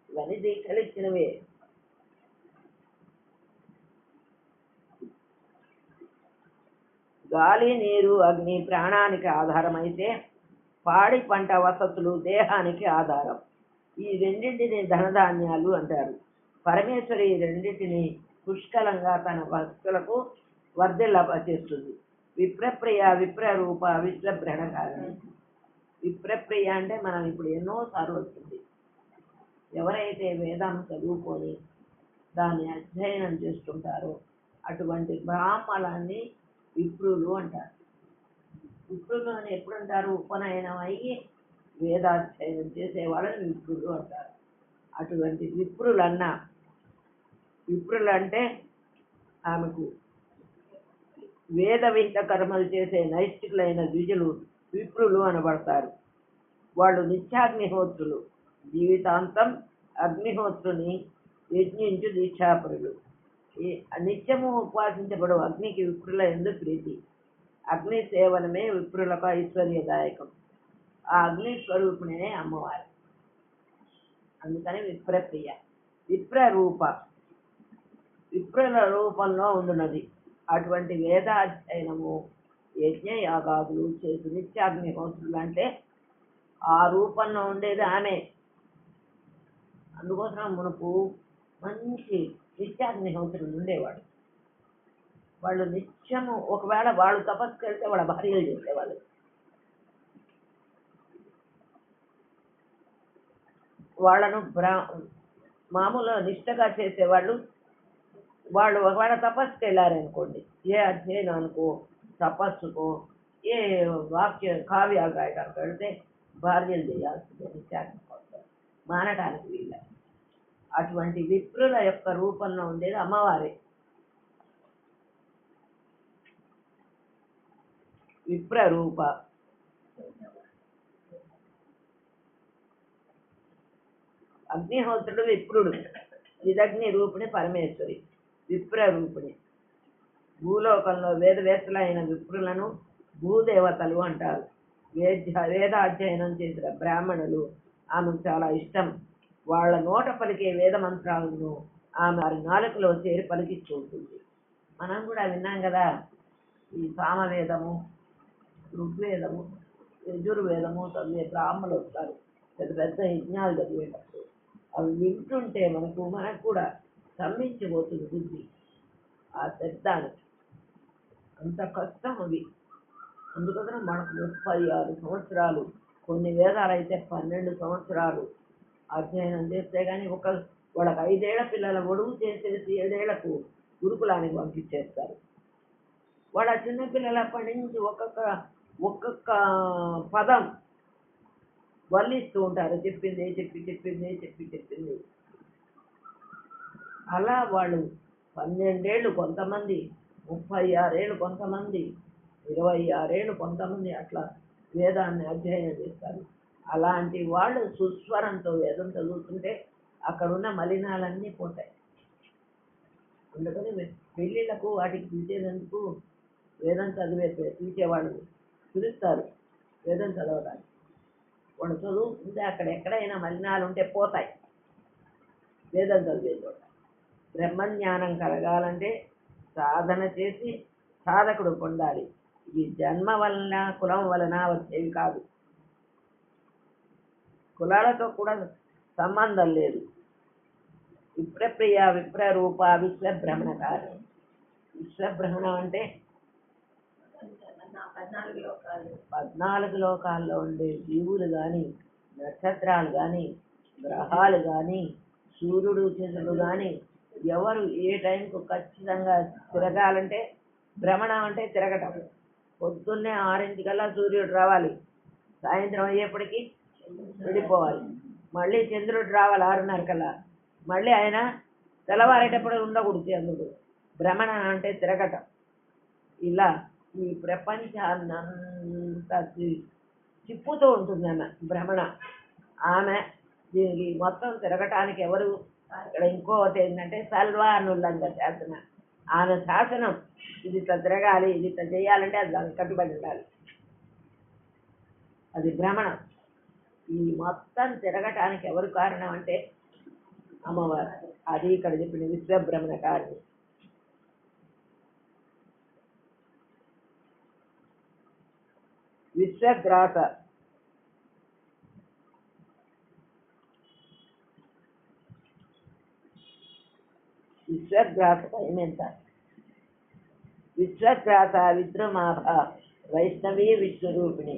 ఇవన్నీ దీక్షలు ఇచ్చినవే. గాలి నీరు అగ్ని ప్రాణానికి ఆధారమైతే పాడి పంట వసతులు దేహానికి ఆధారం. ఈ రెండింటిని ధనధాన్యాలు అంటారు. పరమేశ్వరి ఈ రెండింటిని పుష్కలంగా తన భక్తులకు వర్ధిల్లచేస్తుంది. విప్రప్రియ విప్రరూప విశ్వభ్రణకారిణి. విప్రప్రియ అంటే మనం ఇప్పుడు ఎన్నోసార్లు వచ్చింది. ఎవరైతే వేదాన్ని చదువుకొని దాన్ని అధ్యయనం చేస్తుంటారో అటువంటి బ్రాహ్మణాన్ని విప్రులు అంటారు. విప్రులు అని ఎప్పుడు అంటారు? ఉపనయనం అయ్యి వేదాధ్యయనం చేసే వాళ్ళని విప్రులు అంటారు. అటువంటి విప్రులన్నా, విప్రులు అంటే ఆమెకు వేద విహిత కర్మలు చేసే నైష్ఠికులైన ద్విజులు విప్రులు అనబడతారు. వాళ్ళు నిత్యాగ్నిహోత్రులు. జీవితాంతం అగ్నిహోత్రుని యజ్ఞించు దీక్షాపరులు. ఈ నిత్యము ఉపాసించబడు అగ్నికి విప్రుల ఎందు ప్రీతి. అగ్ని సేవనమే విప్రులకు ఐశ్వర్యదాయకం. ఆ అగ్ని స్వరూపిణే అమ్మవారు. అందుకని విప్రప్రియ. విప్రరూప విప్రుల రూపంలో ఉండున్నది. అటువంటి వేదాధ్యయనము యజ్ఞయాగాదులు చేసి నిత్యాగ్నిహోత్రులు అంటే ఆ రూపంలో ఉండేది ఆమె. అందుకోసం మనకు మంచి నిత్యాగ్నిహోత్రులు ఉండేవాడు. వాళ్ళు నిత్యము ఒకవేళ వాళ్ళు తపస్సుకి వెళ్తే వాళ్ళ భార్యలు చేసేవాళ్ళు. వాళ్ళను మామూలు నిష్టగా చేసేవాళ్ళు. వాళ్ళు ఒకవేళ తపస్సుకి వెళ్ళారనుకోండి, ఏ అధ్యయనానికో తపస్సుకో ఏ కావ్యాలు రాయడానికి వెళ్తే భార్యలు చేయాల్సిందే నిత్యాగ్ని కోసం, మానటానికి వీళ్ళ. అటువంటి విప్రుల యొక్క రూపంలో ఉండేది అమ్మవారే. విప్ర రూప. అగ్నిహోత్రుడు విప్రుడు, విదగ్ని రూపిణి పరమేశ్వరి, విప్ర రూపిణి. భూలోకంలో వేదవేత్తలైన విప్రులను భూదేవతలు అంటారు. వేదాధ్యయనం చేసిన బ్రాహ్మణులు ఆమెకు చాలా ఇష్టం. వాళ్ళ నోట పలికే వేద మంత్రాలను ఆమె వారి నాలుకలో చేరి పలికించుకుంటుంది. మనం కూడా విన్నాం కదా, ఈ సామవేదము, ఋగ్వేదము, యజుర్వేదము చదివే బ్రాహ్మణులు వస్తారు పెద్ద పెద్ద యజ్ఞాలు చదివేటప్పుడు. అవి వింటుంటే మనకు కూడా స్తంభించిపోతుంది బుద్ధి. ఆ శబ్దానికి అంత కష్టం అవి. అందుకని మనకు 36 సంవత్సరాలు, కొన్ని వేదాలు అయితే 12 సంవత్సరాలు అధ్యయనం చేస్తే కానీ వాళ్ళకి 5 ఏళ్ల పిల్లల ఒడుగు చేసేసి 7 ఏళ్లకు గురుకులానికి పంపించేస్తారు. వాళ్ళ చిన్నపిల్లలప్పటి నుంచి ఒక్కొక్క పదం వల్లిస్తూ ఉంటారు. చెప్పింది చెప్పింది. అలా వాళ్ళు 12 ఏళ్ళు కొంతమంది, 36 ఏళ్ళు కొంతమంది, 26 ఏళ్ళు కొంతమంది అట్లా వేదాన్ని అధ్యయనం చేస్తారు. అలాంటి వాళ్ళు సుస్వరంతో వేదం చదువుతుంటే అక్కడున్న మలినాలన్నీ పోతాయి. అందుకని పెళ్ళిళ్ళకు వాటికి పిలిచేందుకు వేదం పిలిచేవాళ్ళు పిలుస్తారు వేదం చదవడానికి. వాళ్ళు చదువుతుంటే అక్కడ ఎక్కడైనా మలినాలు ఉంటే పోతాయి వేదం చదివే చోట. బ్రహ్మజ్ఞానం కలగాలంటే సాధన చేసి సాధకుడు పొందాలి. ఇది జన్మ వలన కులం వలన వచ్చేవి కాదు. కులాలతో కూడా సంబంధం లేదు. విప్రప్రియ, విప్రరూప, విశ్వబ్రహ్మణకారి. విశ్వబ్రహ్మణం అంటే 14 లోకాల్లో ఉండే జీవులు కానీ, నక్షత్రాలు కానీ, గ్రహాలు కానీ, సూర్యుడు చంద్రుడు కానీ ఎవరు ఏ టైంకు ఖచ్చితంగా తిరగాలంటే, భ్రమణం అంటే తిరగటం. పొద్దున్నే 6 సూర్యుడు రావాలి, సాయంత్రం అయ్యేప్పటికీ వెళ్ళిపోవాలి. మళ్ళీ చంద్రుడు రావాలి 6:30 మళ్ళీ ఆయన తెల్లవారేటప్పుడు ఉండకూడదు చంద్రుడు. భ్రమణం అంటే తిరగటం. ఇలా ఈ ప్రపంచాన్నంతా తిప్పుతూ ఉంటుంది ఆమె భ్రమణ. ఆమె దీనికి మొత్తం తిరగటానికి ఎవరు ఇక్కడ ఇంకోటి ఏంటంటే సల్వానుల్లంగా శాసన. ఆమె శాసనం ఇది తిరగాలి, ఇది చేయాలంటే అది దానికి కట్టుబడి ఉండాలి. అది భ్రమణం. ఈ మొత్తం తిరగటానికి ఎవరు కారణం అంటే అమ్మవారు. అది ఇక్కడ చెప్పిన విశ్వబ్రహ్మణకారిణి. విశ్వగ్రాస. విశ్వగ్రాస ఎంత? విశ్వగ్రాస విద్రుమాభ వైష్ణవి విశ్వరూపిణి.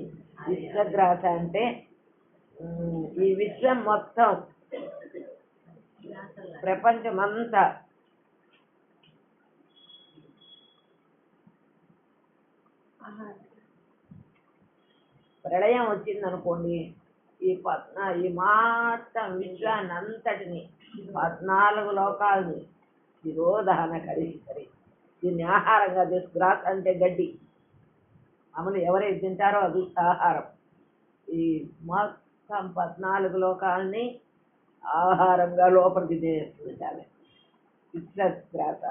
విశ్వగ్రాస అంటే ఈ విశ్వం మొత్తం ప్రపంచమంతా ప్రళయం వచ్చిందనుకోండి, ఈ మొత్తం విశ్వాన్ని అంతటిని 14 లోకాలని శిరోదహన కరిగిసరి దీన్ని ఆహారంగా చేసి. గ్రాస్ అంటే గడ్డి, అమలు ఎవరైతే తింటారో అది ఆహారం. ఈ మొత్తం 14 లోకాలని ఆహారంగా లోపలికి తినేస్తుంటారు. విశ్వగ్రాస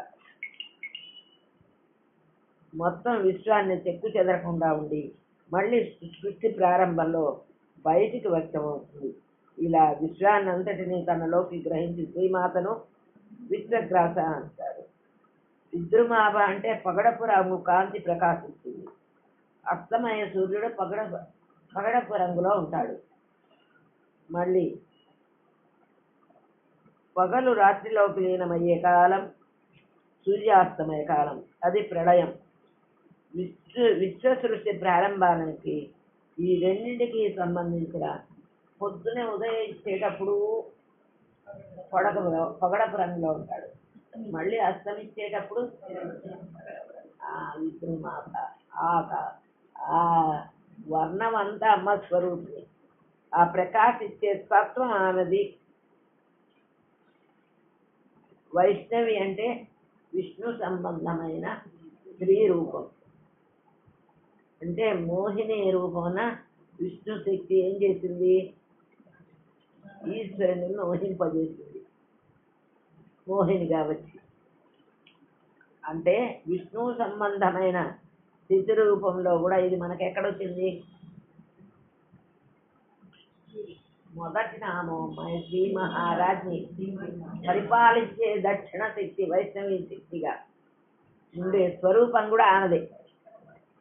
మొత్తం విశ్వాన్ని చెక్కు చెదరకుండా ఉండి మళ్ళీ సృష్టి ప్రారంభంలో బయటికి వ్యక్తమవుతుంది. ఇలా విశ్వాన్ని అంతటినీ తనలోకి గ్రహించి శ్రీమాతను విశ్వగ్రాస అంటారు. విద్రుమాభ అంటే పగడపు రంగు కాంతి ప్రకాశిస్తుంది. అస్తమయ సూర్యుడు పగడపు రంగులో ఉంటాడు. మళ్ళీ పగలు రాత్రిలోకి లీనమయ్యే కాలం సూర్యాస్తమయ కాలం, అది ప్రళయం. విశ్వ సృష్టి ప్రారంభానికి ఈ రెండింటికి సంబంధించిన పొద్దునే ఉదయించేటప్పుడు పగడపు రంగులో ఉంటాడు. మళ్ళీ అస్తమించేటప్పుడు విద్రుమాభ, ఆ వర్ణం అంతా అమ్మ స్వరూపిణి. ఆ ప్రకాశించే తత్వం ఆమెది. వైష్ణవి అంటే విష్ణు సంబంధమైన స్త్రీ రూపం. అంటే మోహిని రూపమున విష్ణు శక్తి ఏం చేసింది? ఈశ్వరుని మోహింపజేసింది మోహినిగా వచ్చి. అంటే విష్ణు సంబంధమైన స్థితి రూపంలో కూడా ఇది మనకి ఎక్కడొచ్చింది? మొదటి నామం శ్రీ మహారాజ్ని పరిపాలించే దక్షిణ శక్తి, వైష్ణవి శక్తిగా ఉండే స్వరూపం కూడా ఆనదే,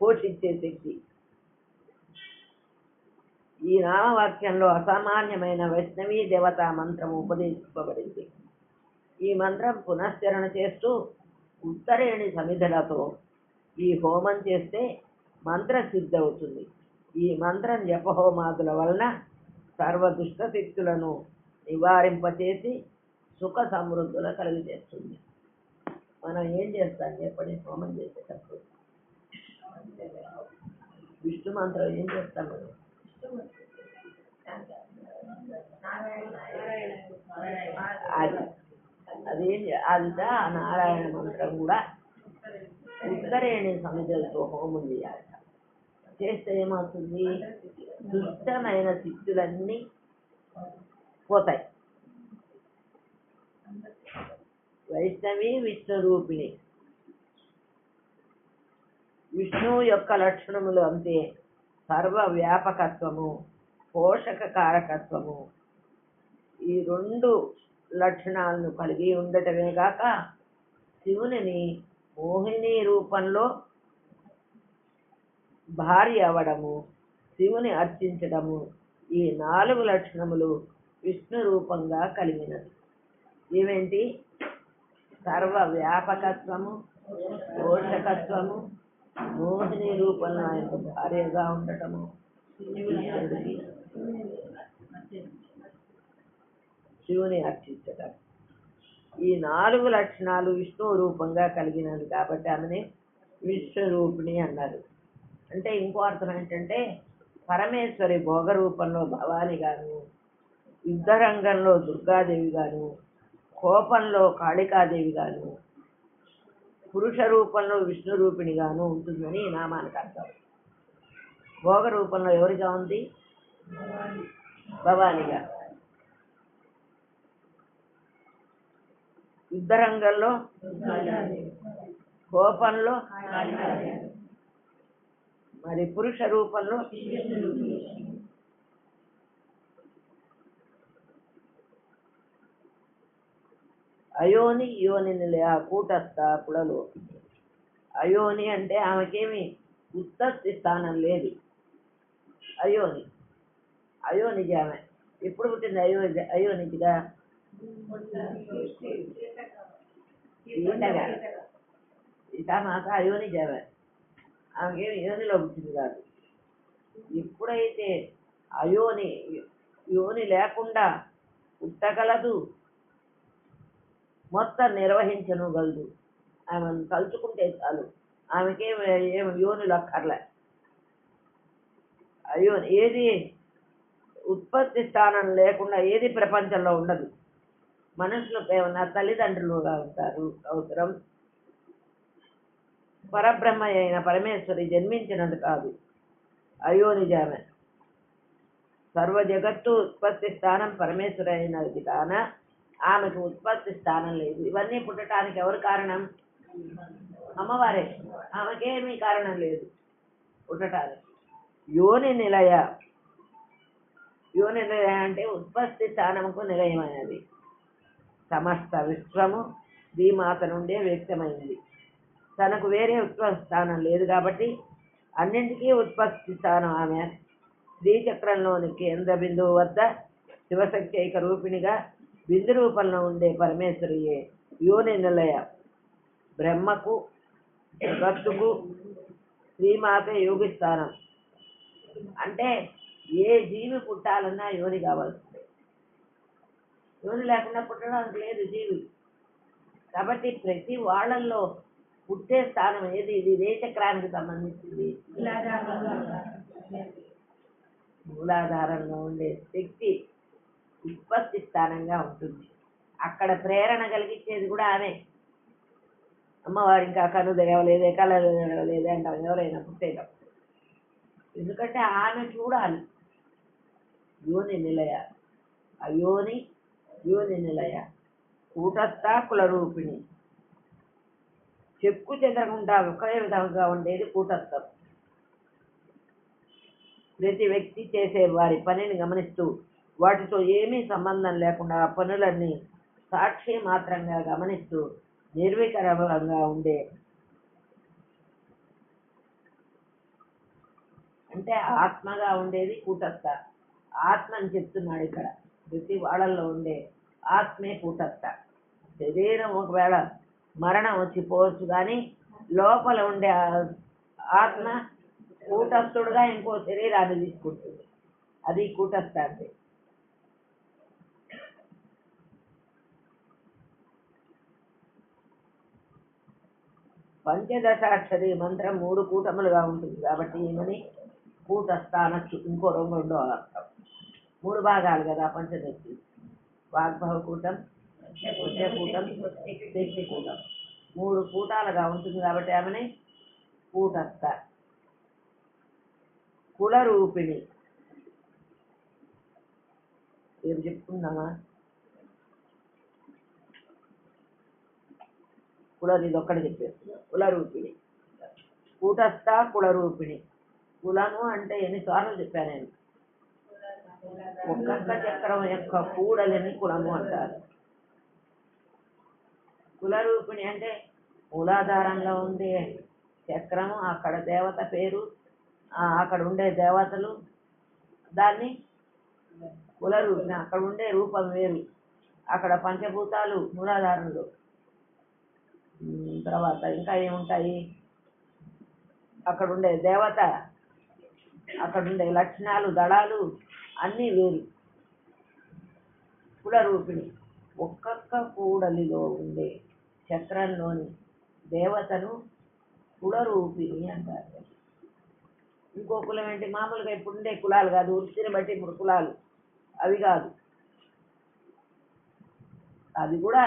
పోషించే శక్తి. ఈ నామవాక్యంలో అసామాన్యమైన వైష్ణవీ దేవతా మంత్రం ఉపదేశింపబడింది. ఈ మంత్రం పునశ్చరణ చేస్తూ ఉత్తరేణి సమిధులతో ఈ హోమం చేస్తే మంత్రసిద్ధి అవుతుంది. ఈ మంత్రం జపహోమాదుల వలన సర్వదుష్ట శక్తులను నివారింపచేసి సుఖ సమృద్ధుల కలుగజేస్తుంది. మనం ఏం చేస్తాం చెప్పండి? హోమం చేసేటప్పుడు విష్ణు మంత్రం ఏం చేస్తాం మనం? అదిదా నారాయణ మంత్రం కూడా ఉత్తరేణి సమిధులతో హోమం చేయాలి. చేస్తే ఏమవుతుంది? దుష్టమైన శక్తులన్నీ పోతాయి. వైష్ణవి విష్ణు రూపిణి. విష్ణువు యొక్క లక్షణములు అంతే. సర్వ వ్యాపకత్వము, పోషక కారకత్వము, ఈ రెండు లక్షణాలను కలిగి ఉండటమే కాక శివునిని మోహిని రూపంలో భార్య అవడము, శివుని అర్చించడము, ఈ 4 లక్షణములు విష్ణు రూపంగా కలిగినది. ఏమేంటి? సర్వ వ్యాపకత్వము, పోషకత్వము, మోహిని రూపంలో ఆయన భార్యగా ఉండటము, శివుని అర్చించటం. ఈ 4 లక్షణాలు విష్ణు రూపంగా కలిగినది కాబట్టి ఆమెని విశ్వరూపిణి అన్నారు. అంటే ఇంకో అర్థం ఏంటంటే పరమేశ్వరి భోగ రూపంలో భవాని గాను, యుద్ధరంగంలో దుర్గాదేవి గాను, కోపంలో కాళికాదేవి గాను, పురుష రూపంలో విష్ణు రూపిణి గాను ఉంటుందని ఈ నామానికి అర్థం. భోగ రూపంలో ఎవరిగా ఉంది? భవానిగా. యుద్ధరంగంలో, కోపంలో, మరి పురుష రూపంలో అయోని యోని నిలయ కూటస్థ కులలో. అయోని అంటే ఆమెకేమి ఉత్పత్తి స్థానం లేదు. అయోనిజ ఆమె. ఎప్పుడు పుట్టింది అయోనిజిగా? సీతామాత అయోనిజ ఆమె. ఆమెకేమి యోనిలో పుట్టింది కాదు. ఎప్పుడైతే యోని లేకుండా పుట్టగలదు, మొత్తం నిర్వహించనుగలదు. ఆమెను తలుచుకుంటే చాలు. ఆమెకేం యోనులు అక్కర్లే. ఏది ఉత్పత్తి స్థానం లేకుండా ఏది ప్రపంచంలో ఉండదు. మనుషులు ఏమన్నా తల్లిదండ్రులుగా ఉంటారు అవసరం. పరబ్రహ్మ అయిన పరమేశ్వరి జన్మించినది కాదు. అయోనిజామె. సర్వ జగత్తు ఉత్పత్తి స్థానం పరమేశ్వరి అయినది కాన ఆమెకు ఉత్పత్తి స్థానం లేదు. ఇవన్నీ పుట్టడానికి ఎవరు కారణం? అమ్మవారే. ఆమెకేమీ కారణం లేదు పుట్టడానికి. యోని నిలయ అంటే ఉత్పత్తి స్థానముకు నిలయమైనది. సమస్త విశ్వము శ్రీమాత నుండే వ్యక్తమైంది. తనకు వేరే ఉత్పత్తి స్థానం లేదు కాబట్టి అన్నింటికీ ఉత్పత్తి స్థానం ఆమె. శ్రీచక్రంలోని కేంద్ర బిందువు వద్ద శివశక్తి ఏక రూపిణిగా బిందు రూపంలో ఉండే పరమేశ్వరియే యోని నిలయ. బ్రహ్మకు జగత్తుకు శ్రీమాత యోగి స్థానం. అంటే ఏ జీవి పుట్టాలన్నా యోని కావాల్సిందే. యోని లేకుండా పుట్టడానికి లేదు జీవి. కాబట్టి ప్రతి వాళ్ళల్లో పుట్టే స్థానం ఏది? ఇది ఏ చక్రానికి సంబంధించింది? మూలాధారంలో ఉండే శక్తి ఉత్పత్తి స్థానంగా ఉంటుంది. అక్కడ ప్రేరణ కలిగించేది కూడా ఆమె. అమ్మవారు ఇంకా కను దేవలేదే, కళలు దేవలేదే అంటాం ఎవరైనా పుట్టేటప్పుడు. ఎందుకంటే ఆమె చూడాలి. యోని నిలయ, అయోని యోని నిలయ, కూటస్థ కులరూపిణి. చెక్కు చెదరకుండా ఒకే విధంగా ఉండేది కూటస్థం. ప్రతి వ్యక్తి చేసే వారి పనిని గమనిస్తూ వాటితో ఏమీ సంబంధం లేకుండా ఆ పనులన్నీ సాక్షి మాత్రంగా గమనిస్తూ నిర్వికరంగా ఉండే, అంటే ఆత్మగా ఉండేది కూటస్థ. ఆత్మని చెప్తున్నాడు ఇక్కడ. ప్రతి వాళ్ళల్లో ఉండే ఆత్మే కూటస్థ. శరీరం ఒకవేళ మరణం వచ్చి పోవచ్చు, కానీ లోపల ఉండే ఆత్మ కూటస్థుడుగా ఇంకో శరీరాన్ని తీసుకుంటుంది. అది కూటస్థ అంటే. పంచదశాక్షరి మంత్రం 3 కూటములుగా ఉంటుంది కాబట్టి ఈమెని కూటస్థ అనొచ్చు. ఇంకో రెండో అర్థం. 3 భాగాలు కదా పంచదశి. వాగ్భవ కూటం, కూటం, శక్తి కూటం. 3 కూటాలుగా ఉంటుంది కాబట్టి ఆమెని కూటస్థ. కులరూపిణి ఏం చెప్పుకుందామా? ఇది ఒక్కటి చెప్పేస్తున్నా. కులరూపిణి, కూటస్థ కులరూపిణి. కులము అంటే ఎన్నిసార్లు చెప్పాను నేను. ఒక్కొక్క చక్రం యొక్క కూడలిని కులము అంటారు. కులరూపిణి అంటే మూలాధారంలో ఉండే చక్రము, అక్కడ దేవత పేరు, అక్కడ ఉండే దేవతలు, దాన్ని కులరూపిణి. అక్కడ ఉండే రూపం వేరు. అక్కడ పంచభూతాలు మూలాధారంలో. తర్వాత ఇంకా ఏముంటాయి? అక్కడ ఉండే దేవత, అక్కడ ఉండే లక్షణాలు, దళాలు అన్నీ వేరు. కులరూపిణి ఒక్కొక్క కూడలిలో ఉండే చక్రంలోని దేవతను కులరూపిణి అంటారు. ఇంకో కులం ఏంటి? మామూలుగా ఇప్పుడు ఉండే కులాలు కాదు, వృత్తిని బట్టి ఇప్పుడు కులాలు అవి కాదు. అది కూడా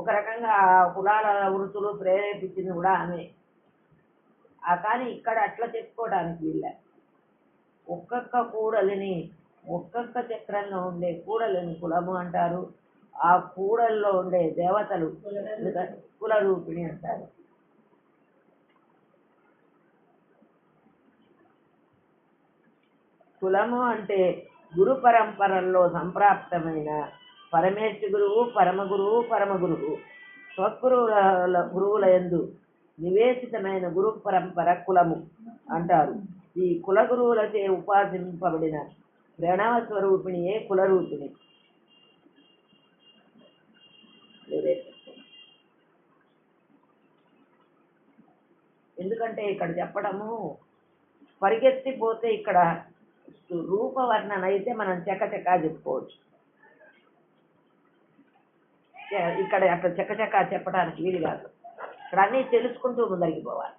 ఒక రకంగా కులాల వృత్తులు ప్రేరేపించింది కూడా ఆమె. కానీ ఇక్కడ అట్లా చెప్పుకోవడానికి వీళ్ళ. ఒక్కొక్క కూడలిని, ఒక్కొక్క చక్రంలో ఉండే కూడలిని కులము అంటారు. ఆ కూడల్లో ఉండే దేవతలు కులరూపిణి అంటారు. కులము అంటే గురు పరంపరల్లో సంప్రాప్తమైన పరమేశ్వర గురువు, పరమగురువు, పరమగురువు, గురువుల యందు నివేశితమైన గురు పరంపర కులము అంటారు. ఈ కుల గురువులచే ఉపాసింపబడిన ప్రణవ స్వరూపిణియే కులరూపిణి. ఎందుకంటే ఇక్కడ చెప్పడము పరిగెత్తిపోతే ఇక్కడ రూపవర్ణన అయితే మనం చకచకా చెప్పుకోవచ్చు. ఇక్కడ అట్లా చకచకా చెప్పడానికి వీలు కాదు. ఇక్కడ అన్నీ తెలుసుకుంటూ ముందరికి పోవాలి.